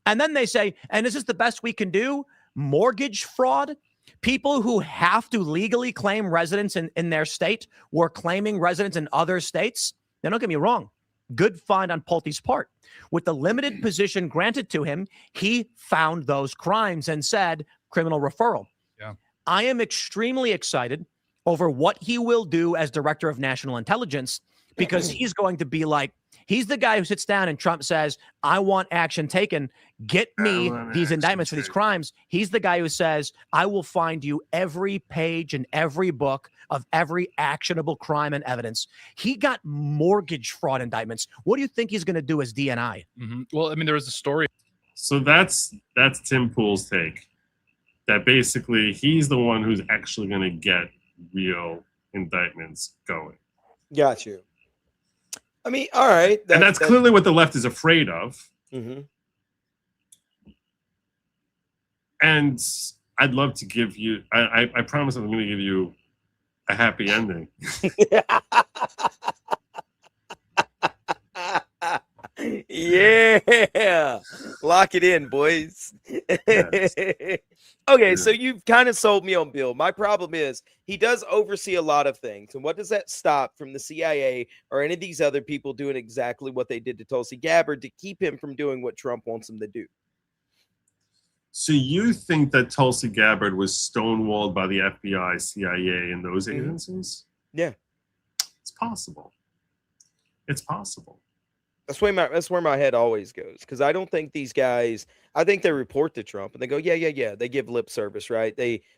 And then they say, and is this the best we can do? Mortgage fraud? People who have to legally claim residence in their state were claiming residence in other states. Now, don't get me wrong. Good find on Pulte's part. With the limited position granted to him, he found those crimes and said criminal referral. Yeah. I am extremely excited over what he will do as director of national intelligence, because he's going to be like, he's the guy who sits down and Trump says, I want action taken. Get me these indictments for these crimes. He's the guy who says, I will find you every page and every book of every actionable crime and evidence. He got mortgage fraud indictments. What do you think he's going to do as DNI? Mm-hmm. Well, I mean, there was a story. So that's Tim Pool's take. That basically he's the one who's actually going to get real indictments going. Got you. I mean, all right. And that's clearly what the left is afraid of. Mm-hmm. And I'd love to give you, I promise I'm going to give you a happy ending. Yeah. Lock it in, boys. Yes. Okay, so you've kind of sold me on Bill. My problem is he does oversee a lot of things. And what does that stop from the CIA or any of these other people doing exactly what they did to Tulsi Gabbard to keep him from doing what Trump wants him to do? So you think that Tulsi Gabbard was stonewalled by the FBI, CIA, and those agencies? Yeah. It's possible. It's possible. That's where my head always goes, because I don't think these guys, I think they report to Trump and they go, yeah. They give lip service, right?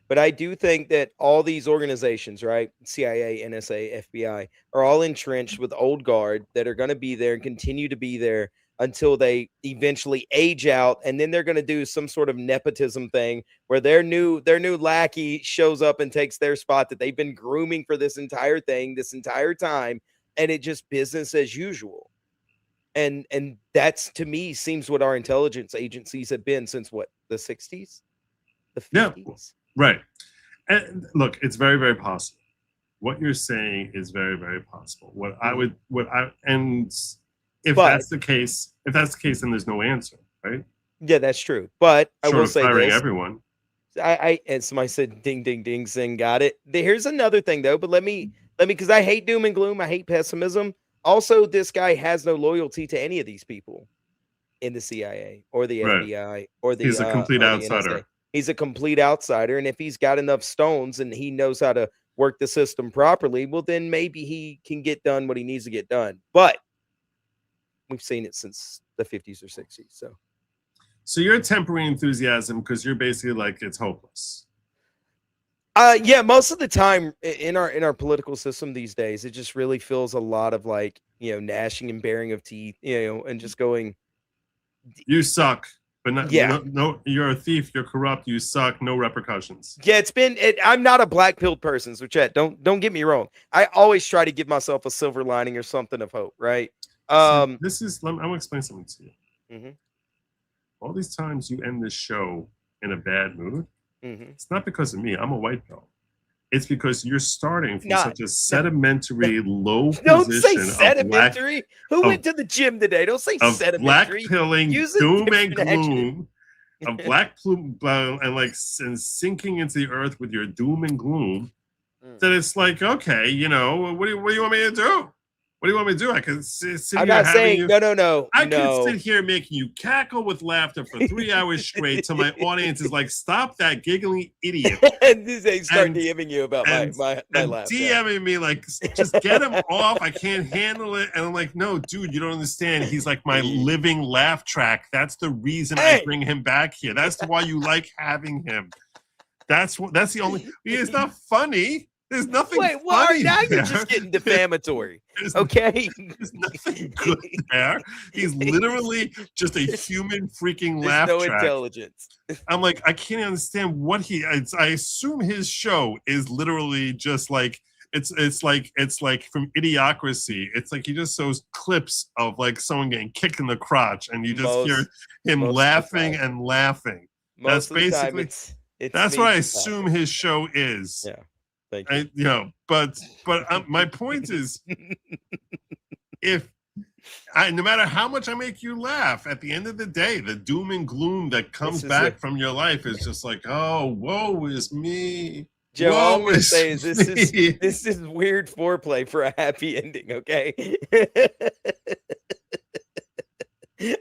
But I do think that all these organizations, right? CIA, NSA, FBI, are all entrenched with old guard that are going to be there and continue to be there until they eventually age out, and then they're going to do some sort of nepotism thing where their new lackey shows up and takes their spot that they've been grooming for this entire thing, this entire time, and it just business as usual. And that's, to me, seems what our intelligence agencies have been since what, the 60s? The 50s? Yeah, right. And look, it's very, very possible. What you're saying is very, very possible. If that's the case, then there's no answer, right? Yeah, that's true. But I will say firing this. Everyone. And somebody said ding, ding, ding, Zing, got it. Here's another thing though, but let me, because I hate doom and gloom, I hate pessimism. Also, this guy has no loyalty to any of these people in the CIA or the FBI or the. He's a complete outsider. He's a complete outsider, and if he's got enough stones and he knows how to work the system properly, well, then maybe he can get done what he needs to get done. But we've seen it since the 50s or 60s. So you're tempering enthusiasm because you're basically like, it's hopeless. Yeah, most of the time in our political system these days, it just really feels a lot of like, gnashing and baring of teeth, and just going. You suck, But not, Yeah. no, you're a thief, you're corrupt, you suck, no repercussions. Yeah, I'm not a black-pilled person, so Chet, don't get me wrong. I always try to give myself a silver lining or something of hope, right? I'm gonna explain something to you. Mhm. All these times you end this show in a bad mood, Mhm. it's not because of me. I'm a white belt. It's because you're starting from Not- such a sedimentary, low Don't say position sedimentary. Who went to the gym today? Don't say of black sedimentary. pilling, Use a doom and different adjective. gloom, of black plume, and sinking into the earth with your doom and gloom. That it's like, okay, what do you want me to do? What do you want me to do? I can sit I'm here not having saying you. no. I could sit here making you cackle with laughter for 3 hours straight till my audience is like, stop that giggling idiot. And they start DMing you about my laugh. DMing me like, just get him off. I can't handle it. And I'm like, no, dude, you don't understand. He's like my living laugh track. That's the reason I bring him back here. That's why you like having him. That's the only. It's not funny. There's nothing funny now there. you're just getting defamatory. Okay. There's nothing good there. He's literally just a human freaking There's laugh no track. intelligence. I'm like, I can't understand what I assume his show is literally just like it's like from Idiocracy. It's like he just shows clips of like someone getting kicked in the crotch, and you just hear him laughing and laughing. Most That's of the time, basically it's that's me what I just assume his show is. Yeah. Thank you. But my point is, no matter how much I make you laugh, at the end of the day, the doom and gloom that comes back from your life is just like, oh, woe is me. Joe, all I'm Woe gonna is say is me. this is weird foreplay for a happy ending, okay?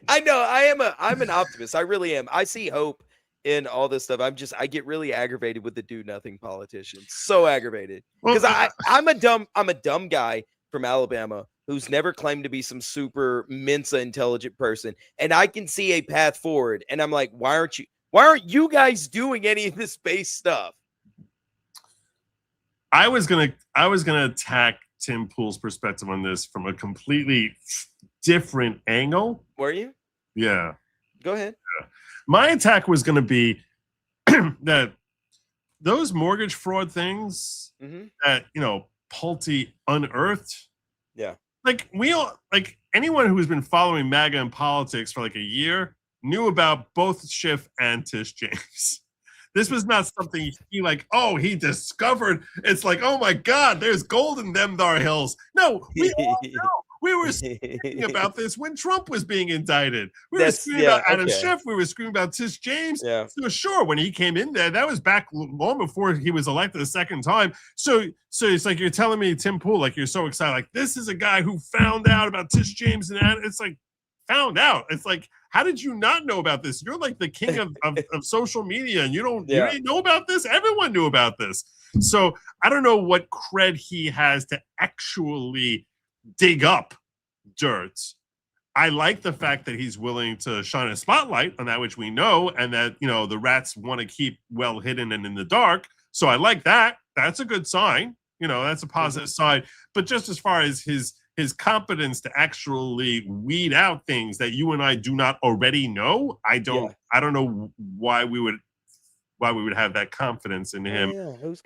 I know I'm an optimist. I really am. I see hope in all this stuff. I get really aggravated with the do nothing politicians. So aggravated. Because I'm a dumb guy from Alabama who's never claimed to be some super Mensa intelligent person. And I can see a path forward. And I'm like, why aren't you guys doing any of this space stuff? I was gonna attack Tim Pool's perspective on this from a completely different angle. Were you? Yeah. Go ahead. Yeah. My attack was going to be that those mortgage fraud things that Pulte unearthed. Yeah. Like anyone who's been following MAGA in politics for like a year knew about both Schiff and Tish James. This was not something he discovered. It's like, oh my God, there's gold in them thar hills. No, we all know. We were speaking about this when Trump was being indicted. We were screaming about Adam Schiff. We were screaming about Tish James. Yeah. So sure, when he came in there, that was back long before he was elected a second time. So it's like you're telling me, Tim Pool, like you're so excited. Like this is a guy who found out about Tish James and that. It's like found out. It's like, how did you not know about this? You're like the king of social media, and you didn't know about this. Everyone knew about this. So I don't know what cred he has to actually dig up dirt. I like the fact that he's willing to shine a spotlight on that which we know, and that the rats want to keep well hidden and in the dark. So I like that. That's a good sign. That's a positive sign. But just as far as his competence to actually weed out things that you and I do not already know, I don't know why we would have that confidence in him,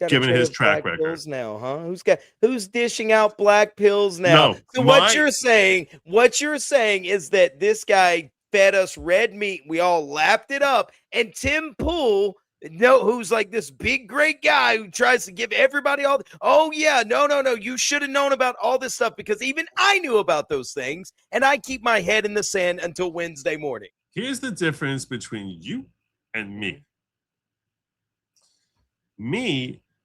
given his track record now, huh? Who's dishing out black pills now? No, so what you're saying is that this guy fed us red meat, we all lapped it up, and Tim Pool, who's like this big great guy who tries to give everybody no, you should have known about all this stuff, because even I knew about those things, and I keep my head in the sand until Wednesday morning. Here's the difference between you and me.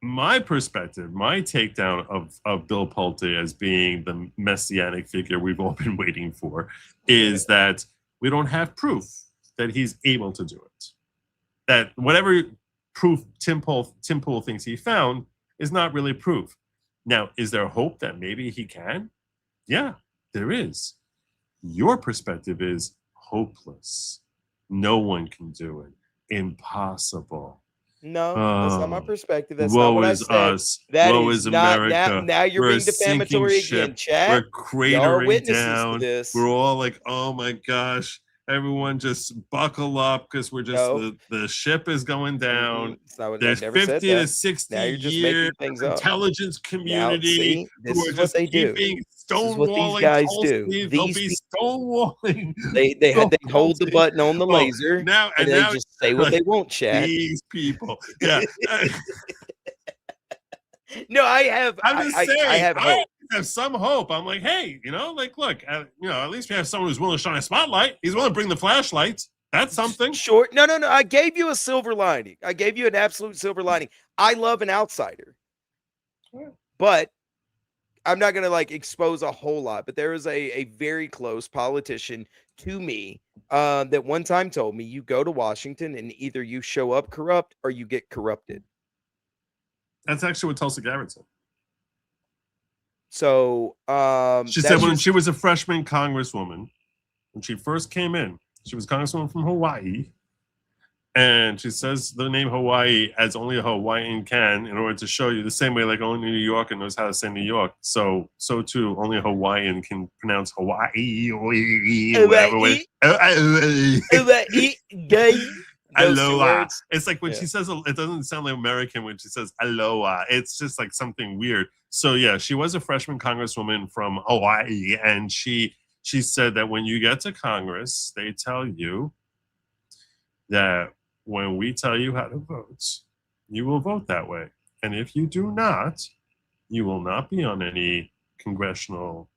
My perspective, my takedown of Bill Pulte as being the messianic figure we've all been waiting for is that we don't have proof that he's able to do it. That whatever proof Tim Pool thinks he found is not really proof. Now, is there hope that maybe he can? Yeah, there is. Your perspective is hopeless. No one can do it. Impossible. No, that's not my perspective. That's woe not what I is said. us. That woe is is not, America. now you're We're being a sinking defamatory ship. again, Chad. We're Y'all are cratering witnesses down. to this. We're all like, oh my gosh, Everyone just buckle up because we're just the ship is going down. There's 50 to 60 year intelligence community who are just keeping stonewalling Tulsi. They'll be stonewalling. They hold the button on the laser and they just say what they want, chat. These people. Yeah. No, I have hope. I have some hope. I'm like, hey, look, at least we have someone who's willing to shine a spotlight. He's willing to bring the flashlights. That's something. Sure. No. I gave you a silver lining. I gave you an absolute silver lining. I love an outsider, but I'm not going to expose a whole lot. But there is a very close politician to me that one time told me, you go to Washington and either you show up corrupt or you get corrupted. That's actually what Tulsi Gabbard said. So she said when she was a freshman congresswoman, when she first came in, she was congresswoman from Hawaii. And she says the name Hawaii as only a Hawaiian can in order to show you the same way like only New Yorker knows how to say New York. So too, only a Hawaiian can pronounce Hawaii. Aloha. It's like when she says it doesn't sound like American when she says aloha. It's just like something weird. So yeah, she was a freshman congresswoman from Hawaii, and she said that when you get to Congress, they tell you that when we tell you how to vote, you will vote that way. And if you do not, you will not be on any congressional.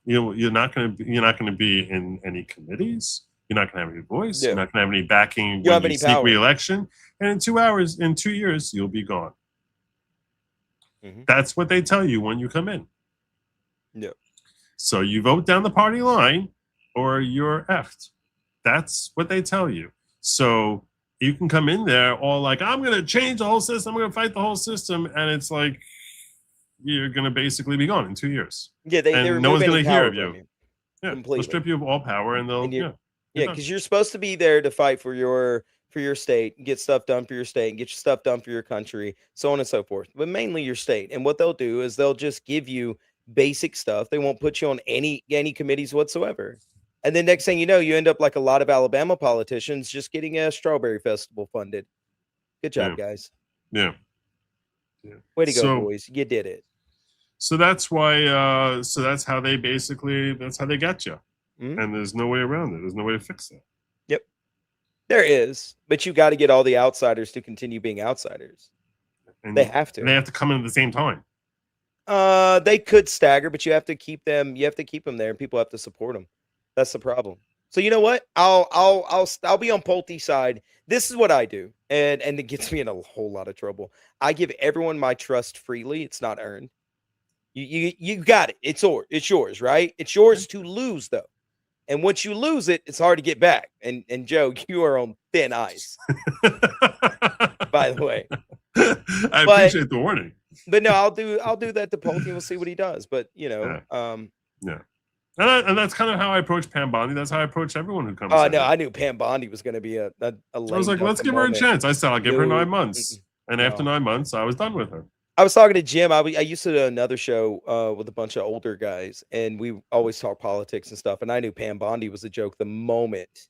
You're not going to be in any committees. You're not going to have any voice. You're not going to have any backing when you seek re-election. And in 2 years, you'll be gone. Mm-hmm. That's what they tell you when you come in. Yeah. So you vote down the party line or you're effed. That's what they tell you. So you can come in there all like, I'm going to change the whole system. I'm going to fight the whole system. And it's like, you're going to basically be gone in 2 years. Yeah. No one's going to hear of you. Yeah. Completely. They'll strip you of all power and they'll, Yeah, because you're supposed to be there to fight for your state, get stuff done for your state, get your stuff done for your country, so on and so forth. But mainly your state. And what they'll do is they'll just give you basic stuff. They won't put you on any committees whatsoever. And then next thing you know, you end up like a lot of Alabama politicians just getting a strawberry festival funded. Good job, guys. Yeah. Way to go, boys. You did it. So that's why that's how they get you. Mm-hmm. And there's no way around it. There's no way to fix that. Yep. There is, but you got to get all the outsiders to continue being outsiders. And they have to. They have to come in at the same time. They could stagger, but you have to keep them. You have to keep them there, and people have to support them. That's the problem. So you know what? I'll be on Pulte's side. This is what I do, and it gets me in a whole lot of trouble. I give everyone my trust freely. It's not earned. You got it. It's yours, right? It's yours to lose, though. And once you lose it, it's hard to get back. And Joe, you are on thin ice. By the way, I appreciate the warning. But no, I'll do that to Pulte. We'll see what he does. But yeah. And that's kind of how I approach Pam Bondi. That's how I approach everyone who comes. Oh no, I knew Pam Bondi was going to be a I was like, let's give her a chance. I said I'll give her 9 months, and after 9 months, I was done with her. I was talking to Jim. I used to do another show with a bunch of older guys, and we always talk politics and stuff. And I knew Pam Bondi was a joke the moment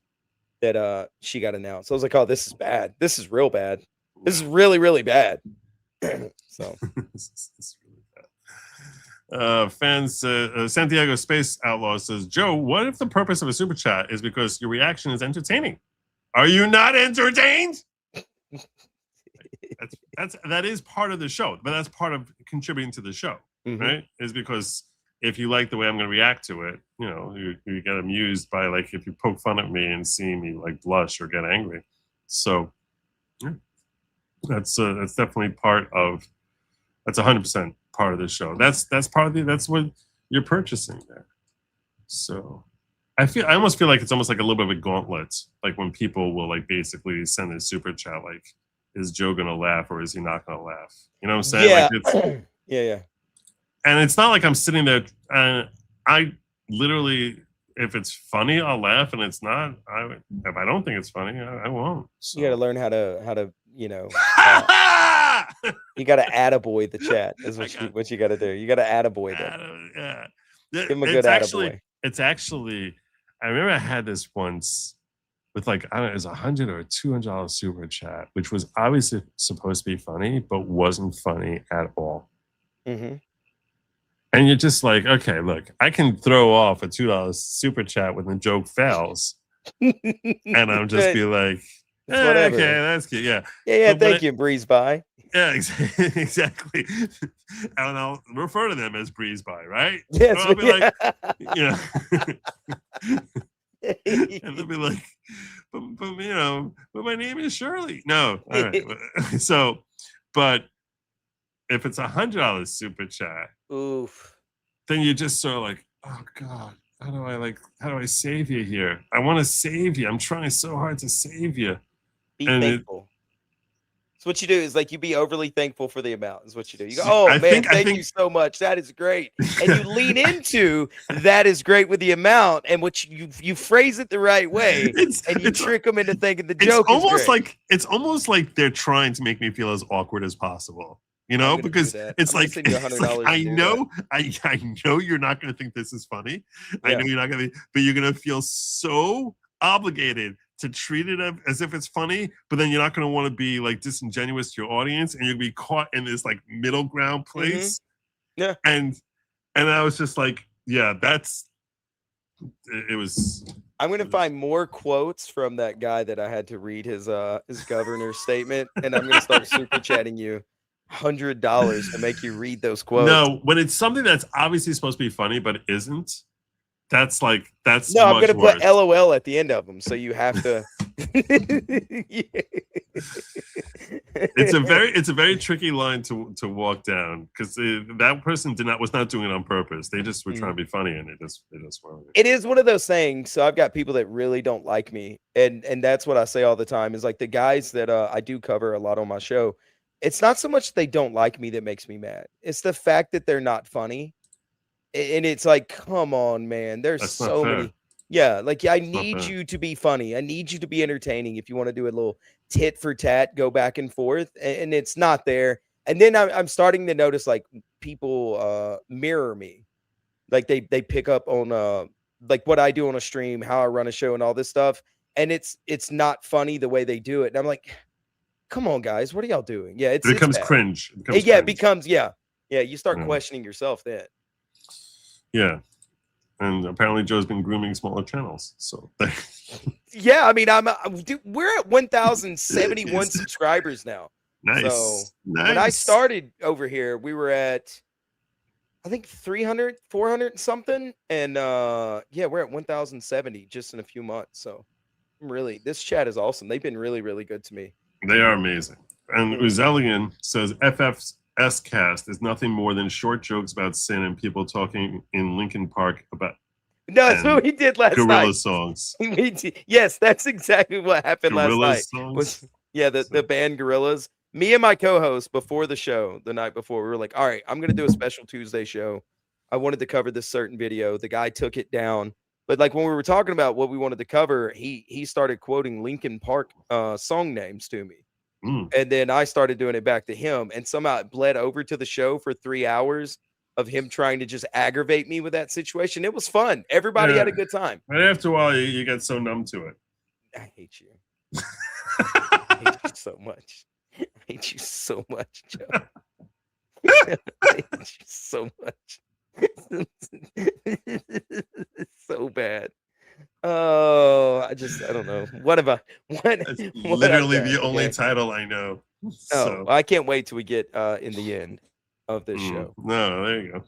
that she got announced. I was like, oh, this is bad. This is real bad. This is really, really bad. So. It's really bad. Fans, Santiago Space Outlaw says, Joe, what if the purpose of a super chat is because your reaction is entertaining? Are you not entertained? That is part of the show, but that's part of contributing to the show, right? Is because if you like the way I'm going to react to it, you get amused by like if you poke fun at me and see me like blush or get angry. So yeah, that's definitely that's 100% part of the show. That's what you're purchasing there. So I almost feel like it's almost like a little bit of a gauntlet, like when people will like basically send a super chat like, is Joe gonna laugh or is he not gonna laugh? You know what I'm saying? Yeah. Like yeah. And it's not like I'm sitting there and I literally, if it's funny, I'll laugh, and it's not. If I don't think it's funny, I won't. So. You got to learn how to you got to attaboy the chat. Is what you got to do. You got to attaboy them. Yeah. Give him a good attaboy. It's actually I remember I had this once with like, I don't know, it was $100 or $200 super chat, which was obviously supposed to be funny, but wasn't funny at all. Mm-hmm. And you're just like, okay, look, I can throw off a $2 super chat when the joke fails. And I'm just be like, whatever. Okay, that's good. Yeah. Yeah, thank you, Breeze By. Yeah, exactly. And I'll refer to them as Breeze By, right? Yes, I'll be like, you know. And they'll be like, but my name is Shirley. No, all right. So, but if it's $100 super chat, oof, then you're just sort of like, oh God, how do I save you here? I want to save you. I'm trying so hard to save you. Be thankful. So what you do is like you be overly thankful for the amount is what you do. You go, oh man, thank you so much. That is great. And you lean into that is great with the amount, and what you phrase it the right way, and you trick them into thinking the joke is great. It's almost like they're trying to make me feel as awkward as possible. You know, because it's like, I know you're not going to think this is funny. Yeah. I know you're not going to, but you're going to feel so obligated to treat it as if it's funny, but then you're not going to want to be like disingenuous to your audience, and you'll be caught in this like middle ground place. Mm-hmm. Yeah. And I was just like, yeah, it was. I'm going to find more quotes from that guy that I had to read his governor's statement, and I'm going to start super chatting you $100 to make you read those quotes. No, when it's something that's obviously supposed to be funny but isn't, that's no, much I'm gonna worse. put LOL at the end of them, so you have to. It's a very tricky line to walk down, because that person was not doing it on purpose. They just were trying to be funny, and they just weren't. It is one of those things. So I've got people that really don't like me, and that's what I say all the time. Is like the guys that I do cover a lot on my show. It's not so much they don't like me that makes me mad. It's the fact that they're not funny. And it's like, come on, man. There's so many. Yeah, like I need you to be funny. I need you to be entertaining. If you want to do a little tit for tat, go back and forth, and it's not there. And then I'm starting to notice like people mirror me, like they pick up on like what I do on a stream, how I run a show, and all this stuff. And it's not funny the way they do it. And I'm like, come on, guys, what are y'all doing? Yeah, it becomes cringe. It becomes yeah. You start questioning yourself then. Yeah. And apparently Joe's been grooming smaller channels. So yeah, I mean, we're at 1,071 subscribers now. Nice. So when I started over here, we were at I think 300, 400 something. And yeah, we're at 1,070 just in a few months. So this chat is awesome. They've been really, really good to me. They are amazing. And Uzelian says FF's S-Cast is nothing more than short jokes about sin and people talking in Lincoln Park about that's what we did last gorilla night. Songs. Yes, that's exactly what happened last night. Songs? The band Gorillas. Me and my co-host before the show, the night before, we were like, all right, I'm going to do a special Tuesday show. I wanted to cover this certain video. The guy took it down. But like when we were talking about what we wanted to cover, he started quoting Linkin Park song names to me. And then I started doing it back to him. And somehow it bled over to the show for 3 hours of him trying to just aggravate me with that situation. It was fun. Everybody had a good time. Right after a while, you get so numb to it. I hate you. I hate you so much. I hate you so much, Joe. I hate you so much. So bad. Oh, I don't know. That's literally the only title I know. So. I can't wait till we get in the end of this show. No, there you go.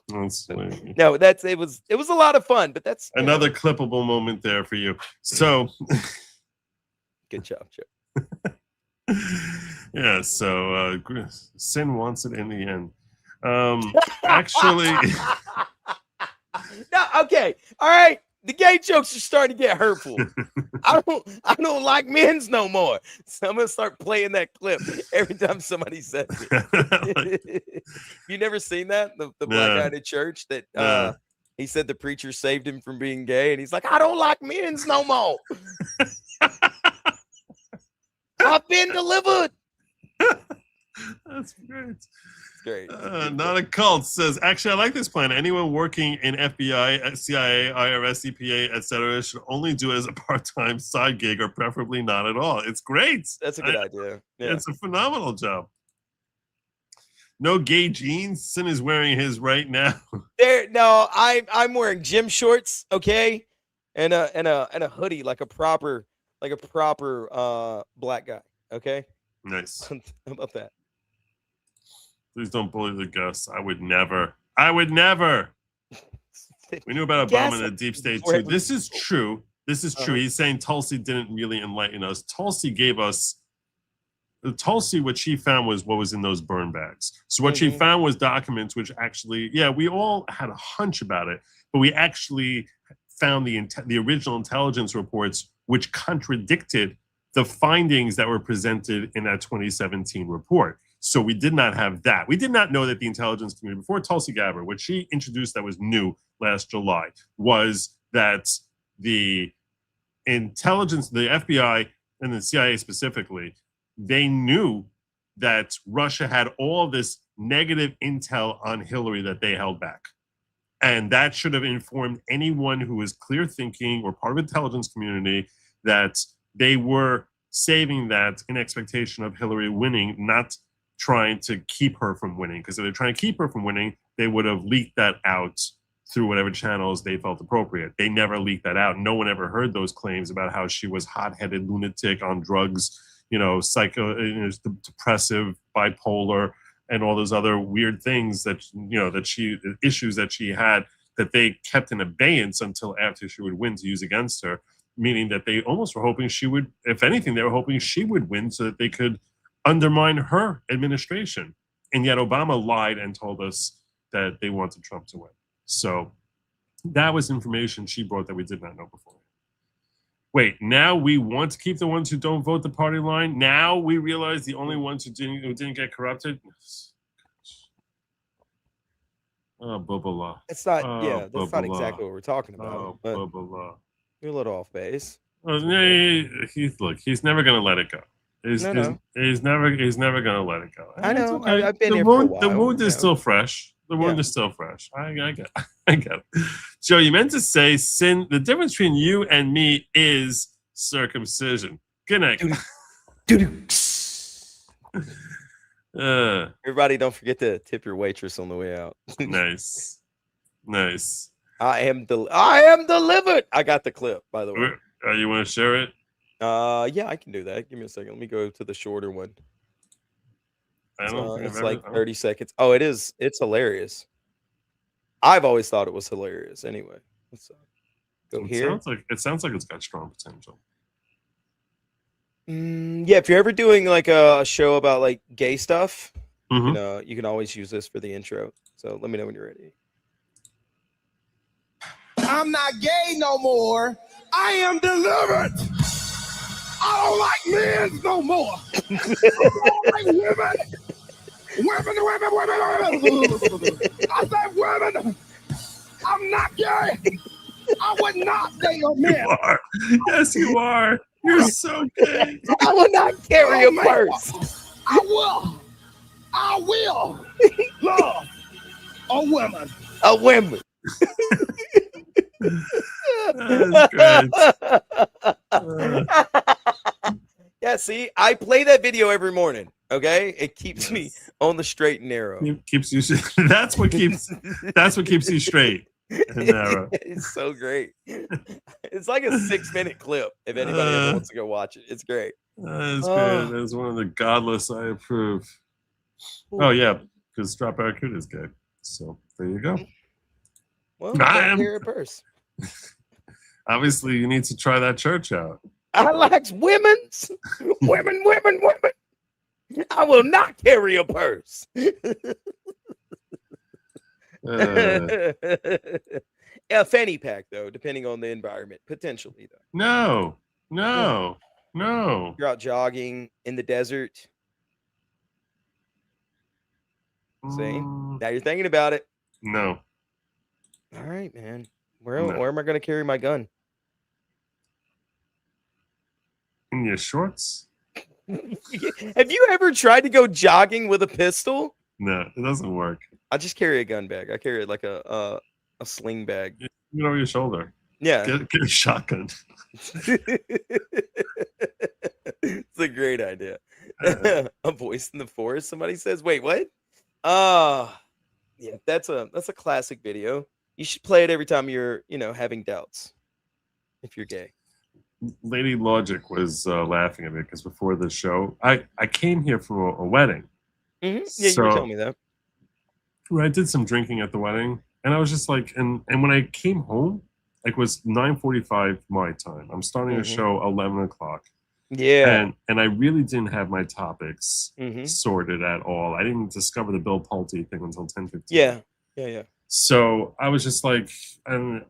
No, it was a lot of fun, but that's another clippable moment there for you. So good job, Joe. Yeah, so sin wants it in the end. Actually no, okay. All right. The gay jokes are starting to get hurtful. I don't like men's no more. So I'm gonna start playing that clip every time somebody says it. You never seen that? The black guy in church that he said the preacher saved him from being gay, and he's like, I don't like men's no more. I've been delivered. That's great. great. Not a cult says, actually, I like this plan. Anyone working in FBI, CIA, IRS, EPA, etc., should only do it as a part-time side gig, or preferably not at all. It's great. That's a good idea. Yeah. It's a phenomenal job. No gay jeans. Sin is wearing his right now. No, I'm wearing gym shorts, okay, and a hoodie like a proper black guy, okay. Nice. How about that? Please don't bully the guests. I would never. We knew about Obama and the deep state too. This is true. He's saying Tulsi didn't really enlighten us. Tulsi gave us. Tulsi, what she found was what was in those burn bags. So what she found was documents which actually, we all had a hunch about it, but we actually found the original intelligence reports which contradicted the findings that were presented in that 2017 report. So we did not have that. We did not know that the intelligence community, before Tulsi Gabbard, what she introduced that was new last July, was that the intelligence, the FBI and the CIA specifically, they knew that Russia had all this negative intel on Hillary that they held back. And that should have informed anyone who was clear thinking or part of the intelligence community that they were saving that in expectation of Hillary winning, not trying to keep her from winning. Because if they're trying to keep her from winning, they would have leaked that out through whatever channels they felt appropriate. They never leaked that out. No one ever heard those claims about how she was hot-headed lunatic on drugs, depressive, bipolar, and all those other weird things that, the issues that she had that they kept in abeyance until after she would win to use against her, meaning that they almost were hoping she would, if anything, they were hoping she would win so that they could undermine her administration. And yet Obama lied and told us that they wanted Trump to win. So that was information she brought that we did not know before. Wait, now we want to keep the ones who don't vote the party line? Now we realize the only ones who didn't get corrupted? Oh, blah. It's not, that's not exactly what we're talking about. But blah. You're a little off base. He's never going to let it go. He's never going to let it go. I know. I've been here for a while. The wound is still fresh. The wound is still fresh. I get it. Joe, you meant to say sin. The difference between you and me is circumcision. Good night. Everybody, don't forget to tip your waitress on the way out. Nice. I am delivered. I got the clip, by the way. You want to share it? Yeah, I can do that. Give me a second. Let me go to the shorter one. It's like 30 seconds. Oh, it is. It's hilarious. I've always thought it was hilarious. Anyway, let's go here. It sounds like it's got strong potential. Yeah, if you're ever doing like a show about like gay stuff, you can always use this for the intro. So let me know when you're ready. I'm not gay no more. I am delivered. I don't like men no more. I like women. Women. I say women. I'm not gay. I would not date a man. You are. Yes, you are. You're so gay. I will not carry a purse. I will love a woman. A woman. Yeah, see, I play that video every morning. Okay, it keeps me on the straight and narrow. It keeps you. That's what keeps you straight and narrow. It's so great. It's like a 6-minute clip. If anybody ever wants to go watch it, it's great. That's good. That's one of the godless I approve. Oh yeah, because Drop Barracuda is gay. So there you go. Well, don't hear a purse. Obviously, you need to try that church out. I like women. I will not carry a purse. A fanny pack, though, depending on the environment, potentially, though. No. You're out jogging in the desert. See? Now you're thinking about it. No. All right, man. Where am I going to carry my gun? In your shorts? Have you ever tried to go jogging with a pistol? No, it doesn't work. I just carry a gun bag. I carry like a sling bag. You know, over your shoulder. Yeah. Get a shotgun. It's a great idea. A voice in the forest. Somebody says, "Wait, what?" Yeah, that's a classic video. You should play it every time you're, having doubts. If you're gay. Lady Logic was laughing at me because before the show, I came here for a wedding. Mm-hmm. Yeah, you were telling me that. I did some drinking at the wedding, and I was just like, and when I came home, like it was 9:45 my time. I'm starting a show 11 o'clock. Yeah. And I really didn't have my topics Mm-hmm. sorted at all. I didn't discover the Bill Pulte thing until 10:15. Yeah. So I was just like, and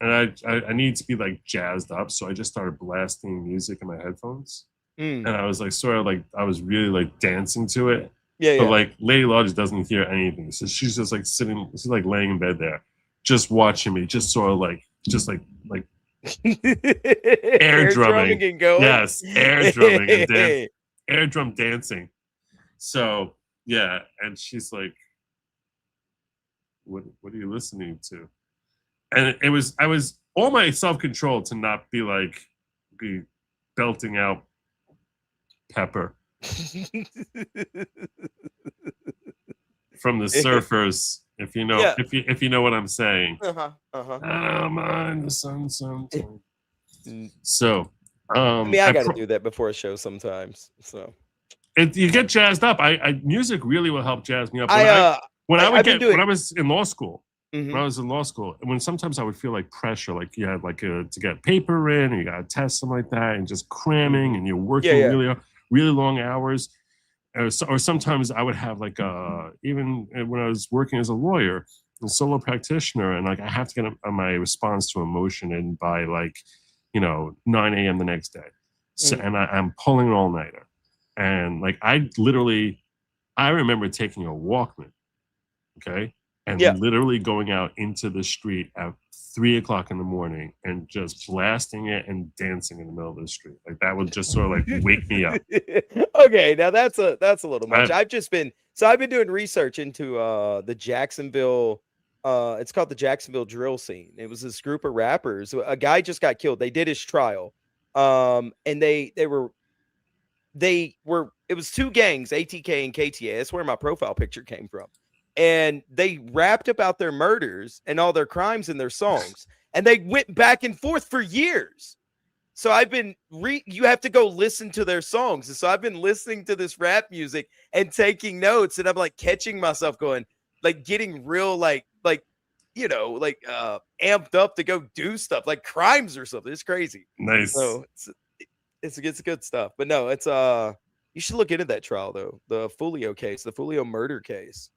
I need to be like jazzed up. So I just started blasting music in my headphones. And I was like, sort of like, I was really like dancing to it. Yeah. But like Lady Logic doesn't hear anything. So she's just like sitting, she's like laying in bed there, just watching me, just sort of like air drumming and going. Yes, air drumming and air drum dancing. So yeah, and she's like, what are you listening to? And I was all my self-control to not be belting out Pepper from the Surfers, if you know if you know what I'm saying. I don't mind the sun sometimes. So I gotta do that before a show sometimes. So you get jazzed up. Music really will help jazz me up. When I was in law school, when I was in law school, when sometimes I would feel like pressure, like you had to get paper in, or you got a test, something like that, and just cramming, and you're working really long hours. Or sometimes I would have even when I was working as a lawyer, a solo practitioner, and I have to get my response to emotion in by 9 a.m. the next day. So, and I'm pulling an all-nighter. And I remember taking a Walkman, okay? And literally going out into the street at 3 o'clock in the morning and just blasting it and dancing in the middle of the street. That would just sort of wake me up. Okay, now that's a little much. I've been doing research into the Jacksonville. It's called the Jacksonville drill scene. It was this group of rappers. A guy just got killed. They did his trial. And it was two gangs, ATK and KTA. That's where my profile picture came from. And they rapped about their murders and all their crimes in their songs. And they went back and forth for years. So you have to go listen to their songs. And so I've been listening to this rap music and taking notes. And I'm catching myself going, getting real, amped up to go do stuff like crimes or something. It's crazy. Nice. So it's good stuff. But no, it's you should look into that trial though. The Fulio case, the Fulio murder case.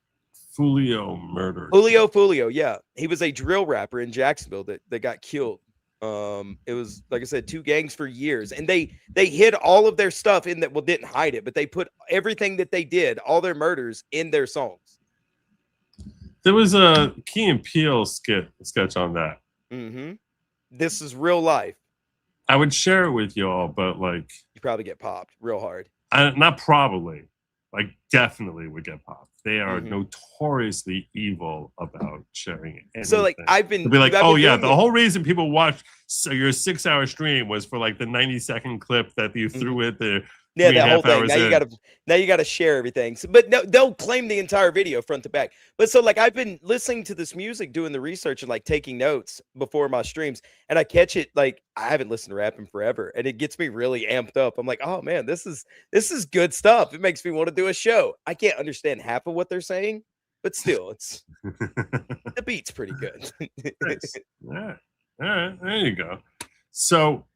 Fulio, yeah. He was a drill rapper in Jacksonville that got killed. It was, like I said, two gangs for years, and they hid all of their stuff in that. Well, didn't hide it, but they put everything that they did, all their murders, in their songs. There was a Key and Peele sketch on that. Mm-hmm. This is real life. I would share it with y'all, but you probably get popped real hard. Not probably, definitely would get popped. They are notoriously evil about sharing it. So I've been be the whole reason people watch your 6-hour stream was for the 90-second clip that you threw at the that whole thing. Now you gotta share everything. So, but no, they'll claim the entire video front to back. But so I've been listening to this music, doing the research and taking notes before my streams, and I catch it I haven't listened to rap in forever, and it gets me really amped up. I'm like, oh man, this is good stuff. It makes me want to do a show. I can't understand half of what they're saying, but still, it's the beat's pretty good. Nice. Yeah. All right, there you go. So,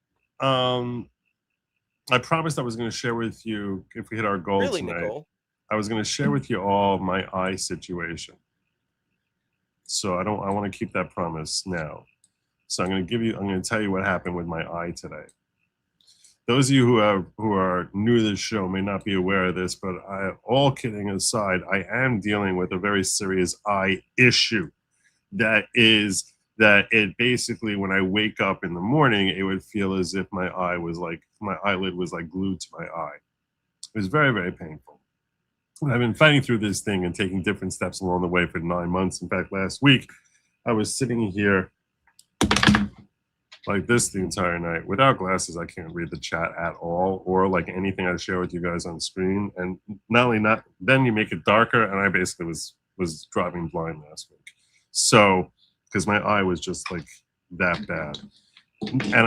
I promised I was going to share with you, if we hit our goal tonight, Nicole? I was going to share with you all my eye situation. So I want to keep that promise now. So I'm going to tell you what happened with my eye today. Those of you who are new to this show may not be aware of this, but all kidding aside, I am dealing with a very serious eye issue. That it basically, when I wake up in the morning, it would feel as if my eyelid was glued to my eye. It was very, very painful. I've been fighting through this thing and taking different steps along the way for 9 months. In fact, last week I was sitting here like this the entire night. Without glasses, I can't read the chat at all, or like anything I share with you guys on screen. And then you make it darker, and I basically was driving blind last week. So, because my eye was just like that bad. And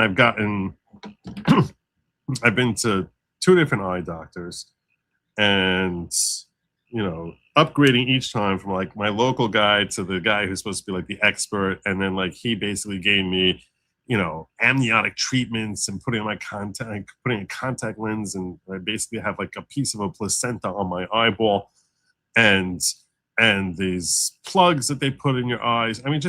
I've been to 2 different eye doctors, and upgrading each time from like my local guy to the guy who's supposed to be like the expert, and then like he basically gave me amniotic treatments and putting a contact lens, and I basically have like a piece of a placenta on my eyeball, and these plugs that they put in your eyes. I mean,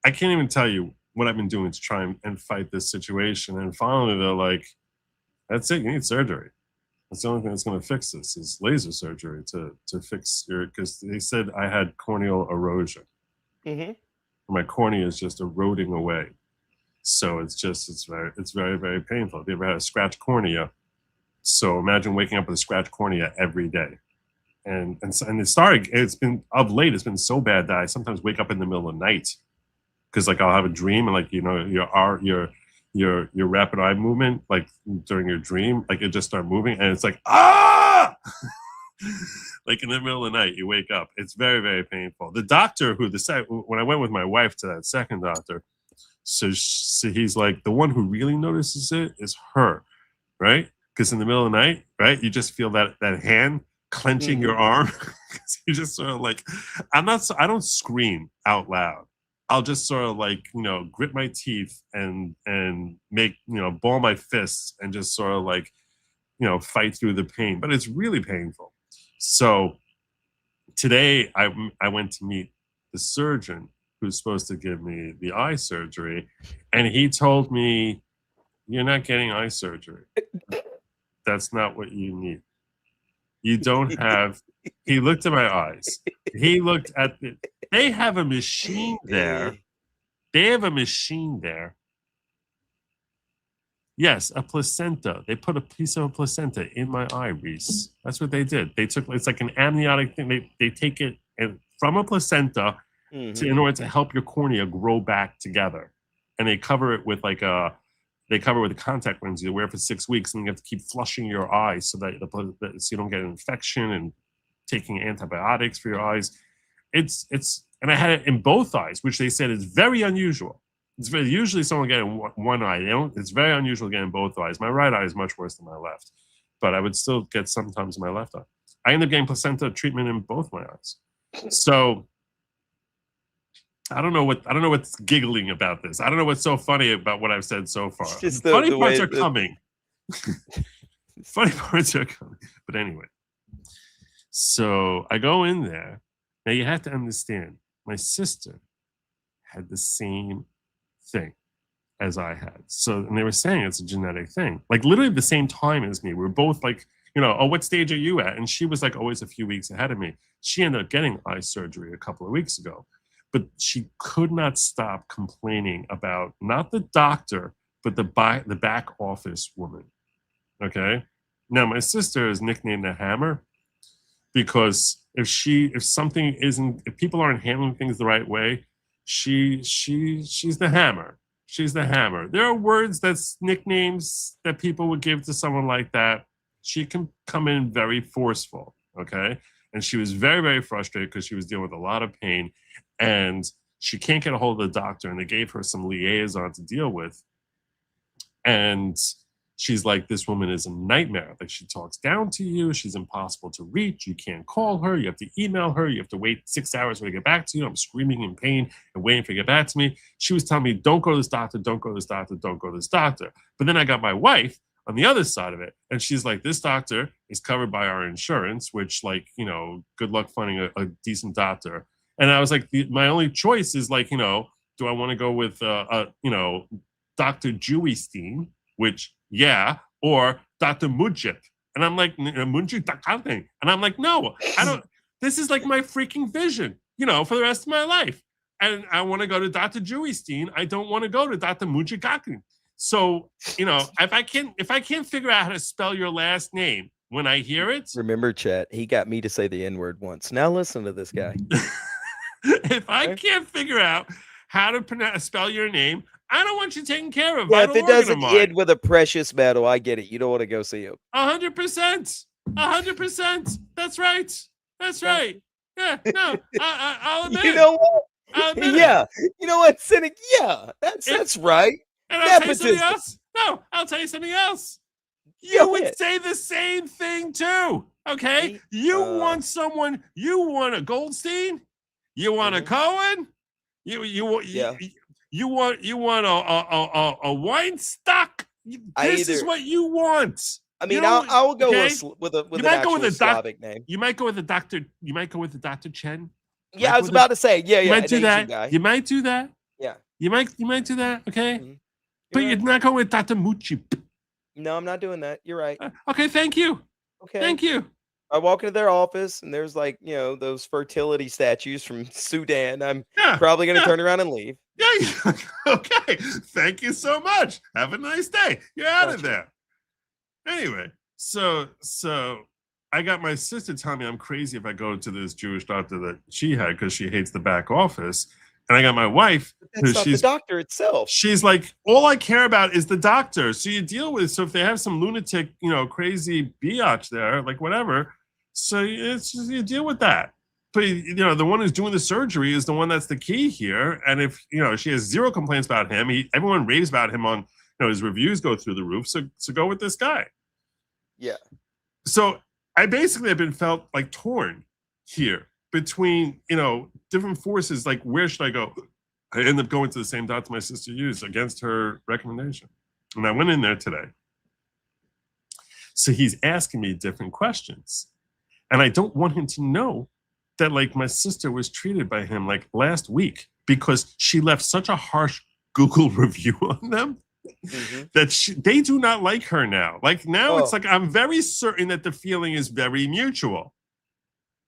I can't even tell you what I've been doing to try and fight this situation. And finally they're like, that's it, you need surgery. That's the only thing that's going to fix this is laser surgery to fix because they said I had corneal erosion. Mm-hmm. My cornea is just eroding away. So it's very, very painful. If you ever had a scratched cornea, so imagine waking up with a scratched cornea every day. And it's been of late, it's been so bad that I sometimes wake up in the middle of the night because like I'll have a dream and like, your rapid eye movement, like during your dream, like it just start moving and it's like, ah, like in the middle of the night, you wake up. It's very, very painful. The doctor when I went with my wife to that second doctor, so he's like, the one who really notices it is her, right? Because in the middle of the night, right, you just feel that hand clenching your arm. You just sort of like, I don't scream out loud. I'll just sort of like, grit my teeth and make, ball my fists and just sort of like, fight through the pain. But it's really painful. So today I went to meet the surgeon who's supposed to give me the eye surgery. And he told me, you're not getting eye surgery. That's not what you need. You don't have, he looked at my eyes. He looked at they have a machine there. Yes, a placenta. They put a piece of a placenta in my eye, Reese. That's what they did. It's like an amniotic thing. They take it from a placenta in order to help your cornea grow back together. And they cover it with a contact lens you wear for 6 weeks, and you have to keep flushing your eyes so that so you don't get an infection and taking antibiotics for your eyes. And I had it in both eyes, which they said is very unusual. Usually someone will get in one eye. It's very unusual to get in both eyes. My right eye is much worse than my left, but I would still get sometimes in my left eye. I ended up getting placenta treatment in both my eyes. So I don't know what's giggling about this. I don't know what's so funny about what I've said so far. Funny parts are coming. Funny parts are coming. But anyway, so I go in there. Now you have to understand, my sister had the same thing as I had. So, and they were saying it's a genetic thing. Like literally the same time as me. We were both like, oh, what stage are you at? And she was like always a few weeks ahead of me. She ended up getting eye surgery a couple of weeks ago. But she could not stop complaining about not the doctor, but the back office woman. Okay. Now my sister is nicknamed the Hammer because if people aren't handling things the right way, she's the Hammer. She's the Hammer. There are that's nicknames that people would give to someone like that. She can come in very forceful. Okay. And she was very, very frustrated because she was dealing with a lot of pain. And she can't get a hold of the doctor, and they gave her some liaison to deal with. And she's like, this woman is a nightmare. Like, she talks down to you. She's impossible to reach. You can't call her. You have to email her. You have to wait 6 hours for her to get back to you. I'm screaming in pain and waiting for her to get back to me. She was telling me, don't go to this doctor, don't go to this doctor, don't go to this doctor. But then I got my wife on the other side of it. And she's like, this doctor is covered by our insurance, which, like, good luck finding a decent doctor. And I was like, my only choice is like, do I want to go with, Dr. Jewistein, which, yeah, or Dr. Mujib. And I'm like, Mujib, and I'm like, no, I don't, this is like my freaking vision, for the rest of my life. And I want to go to Dr. Jewistein. I don't want to go to Dr. Mujib. So, if I can't figure out how to spell your last name, when I hear it. Remember, chat, he got me to say the N-word once. Now listen to this guy. If I can't figure out how to spell your name, I don't want you taken care of. Yeah, if Vital it organ of doesn't mine. end with a precious metal, I get it. You don't want to go see him. 100%. 100%. That's right. That's right. Yeah, no, I'll admit You it. know what? I'll admit Yeah. it. You know what, Cynic? Yeah, that's right. And I'll tell you something Nepotism. else. No, I'll tell you something else. Go You would ahead. say the same thing too. Okay? You want someone, you want a Goldstein? You want a Cohen? You want a Weinstock? This is what you want. I mean, You know, I will go okay? with an You might go with actual a Slavic name. You might go with a doctor. You might go with the Dr. Chen. Yeah, I was about to say, yeah, You yeah, might an do Asian that. guy. You might do that. Yeah. You might do that. Okay. But you're not going with Dr. Mucci. No, I'm not doing that. You're right. Okay. Thank you. Okay. Thank you. I walk into their office and there's like, you know, those fertility statues from Sudan. I'm probably going to turn around and leave. Yeah. Okay. Thank you so much. Have a nice day. You're out of there. Anyway, so I got my sister telling me I'm crazy if I go to this Jewish doctor that she had because she hates the back office. And I got my wife. That's not the doctor itself. She's like, all I care about is the doctor. So you deal with, so if they have some lunatic, you know, crazy biatch there, like whatever, so it's just, you deal with that. But, you know, the one who's doing the surgery is the one that's the key here. And if, you know, she has zero complaints about him, everyone raves about him on, you know, his reviews go through the roof. So go with this guy. Yeah. So I basically have been felt like torn here between, you know, different forces. Like, where should I go? I ended up going to the same doctor my sister used against her recommendation. And I went in there today. So he's asking me different questions. And I don't want him to know that, like, my sister was treated by him like last week because she left such a harsh Google review on them that they do not like her now. Like, now it's like, I'm very certain that the feeling is very mutual.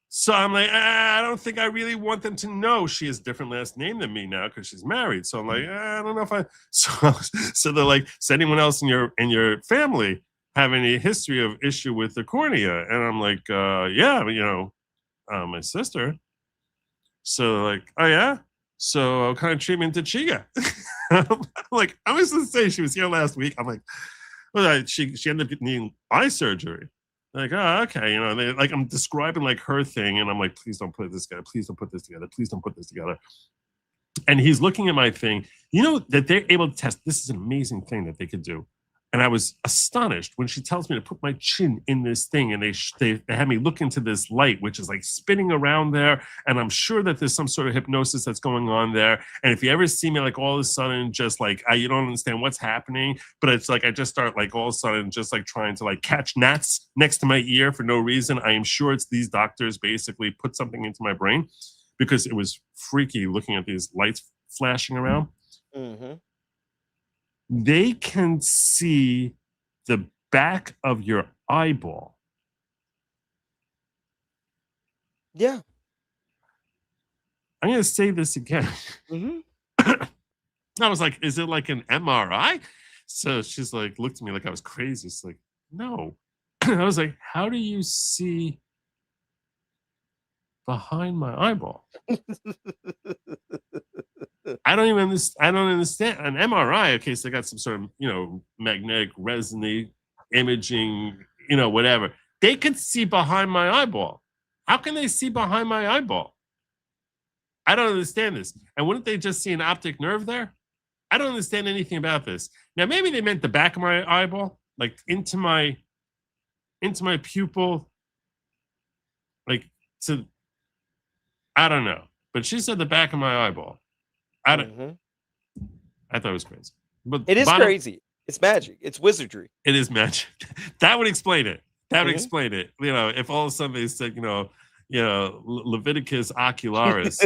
So I'm like, I don't think I really want them to know she has a different last name than me now because she's married. So I'm like, I don't know if I. So they're like, does anyone else in your family have any history of issue with the cornea? And I'm like, yeah, you know, my sister. So they're like, oh yeah. So what kind of treatment did she get? I'm like, I was going to say she was here last week. I'm like, well, she ended up needing eye surgery. Like, oh, okay, you know, they, like, I'm describing like her thing, and I'm like, please don't put this together. Please don't put this together. Please don't put this together. And he's looking at my thing. You know that they're able to test. This is an amazing thing that they could do. And I was astonished when she tells me to put my chin in this thing, and they had me look into this light, which is like spinning around there. And I'm sure that there's some sort of hypnosis that's going on there. And if you ever see me like all of a sudden just like you don't understand what's happening, but it's like I just start like all of a sudden just like trying to like catch gnats next to my ear for no reason. I am sure it's these doctors basically put something into my brain because it was freaky looking at these lights flashing around. They can see the back of your eyeball. Yeah. I'm going to say this again. I was like, is it like an MRI? So she's like, looked at me like I was crazy. It's like, no. I was like, how do you see behind my eyeball? I don't understand. An MRI, okay, so they got some sort of, you know, magnetic resonance imaging, you know, whatever. They could see behind my eyeball. How can they see behind my eyeball? I don't understand this. And wouldn't they just see an optic nerve there? I don't understand anything about this. Now, maybe they meant the back of my eyeball, like into my pupil, like to, I don't know. But she said the back of my eyeball. I thought it was crazy. But it is crazy. It's magic. It's wizardry. It is magic. That would explain it. That would explain it. You know, if all of a sudden they said, you know, Leviticus ocularis,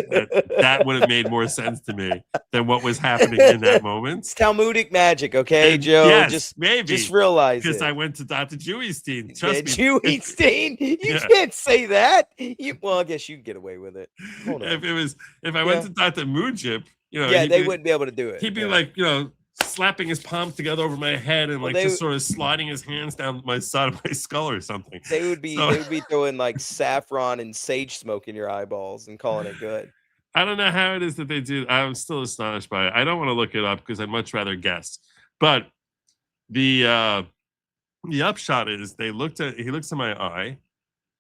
that would have made more sense to me than what was happening in that moment. It's Talmudic magic, okay, Joe? Yes, maybe. Just realize because it. I went to Dr. Jewiestein. Trust me. Jewiestein? You can't say that. Well, I guess you can get away with it. Hold on. If I went to Dr. Mujib, you know, they wouldn't be able to do it. He'd be like, you know, slapping his palms together over my head and Well, like just sort of sliding his hands down my side of my skull or something. They would be throwing like saffron and sage smoke in your eyeballs and calling it good. I don't know how it is that they do. I'm still astonished by it. I don't want to look it up because I'd much rather guess. But the upshot is he looks at my eye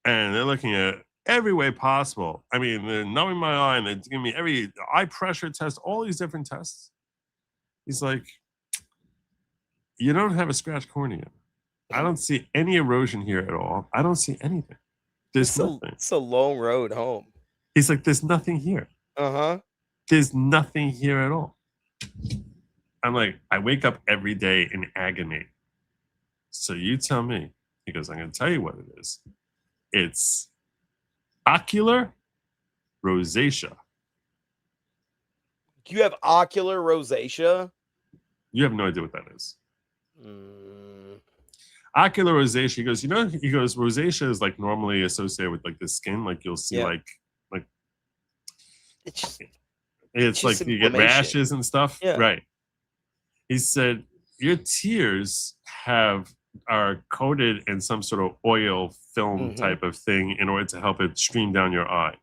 and they're looking at every way possible. I mean, they're knowing my eye and they're giving me every eye pressure test, all these different tests. He's like, you don't have a scratched cornea. I don't see any erosion here at all. I don't see anything. There's nothing. It's a long road home. He's like, there's nothing here. Uh-huh. There's nothing here at all. I'm like, I wake up every day in agony. So you tell me. He goes, I'm going to tell you what it is. It's ocular rosacea. You have ocular rosacea? You have no idea what that is. Ocular rosacea. He goes, rosacea is like normally associated with like the skin. Like you'll see like it's like you get rashes and stuff. Yeah. Right. He said, your tears are coated in some sort of oil film type of thing in order to help it stream down your eye.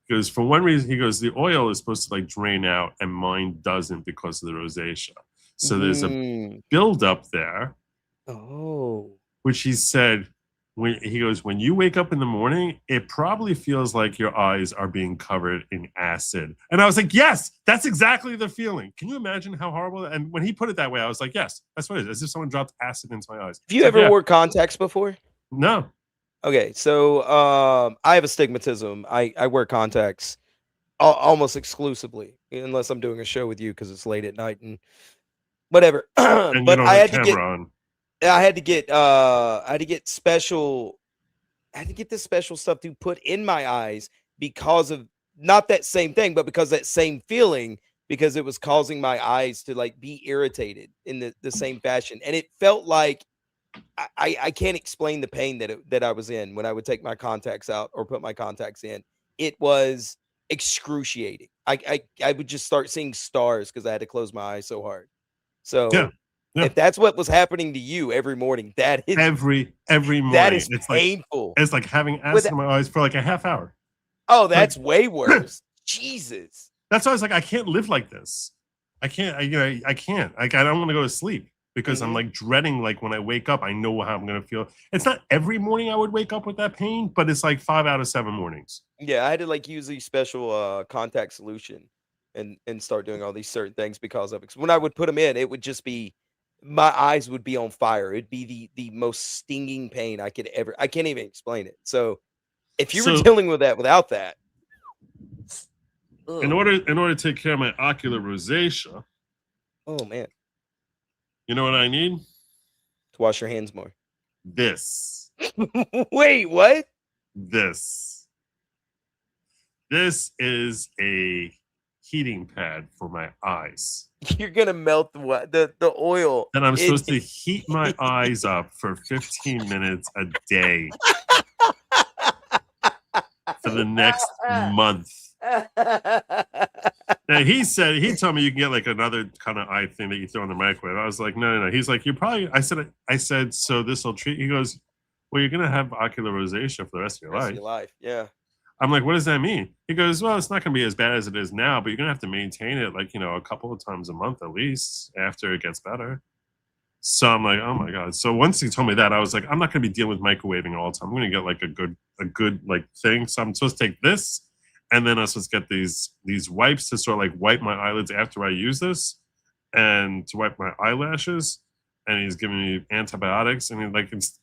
Because for one reason, he goes, the oil is supposed to like drain out and mine doesn't because of the rosacea. So there's a buildup there. Oh. Which he said, when you wake up in the morning, it probably feels like your eyes are being covered in acid. And I was like, yes, that's exactly the feeling. Can you imagine how horrible? And when he put it that way, I was like, yes, that's what it is. As if someone dropped acid into my eyes. Have you ever wore contacts before? No. Okay, so I have astigmatism. I wear contacts almost exclusively, unless I'm doing a show with you because it's late at night and whatever. And but I had to get this special stuff to put in my eyes because of not that same thing, but because that same feeling, because it was causing my eyes to like be irritated in the same fashion. And it felt like I can't explain the pain that I was in when I would take my contacts out or put my contacts in. It was excruciating. I would just start seeing stars because I had to close my eyes so hard. So yeah. If that's what was happening to you every morning, that is every morning. That is it's painful. It's like having acid in my eyes for like a half hour. Oh, that's way worse. Jesus. That's why I was like, I can't live like this. I can't. I can't. Like, I don't want to go to sleep because I'm like dreading. Like when I wake up, I know how I'm gonna feel. It's not every morning I would wake up with that pain, but it's like 5 out of 7 mornings. Yeah, I had to like use a special contact solution and start doing all these certain things because of it. 'Cause when I would put them in, it would just be. My eyes would be on fire. It'd be the most stinging pain I can't even explain it. So if you were dealing with that without that. In order to take care of my ocular rosacea. Oh man. You know what I need? To wash your hands more. This. Wait, what? This is a heating pad for my eyes. You're gonna melt the oil. And I'm supposed to heat my eyes up for 15 minutes a day for the next month. Now he told me you can get like another kind of eye thing that you throw in the microwave. I was like, no. He's like, I said, so this will treat. He goes, well, you're gonna have ocular rosacea for the rest of your life. Yeah. I'm like, what does that mean? He goes, well, it's not going to be as bad as it is now, but you're going to have to maintain it like, a couple of times a month at least after it gets better. So I'm like, oh my God. So once he told me that, I was like, I'm not going to be dealing with microwaving all the time. I'm going to get like a good like thing. So I'm supposed to take this and then I'm supposed to get these wipes to sort of like wipe my eyelids after I use this and to wipe my eyelashes. And he's giving me antibiotics and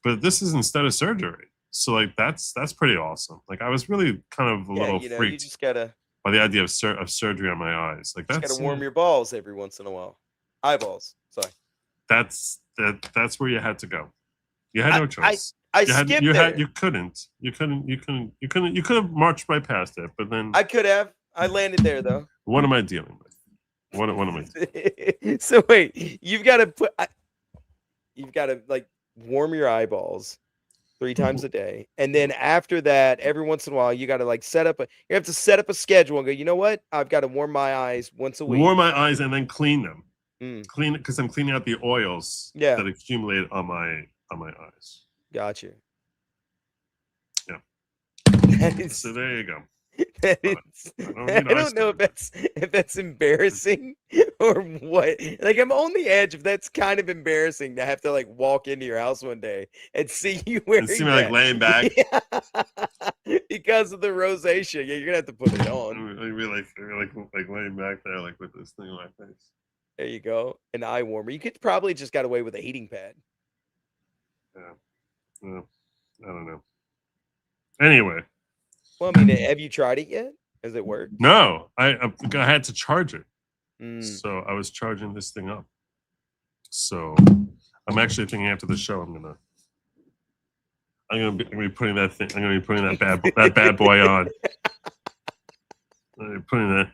but this is instead of surgery. So like that's pretty awesome. Like I was really kind of a little freaked you just gotta by the idea of surgery on my eyes. Like that's gotta warm your balls every once in a while. Eyeballs. Sorry. That's where you had to go. You had no choice. I skipped there. You could have marched right past it, but then I could have. I landed there though. What am I dealing with? What am I doing? So wait, you've got to like warm your eyeballs 3 times a day. And then after that, every once in a while, you got to like you have to set up a schedule and go, you know what? I've got to warm my eyes once a week. Warm my eyes and then clean them. Clean it because I'm cleaning out the oils that accumulate on my eyes. Got you. Yeah. So there you go. I don't know if that's embarrassing or what. Like, I'm on the edge if that's kind of embarrassing to have to like walk into your house one day and see you wearing And see me like laying back. because of the rosacea. Yeah, you're gonna have to put it on. Maybe like laying back there like with this thing on my face. There you go. An eye warmer. You could probably just got away with a heating pad. Yeah. I don't know. Anyway. Well, I mean, have you tried it yet? Has it worked? No, I had to charge it. So I was charging this thing up. So I'm actually thinking after the show I'm gonna be putting that thing. I'm gonna be putting that bad boy on. I'm gonna be putting that.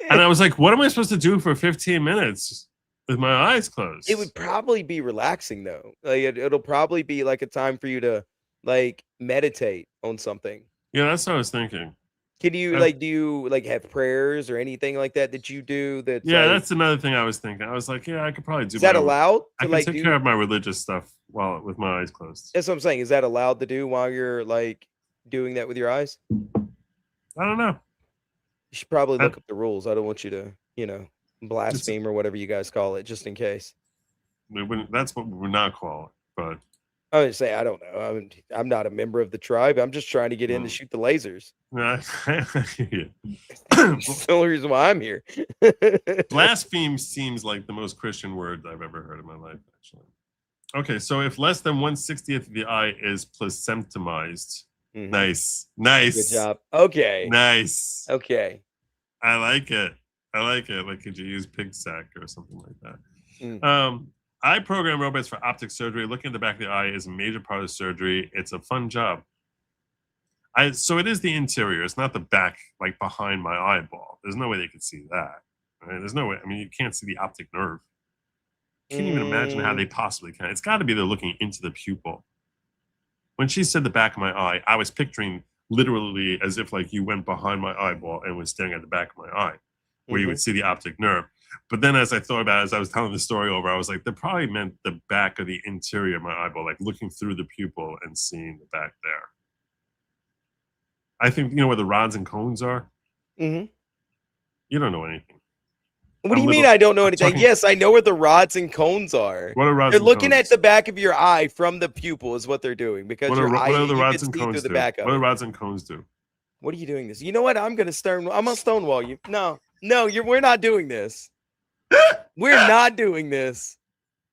And I was like, what am I supposed to do for 15 minutes with my eyes closed? It would probably be relaxing though. Like it'll probably be like a time for you to like meditate on something. Yeah, that's what I was thinking. Can you do you like have prayers or anything like that you do? That's another thing I was thinking. I was like, yeah, I could probably do. Is that allowed? I can take care of my religious stuff with my eyes closed. That's what I'm saying. Is that allowed to do while you're like doing that with your eyes? I don't know. You should probably look up the rules. I don't want you to, blaspheme or whatever you guys call it, just in case. That's what we would not call it, but. I would say I don't know. I'm not a member of the tribe. I'm just trying to get in to shoot the lasers. That's the only reason why I'm here. Blaspheme seems like the most Christian word I've ever heard in my life, actually. Okay, so if less than 1/60th of the eye is placentamized, nice. Good job. Okay. Nice. Okay. I like it. Like, could you use pig sack or something like that? I program robots for optic surgery. Looking at the back of the eye is a major part of surgery. It's a fun job. So it is the interior. It's not the back, like behind my eyeball. There's no way they could see that. Right? There's no way. I mean, you can't see the optic nerve. You can't even imagine how they possibly can. It's got to be they're looking into the pupil. When she said the back of my eye, I was picturing literally as if like you went behind my eyeball and was staring at the back of my eye, where you would see the optic nerve. But then as I thought about it, as I was telling the story over, I was like, that probably meant the back of the interior of my eyeball, like looking through the pupil and seeing the back there. I think, where the rods and cones are? You don't know anything. What do you mean I don't know anything? Yes, I know where the rods and cones are. What are rods They're and looking cones? at the back of your eye from the pupil is what they're doing. Because What your eye, do the you rods can and see cones through the do? back of What do it. rods and cones do? What are you doing this? You know what? I'm gonna stonewall you. No, we're not doing this. We're not doing this.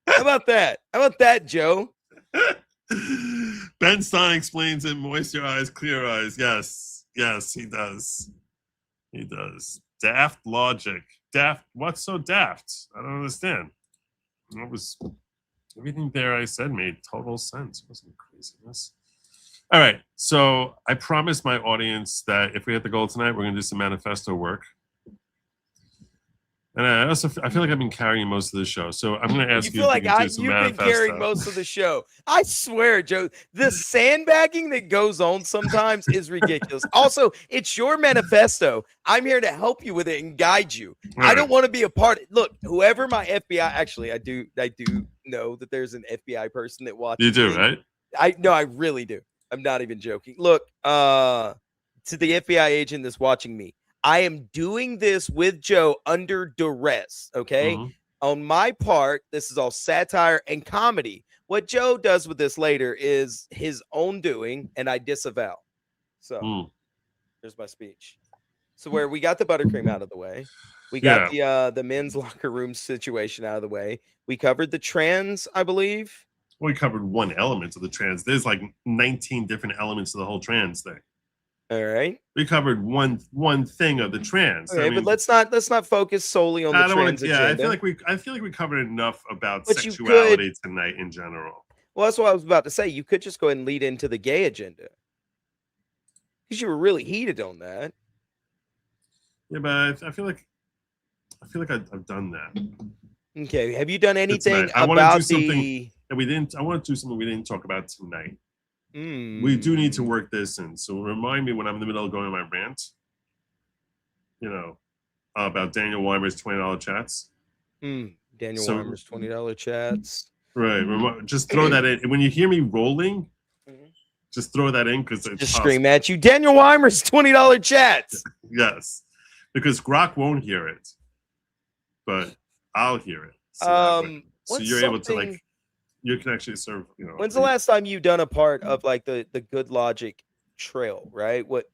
How about that? How about that, Joe? Ben Stein explains it. Moist your eyes, clear eyes. Yes, he does. He does. Daft logic. Daft. What's so daft? I don't understand. It was everything there I said made total sense. It wasn't craziness. All right. So I promised my audience that if we hit the goal tonight, we're going to do some manifesto work. And I feel like I've been carrying most of the show. So I'm going to ask you. Feel like if you can do some you've been manifesto. carrying most of the show. I swear, Joe, the sandbagging that goes on sometimes is ridiculous. Also, it's your manifesto. I'm here to help you with it and guide you. I don't want to be a part. Look, whoever my FBI, actually, I do know that there's an FBI person that watches. You do, me. right? I really do. I'm not even joking. Look, to the FBI agent that's watching me, I am doing this with Joe under duress, okay? On my part, this is all satire and comedy. What Joe does with this later is his own doing, and I disavow. So there's my speech. So where we got the buttercream out of the way, we got the men's locker room situation out of the way. We covered the trans, I believe. We covered one element of the trans. There's like 19 different elements of the whole trans thing. All right. We covered one thing of the trans. Okay, but let's not focus solely on the trans agenda. I feel like we covered enough about sexuality tonight in general. Well, that's what I was about to say. You could just go ahead and lead into the gay agenda. Because you were really heated on that. Yeah, but I feel like I've done that. Okay. Have you done anything about the? I want to do something we didn't talk about tonight. We do need to work this in. So remind me when I'm in the middle of going on my rant. About Daniel Weimer's $20 chats. Daniel So- Weimer's $20 chats. Right. Just throw that in. When you hear me rolling, just throw that in because it's Just possible. scream at you. Daniel Weimer's $20 chats. Yes, because Grok won't hear it, but I'll hear it. So, that way- so what's you're able to something- like, you can actually serve. You know, When's the last time you done a part of like the Good Logic trail, right? What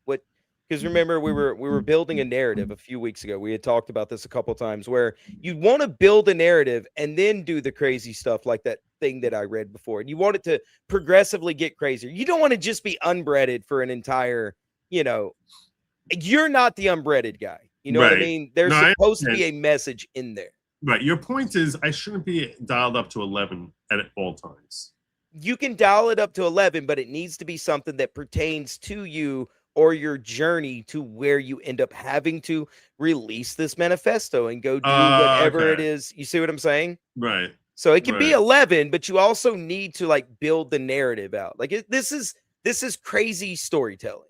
because remember we were building a narrative a few weeks ago. We had talked about this a couple times where you want to build a narrative and then do the crazy stuff like that thing that I read before. And you want it to progressively get crazier. You don't want to just be unbreaded for an entire, you're not the unbreaded guy. You know what I Right. mean? There's No, I supposed to be a understand. message in there. Right. Your point is I shouldn't be dialed up to 11 at all times. You can dial it up to 11, but it needs to be something that pertains to you or your journey to where you end up having to release this manifesto and go do whatever it Okay. is. You see what I'm saying? Right. So it can be Right. 11, but you also need to like build the narrative out. Like this is crazy storytelling,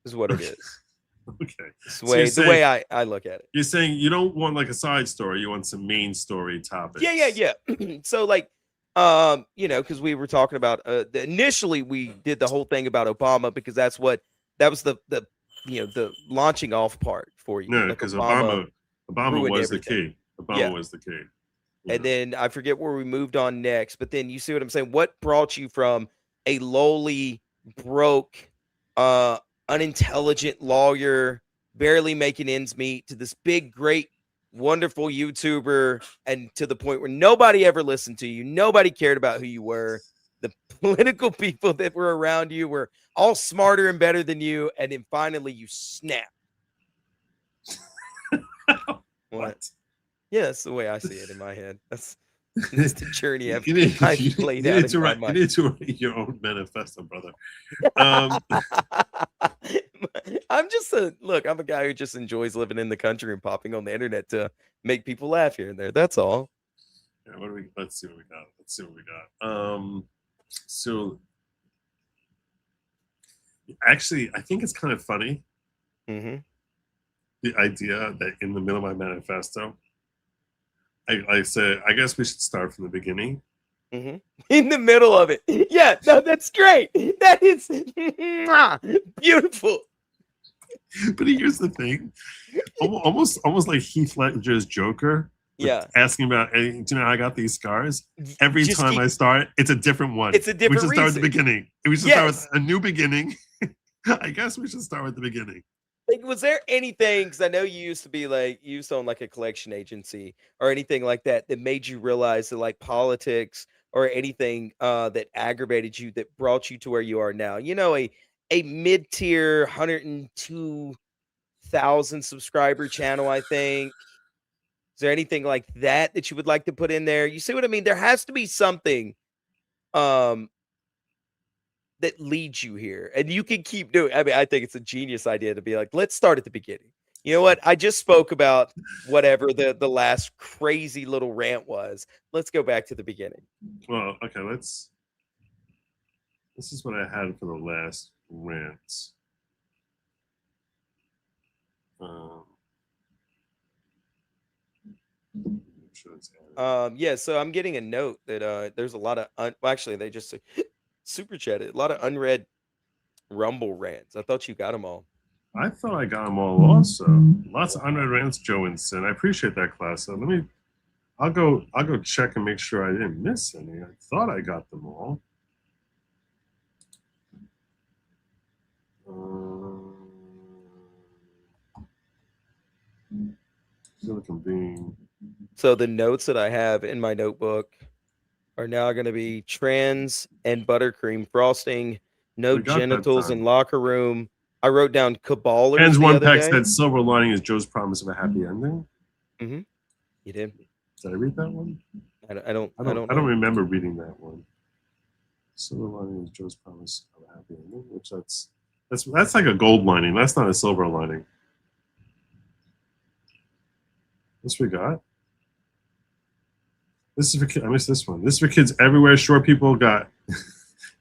is what it is. Okay. It's So you're the saying- way I look at it. You're saying you don't want like a side story. You want some main story topics. Yeah. So like, because we were talking about initially we did the whole thing about Obama because that was the launching off part for you. No, Like because Obama ruined was the everything. key. Obama Yeah. was the key. And then I forget where we moved on next, but then you see what I'm saying? What brought you from a lowly, broke, unintelligent lawyer, barely making ends meet to this big, great, wonderful YouTuber, and to the point where nobody ever listened to you, nobody cared about who you were. The political people that were around you were all smarter and better than you, and then finally you snap. What? Yeah, that's the way I see it in my head. That's the journey I've played out in my You need to mind. write your own manifesto, brother. I'm just I'm a guy who just enjoys living in the country and popping on the internet to make people laugh here and there. That's all. Yeah, let's see what we got. So actually, I think it's kind of funny. Mm-hmm. The idea that in the middle of my manifesto, I said, I guess we should start from the beginning. Mm-hmm. In the middle of it. Yeah, no, that's great. That is beautiful. But here's the thing, almost like Heath Ledger's Joker. Yeah. Asking about, hey, do you know how I got these scars? Every Just time keep- I start, it's a different one. It's a different We should start at the reason. beginning. We should start Yes. with a new beginning. I guess we should start with the beginning. Like, was there anything? Because I know you used to own like a collection agency or anything like that that made you realize that like politics or anything that aggravated you that brought you to where you are now. A mid-tier 102,000 subscriber channel, I think. Is there anything like that you would like to put in there? You see what I mean? There has to be something that leads you here. And you can keep doing. I mean, I think it's a genius idea to be like, let's start at the beginning. You know what? I just spoke about whatever the last crazy little rant was. Let's go back to the beginning. Well, okay, this is what I had for the last rant. Yeah, so I'm getting a note that there's a lot of actually they just super chatted a lot of unread Rumble rants. I thought you got them all. I thought I got them all also. Lots of unread rants, Joe and Sin. I appreciate that, class. So I'll go check and make sure I didn't miss any. I thought I got them all. Silicon Bean. So the notes that I have in my notebook are now going to be trans and buttercream frosting, no We got that genitals time. in locker room. I wrote down caballers. Trans the One other Pack day. said silver lining is Joe's promise of a happy ending. Mm-hmm. You did. Did I read that one? I don't I don't remember reading that one. Silver lining is Joe's promise of a happy ending, which that's like a gold lining. That's not a silver lining. This we got. This is for kids. I missed this one. This is for kids everywhere. Short people got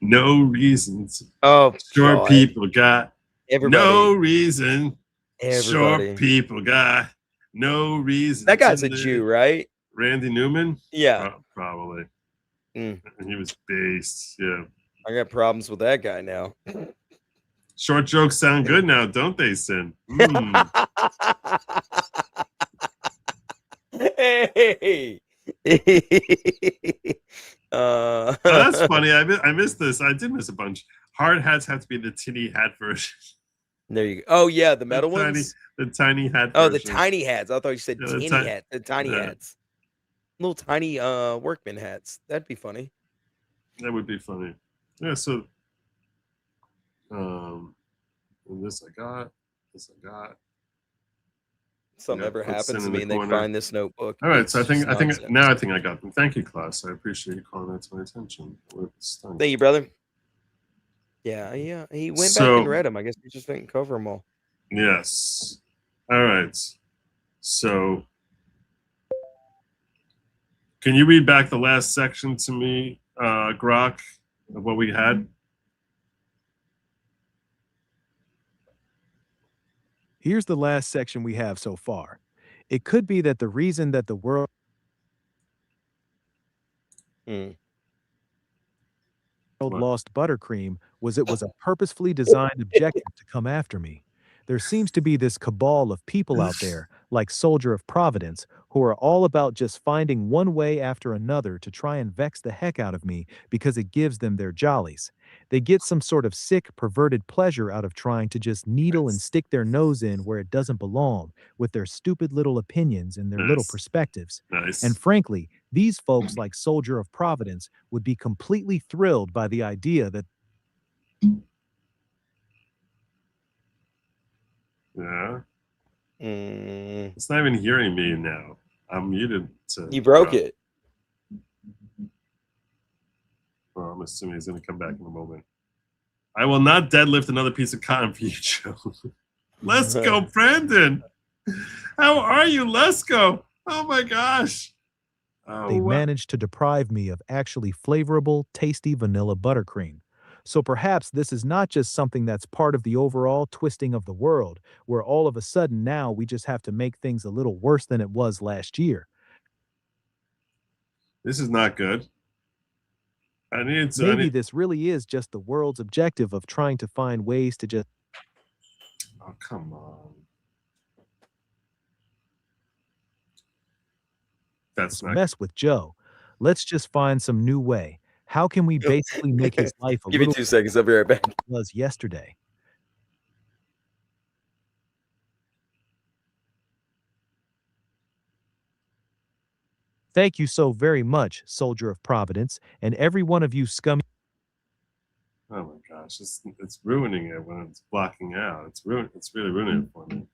no reasons. Oh, short God. people got Everybody. no reason. Everybody. Short people got no reason. That guy's to a live. Jew, right? Randy Newman? Yeah. Probably. Mm. And he was based. Yeah. I got problems with that guy now. Short jokes sound good now, don't they, Sin? Hey. Oh, that's funny. I missed this. I did miss a bunch. Hard hats have to be the tinny hat version. There you go. Oh yeah, the metal ones. The tiny hat. Oh, version. the tiny hats. I thought you said tinny hat. The tiny yeah. hats. Little tiny workman hats. That'd be funny. That would be funny. Yeah. So, and this I got. Something ever happens to me and they find this notebook. All right, so I think I got them. Thank you, class. I appreciate you calling that to my attention. Thank you, brother. Yeah, he went back and read them. I guess we just didn't cover them all. Yes. All right. So, can you read back the last section to me, Grok, of what we had? Here's the last section we have so far. It could be that the reason that the world lost buttercream was it was a purposefully designed objective to come after me. There seems to be this cabal of people out there, like Soldier of Providence, who are all about just finding one way after another to try and vex the heck out of me because it gives them their jollies. They get some sort of sick, perverted pleasure out of trying to just needle and stick their nose in where it doesn't belong with their stupid little opinions and their little perspectives. And frankly, these folks like Soldier of Providence would be completely thrilled by the idea that yeah. It's not even hearing me now. I'm muted. You broke it. Well, I'm assuming he's going to come back in a moment. I will not deadlift another piece of cotton for you, Joe. Let's go, Brandon. How are you? Let's go. Oh, my gosh. They managed to deprive me of actually flavorable, tasty vanilla buttercream. So perhaps this is not just something that's part of the overall twisting of the world, where all of a sudden now we just have to make things a little worse than it was last year. This is not good. Maybe this really is just the world's objective of trying to find ways to just... Oh, come on. That's not... mess with Joe. Let's just find some new way. How can we basically make his life a Give me little 2 seconds. I'll be right back. was yesterday? Thank you so very much, Soldier of Providence, and every one of you scum. Oh my gosh, it's ruining it when it's blocking out. It's really ruining it for me.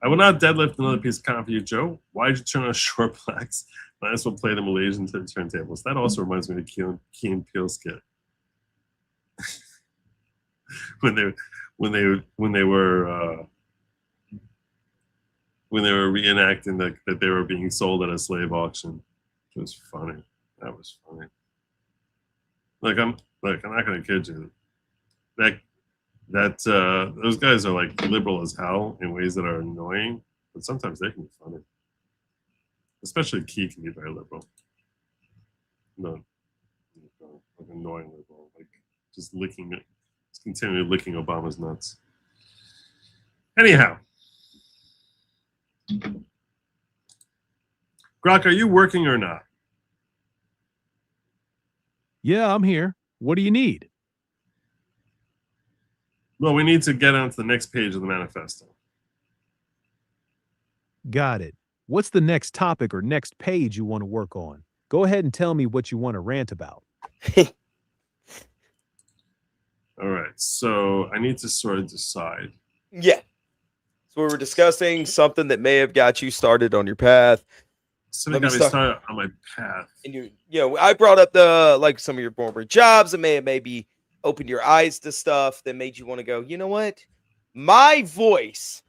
I will not deadlift another piece of cotton for you, Joe. Why did you turn on short blacks? Might as well play the Malaysian turntables. That also reminds me of the Key and Peele skit. when they were reenacting that they were being sold at a slave auction. It was funny. That was funny. I'm not gonna kid you. Those guys are like liberal as hell in ways that are annoying, but sometimes they can be funny. Especially Key can be very liberal. No, like annoying liberal, like just continually licking Obama's nuts. Anyhow, Grok, are you working or not? Yeah, I'm here. What do you need? Well, we need to get on to the next page of the manifesto. Got it. What's the next topic or next page you want to work on? Go ahead and tell me what you want to rant about. All right, so I need to sort of decide. Yeah. So we were discussing something that may have got you started on your path. Something got me started on my path. And I brought up some of your former jobs that may have maybe opened your eyes to stuff that made you want to go, you know what? My voice,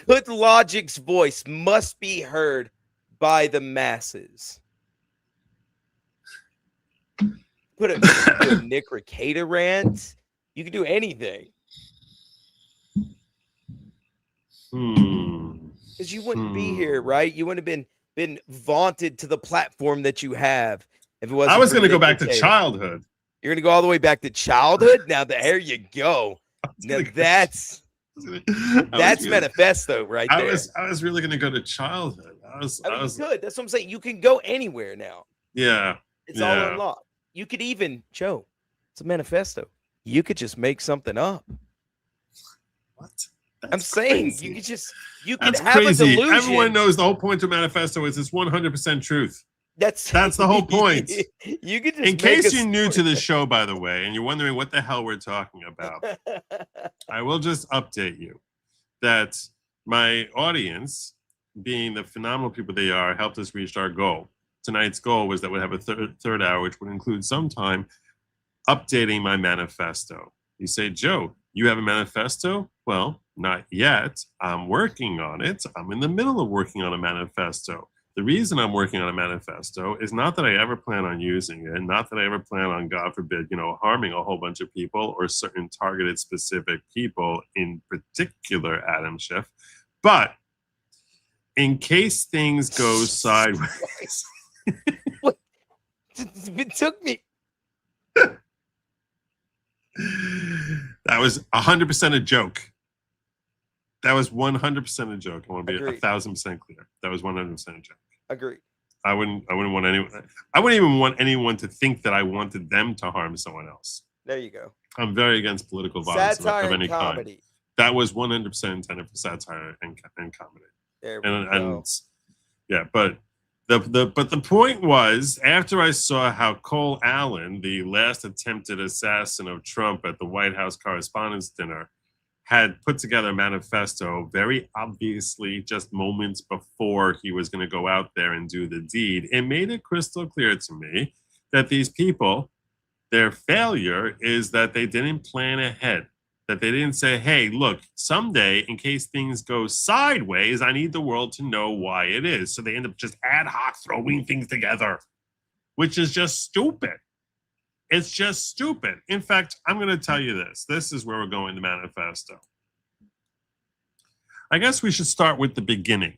Good Logic's voice, must be heard by the masses. Put a Nick Rekieta rant. You can do anything. Because you wouldn't be here, right? You wouldn't have been been vaunted to the platform that you have if it wasn't. I was going to for go Nick back to Taylor. childhood. You're going to go all the way back to childhood? Now, there you go. Now, that's manifesto right there. I was really going to go to childhood. I was good. That's what I'm saying. You can go anywhere now. Yeah. It's all unlocked. You could even, Joe, it's a manifesto. You could just make something up. What? I'm saying crazy. you could That's have crazy. a delusion. Everyone knows the whole point of manifesto is it's 100% truth. That's the whole point. You could just in case you're new to the show, by the way, and you're wondering what the hell we're talking about, I will just update you that my audience, being the phenomenal people they are, helped us reach our goal. Tonight's goal was that we'd have a third hour, which would include some time updating my manifesto. You say, Joe, you have a manifesto? Well, not yet. I'm working on it. I'm in the middle of working on a manifesto. The reason I'm working on a manifesto is not that I ever plan on using it, not that I ever plan on, God forbid, harming a whole bunch of people or certain targeted specific people, in particular Adam Schiff, but in case things go sideways. It took me. That was 100% a joke. That was 100% a joke. I want to be 1,000% clear. That was 100% a joke. Agreed. I wouldn't want anyone. I wouldn't even want anyone to think that I wanted them to harm someone else. There you go. I'm very against political violence Satire of any and comedy. kind. That was 100% intended for satire and comedy. There we go. Yeah, but the point was, after I saw how Cole Allen, the last attempted assassin of Trump at the White House Correspondents' Dinner, had put together a manifesto, very obviously just moments before he was going to go out there and do the deed, it made it crystal clear to me that these people, their failure is that they didn't plan ahead, that they didn't say, hey, look, someday, in case things go sideways, I need the world to know why it is. So they end up just ad hoc throwing things together, which is just stupid. It's just stupid. In fact, I'm going to tell you this. This is where we're going to manifesto. I guess we should start with the beginning.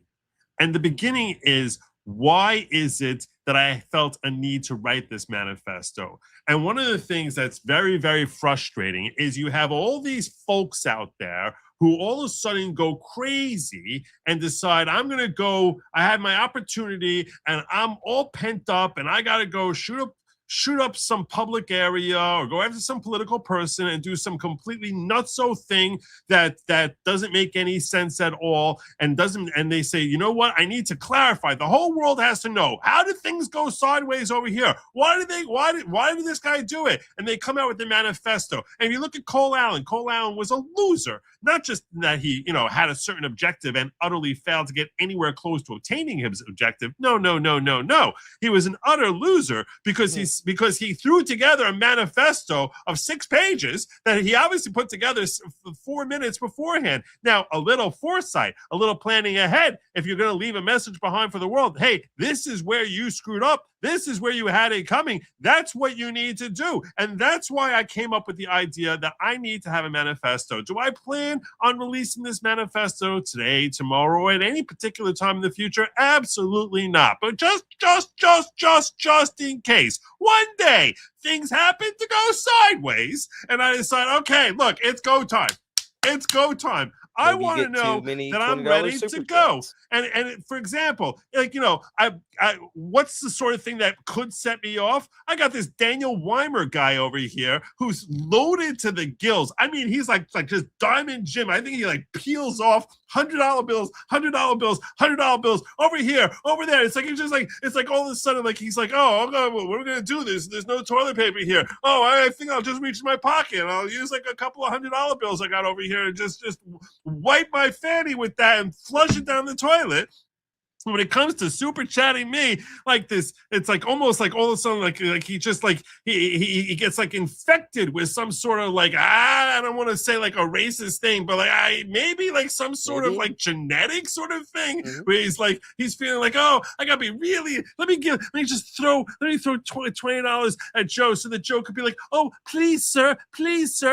And the beginning is, why is it that I felt a need to write this manifesto? And one of the things that's very, very frustrating is you have all these folks out there who all of a sudden go crazy and decide, I'm going to go, I had my opportunity and I'm all pent up and I got to go shoot up some public area or go after some political person and do some completely nutso thing that doesn't make any sense at all and they say, you know what, I need to clarify. The whole world has to know, how did things go sideways over here? Why did this guy do it? And they come out with the manifesto. And if you look at Cole Allen was a loser. Not just that he, had a certain objective and utterly failed to get anywhere close to attaining his objective. No. He was an utter loser because he threw together a manifesto of 6 pages that he obviously put together 4 minutes beforehand. Now, a little foresight, a little planning ahead. If you're going to leave a message behind for the world, hey, this is where you screwed up. This is where you had it coming. That's what you need to do. And that's why I came up with the idea that I need to have a manifesto. Do I plan on releasing this manifesto today, tomorrow, or at any particular time in the future? Absolutely not. But just in case one day things happen to go sideways and I decide, okay, look, it's go time. It's go time. I want to know that I'm ready to go. And for example, what's the sort of thing that could set me off? I got this Daniel Weimer guy over here who's loaded to the gills. I mean, he's like just Diamond Jim. I think he peels off $100 bills, $100 bills, $100 bills over here, over there. It's like all of a sudden, he's like, oh, okay, well, what are we gonna do? There's no toilet paper here. Oh, I think I'll just reach in my pocket and I'll use a couple of $100 bills I got over here and just wipe my fanny with that and flush it down the toilet. When it comes to super chatting me like this, it's almost like all of a sudden, he just he gets infected with some sort of I don't want to say a racist thing, but maybe some sort of genetic sort of thing where he's feeling oh, I gotta be really, let me throw $20 at Joe so that Joe could be oh, please sir, please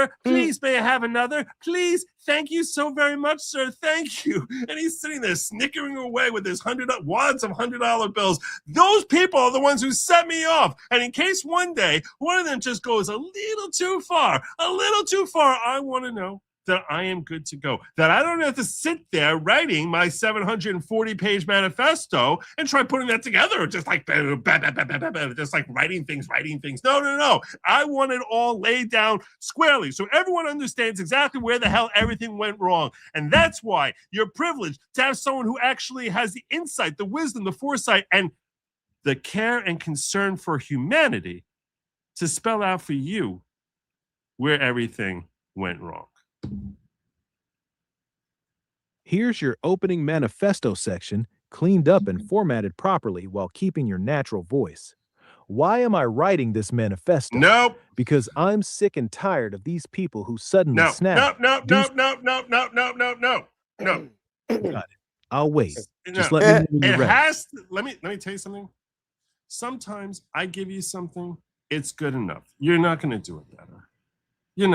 may I have another, please. thank you so very much, sir. Thank you. And he's sitting there snickering away with his wads of $100 bills. Those people are the ones who set me off. And in case one day one of them just goes a little too far, I want to know that I am good to go, that I don't have to sit there writing my 740-page manifesto and try putting that together, just like writing things. No. I want it all laid down squarely so everyone understands exactly where the hell everything went wrong. And that's why you're privileged to have someone who actually has the insight, the wisdom, the foresight, and the care and concern for humanity to spell out for you where everything went wrong. Here's your opening manifesto section, cleaned up and formatted properly while keeping your natural voice. Why am I writing this manifesto? Nope. Because I'm sick and tired of these people who suddenly snap. No. Got it. I'll wait. Just No. let me know when you're It ready. has to, let me tell you something. Sometimes I give you something, it's good enough. You're not going to do it better. You're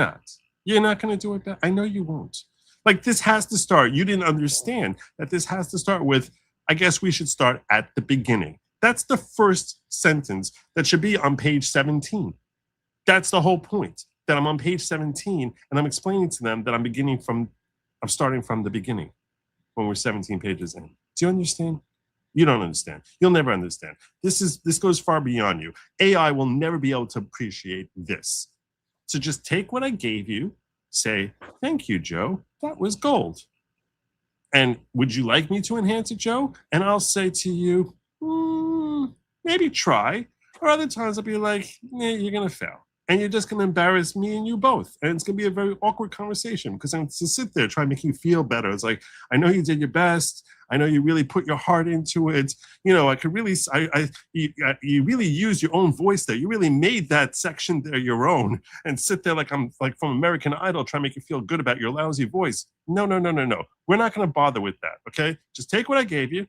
not going to do it better. I know you won't. Like, this has to start. You didn't understand that this has to start with, I guess we should start at the beginning. That's the first sentence that should be on page 17. That's the whole point, that I'm on page 17 and I'm explaining to them that I'm starting from the beginning when we're 17 pages in. Do you understand? You don't understand. You'll never understand. This goes far beyond you. AI will never be able to appreciate this. So just take what I gave you, say, thank you, Joe. That was gold. And would you like me to enhance it, Joe? And I'll say to you, maybe try. Or other times I'll be like, you're going to fail. And you're just going to embarrass me and you both. And it's going to be a very awkward conversation because I'm going to sit there trying to make you feel better. It's like, I know you did your best. I know you really put your heart into it. You know, I could really, you really used your own voice there. You really made that section there your own and sit there like I'm like from American Idol trying to make you feel good about your lousy voice. No. We're not going to bother with that, okay? Just take what I gave you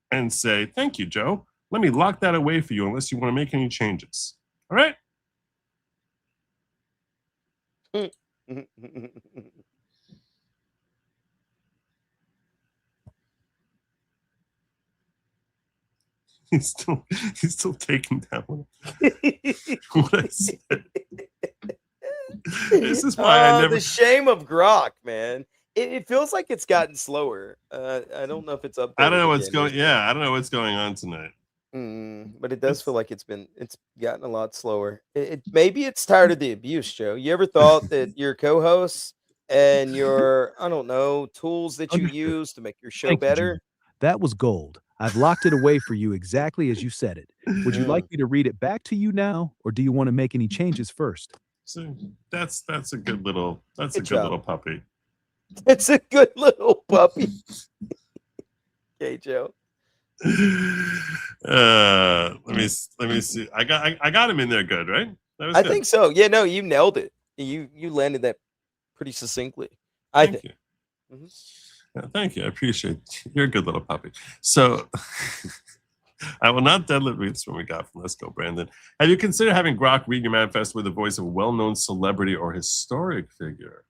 and say, thank you, Joe. Let me lock that away for you unless you want to make any changes. All right? He's still taking down what I said. This is why I never. The shame of Grok, man. It feels like it's gotten slower. I don't know if it's up. I don't know what's going. Yeah, I don't know what's going on tonight. But it does feel like it's gotten a lot slower. Maybe it's tired of the abuse, Joe. You ever thought that your co-hosts and your, I don't know, tools that you use to make your show Thank you, better? Jimmy. That was gold. I've locked it away for you exactly as you said it. Would you like me to read it back to you now, or do you want to make any changes first? So that's a good little little puppy. It's a good little puppy. Okay, Joe. Let me see. I got him in there good, right? That was I good. think so. Yeah, no, you nailed it. You landed that pretty succinctly. I think. You. Yeah, thank you. I appreciate it. You're a good little puppy. So I will not deadlift this one we got from Let's Go, Brandon. Have you considered having Grok read your manifesto with the voice of a well-known celebrity or historic figure?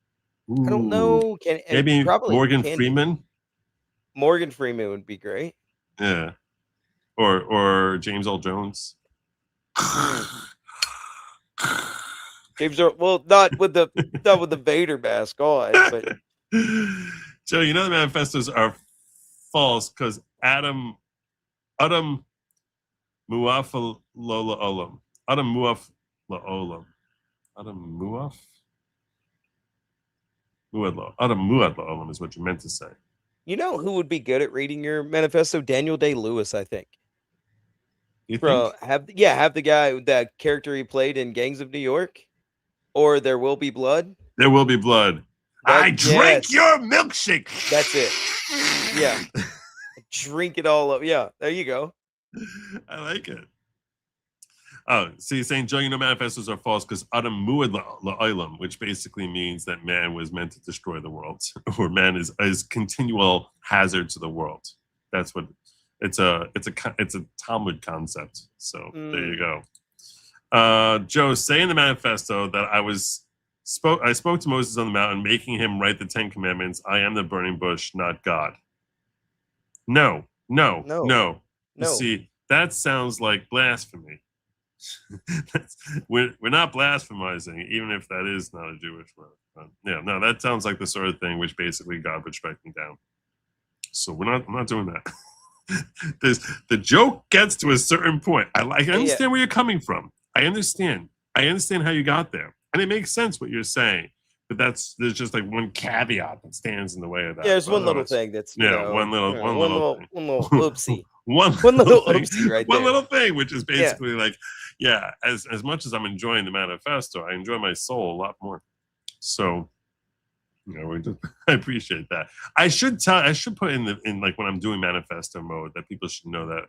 Ooh. I don't know. Maybe Morgan Freeman? Morgan Freeman would be great. Yeah. Or James Earl Jones. James Earl, well, not with the Vader mask on, but Joe, you know the manifestos are false because Adam Muaf Lola Olam. Adam Muaf La Olam. Adam Muaf? Adam Muad La Olam is what you meant to say. you know who would be good at reading your manifesto? Daniel Day-Lewis, I think. You think? Have the guy, that character he played in Gangs of New York, or There Will Be Blood. There will be blood. I drank your milkshake. That's it. Yeah. Drink it all up. Yeah, there you go. I like it. Oh, so you're saying, Joe, you know manifestos are false because Adam Muad La'olam, which basically means that man was meant to destroy the world, or man is continual hazard to the world. That's what it's a Talmud concept. So there you go. Joe, say in the manifesto that I was I spoke to Moses on the mountain, making him write the 10 commandments. I am the burning bush, not God. No. You see, that sounds like blasphemy. we're not blasphemizing, even if that is not a Jewish word. Yeah, no, that sounds like the sort of thing which basically God would strike me down. So I'm not doing that. The joke gets to a certain point. I understand where you're coming from. I understand how you got there, and it makes sense what you're saying. But there's just like one caveat that stands in the way of that. Yeah, there's one little thing that's one little oopsie. one little thing, oopsie right one there. little thing, which is basically like, as much as I'm enjoying the manifesto, I enjoy my soul a lot more. So, I appreciate that. I should put in like when I'm doing manifesto mode that people should know that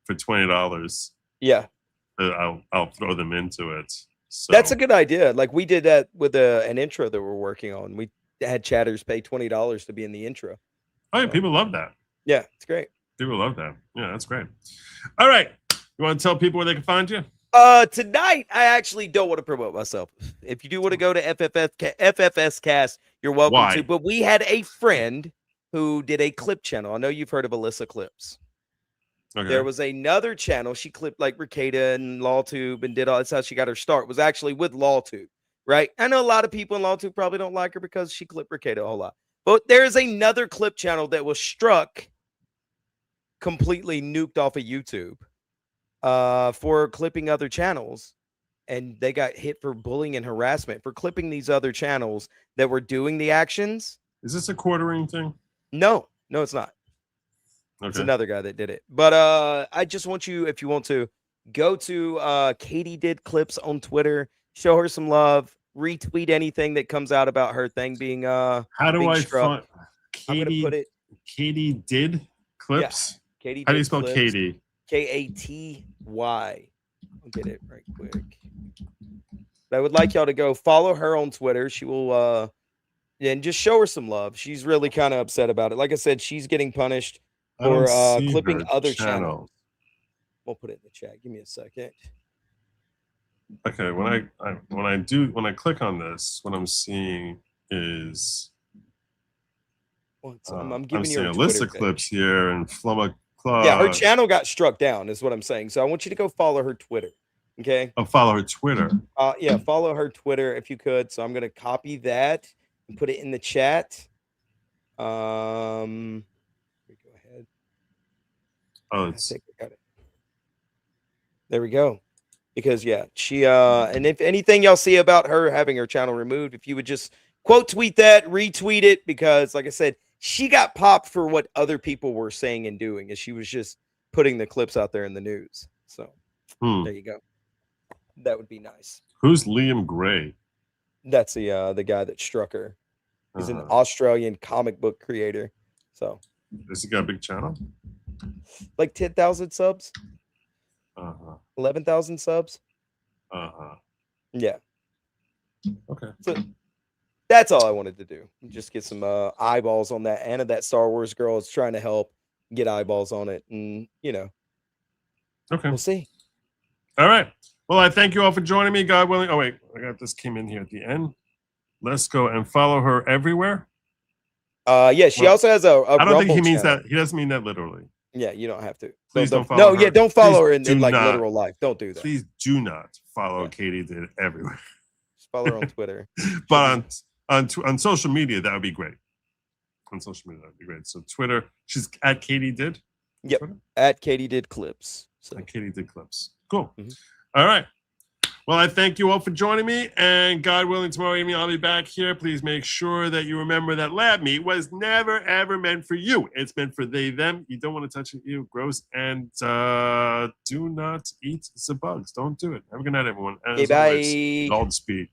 for $20, I'll throw them into it. So That's a good idea. Like we did that with an intro that we're working on. We had chatters pay $20 to be in the intro. Oh yeah, people love that. Yeah, it's great. People love that. Yeah, that's great. All right. You want to tell people where they can find you? Tonight, I actually don't want to promote myself. If you do want to go to FFS Cast, you're welcome to. But we had a friend who did a clip channel. I know you've heard of Alyssa Clips. Okay. There was another channel. She clipped like Ricada and LawTube and did all. That's how she got her start. Was actually with LawTube, right? I know a lot of people in LawTube probably don't like her because she clipped Ricada a whole lot. But there's another clip channel that was struck, completely nuked off of YouTube, for clipping other channels, and they got hit for bullying and harassment for clipping these other channels that were doing the actions. Is this a quartering thing? No, it's not. Okay. It's another guy that did it. But I just want you, if you want to, go to Katie Did Clips on Twitter, show her some love, retweet anything that comes out about her thing being how do I find I'm gonna put it Katie Did Clips? Yeah. Katie How do you Did spell Clips. Katie? Katy. I'll get it right quick. But I would like y'all to go follow her on Twitter. She will and just show her some love. She's really kind of upset about it. Like I said, she's getting punished for clipping other channels. We'll put it in the chat. Give me a second. Okay, when I click on this, what I'm seeing is I'm giving you seeing her Alyssa Twitter Clips here and Flumma Claw. Yeah, her channel got struck down, is what I'm saying. So I want you to go follow her Twitter. Okay. I'll follow her Twitter. Yeah, follow her Twitter if you could. So I'm gonna copy that and put it in the chat. Go ahead. Oh, I think I got it. There we go. Because she and if anything y'all see about her having her channel removed, if you would just quote tweet that, retweet it, because like I said, she got popped for what other people were saying and doing, as she was just putting the clips out there in the news. So there you go. That would be nice. Who's Liam Gray? That's the guy that struck her. He's an Australian comic book creator. So has he got a big channel? Like 10,000 subs. 11,000 subs. Yeah. Okay. So that's all I wanted to do. Just get some eyeballs on that. Anna, that Star Wars girl, is trying to help get eyeballs on it. And, okay. We'll see. All right. Well, I thank you all for joining me. God willing. Oh, wait. I got this came in here at the end. Let's go and follow her everywhere. Yeah, she also has a I don't think he Rumble means channel. that. He doesn't mean that literally. Yeah, you don't have to. Please don't follow her. don't follow her Please in do like not. literal life. Don't do that. Please do not follow Katie Did everywhere. Just follow her on Twitter. But on social media, that would be great. On social media, that would be great. So Twitter, she's at Katie Did. Yep. Twitter? At Katie Did Clips. So. At Katie Did Clips. Cool. All right. Well, I thank you all for joining me, and God willing, tomorrow evening I'll be back here. Please make sure that you remember that lab meat was never, ever meant for you. It's meant for they, them. You don't want to touch it, you gross, and do not eat the bugs. Don't do it. Have a good night, everyone. Okay, bye. Godspeed.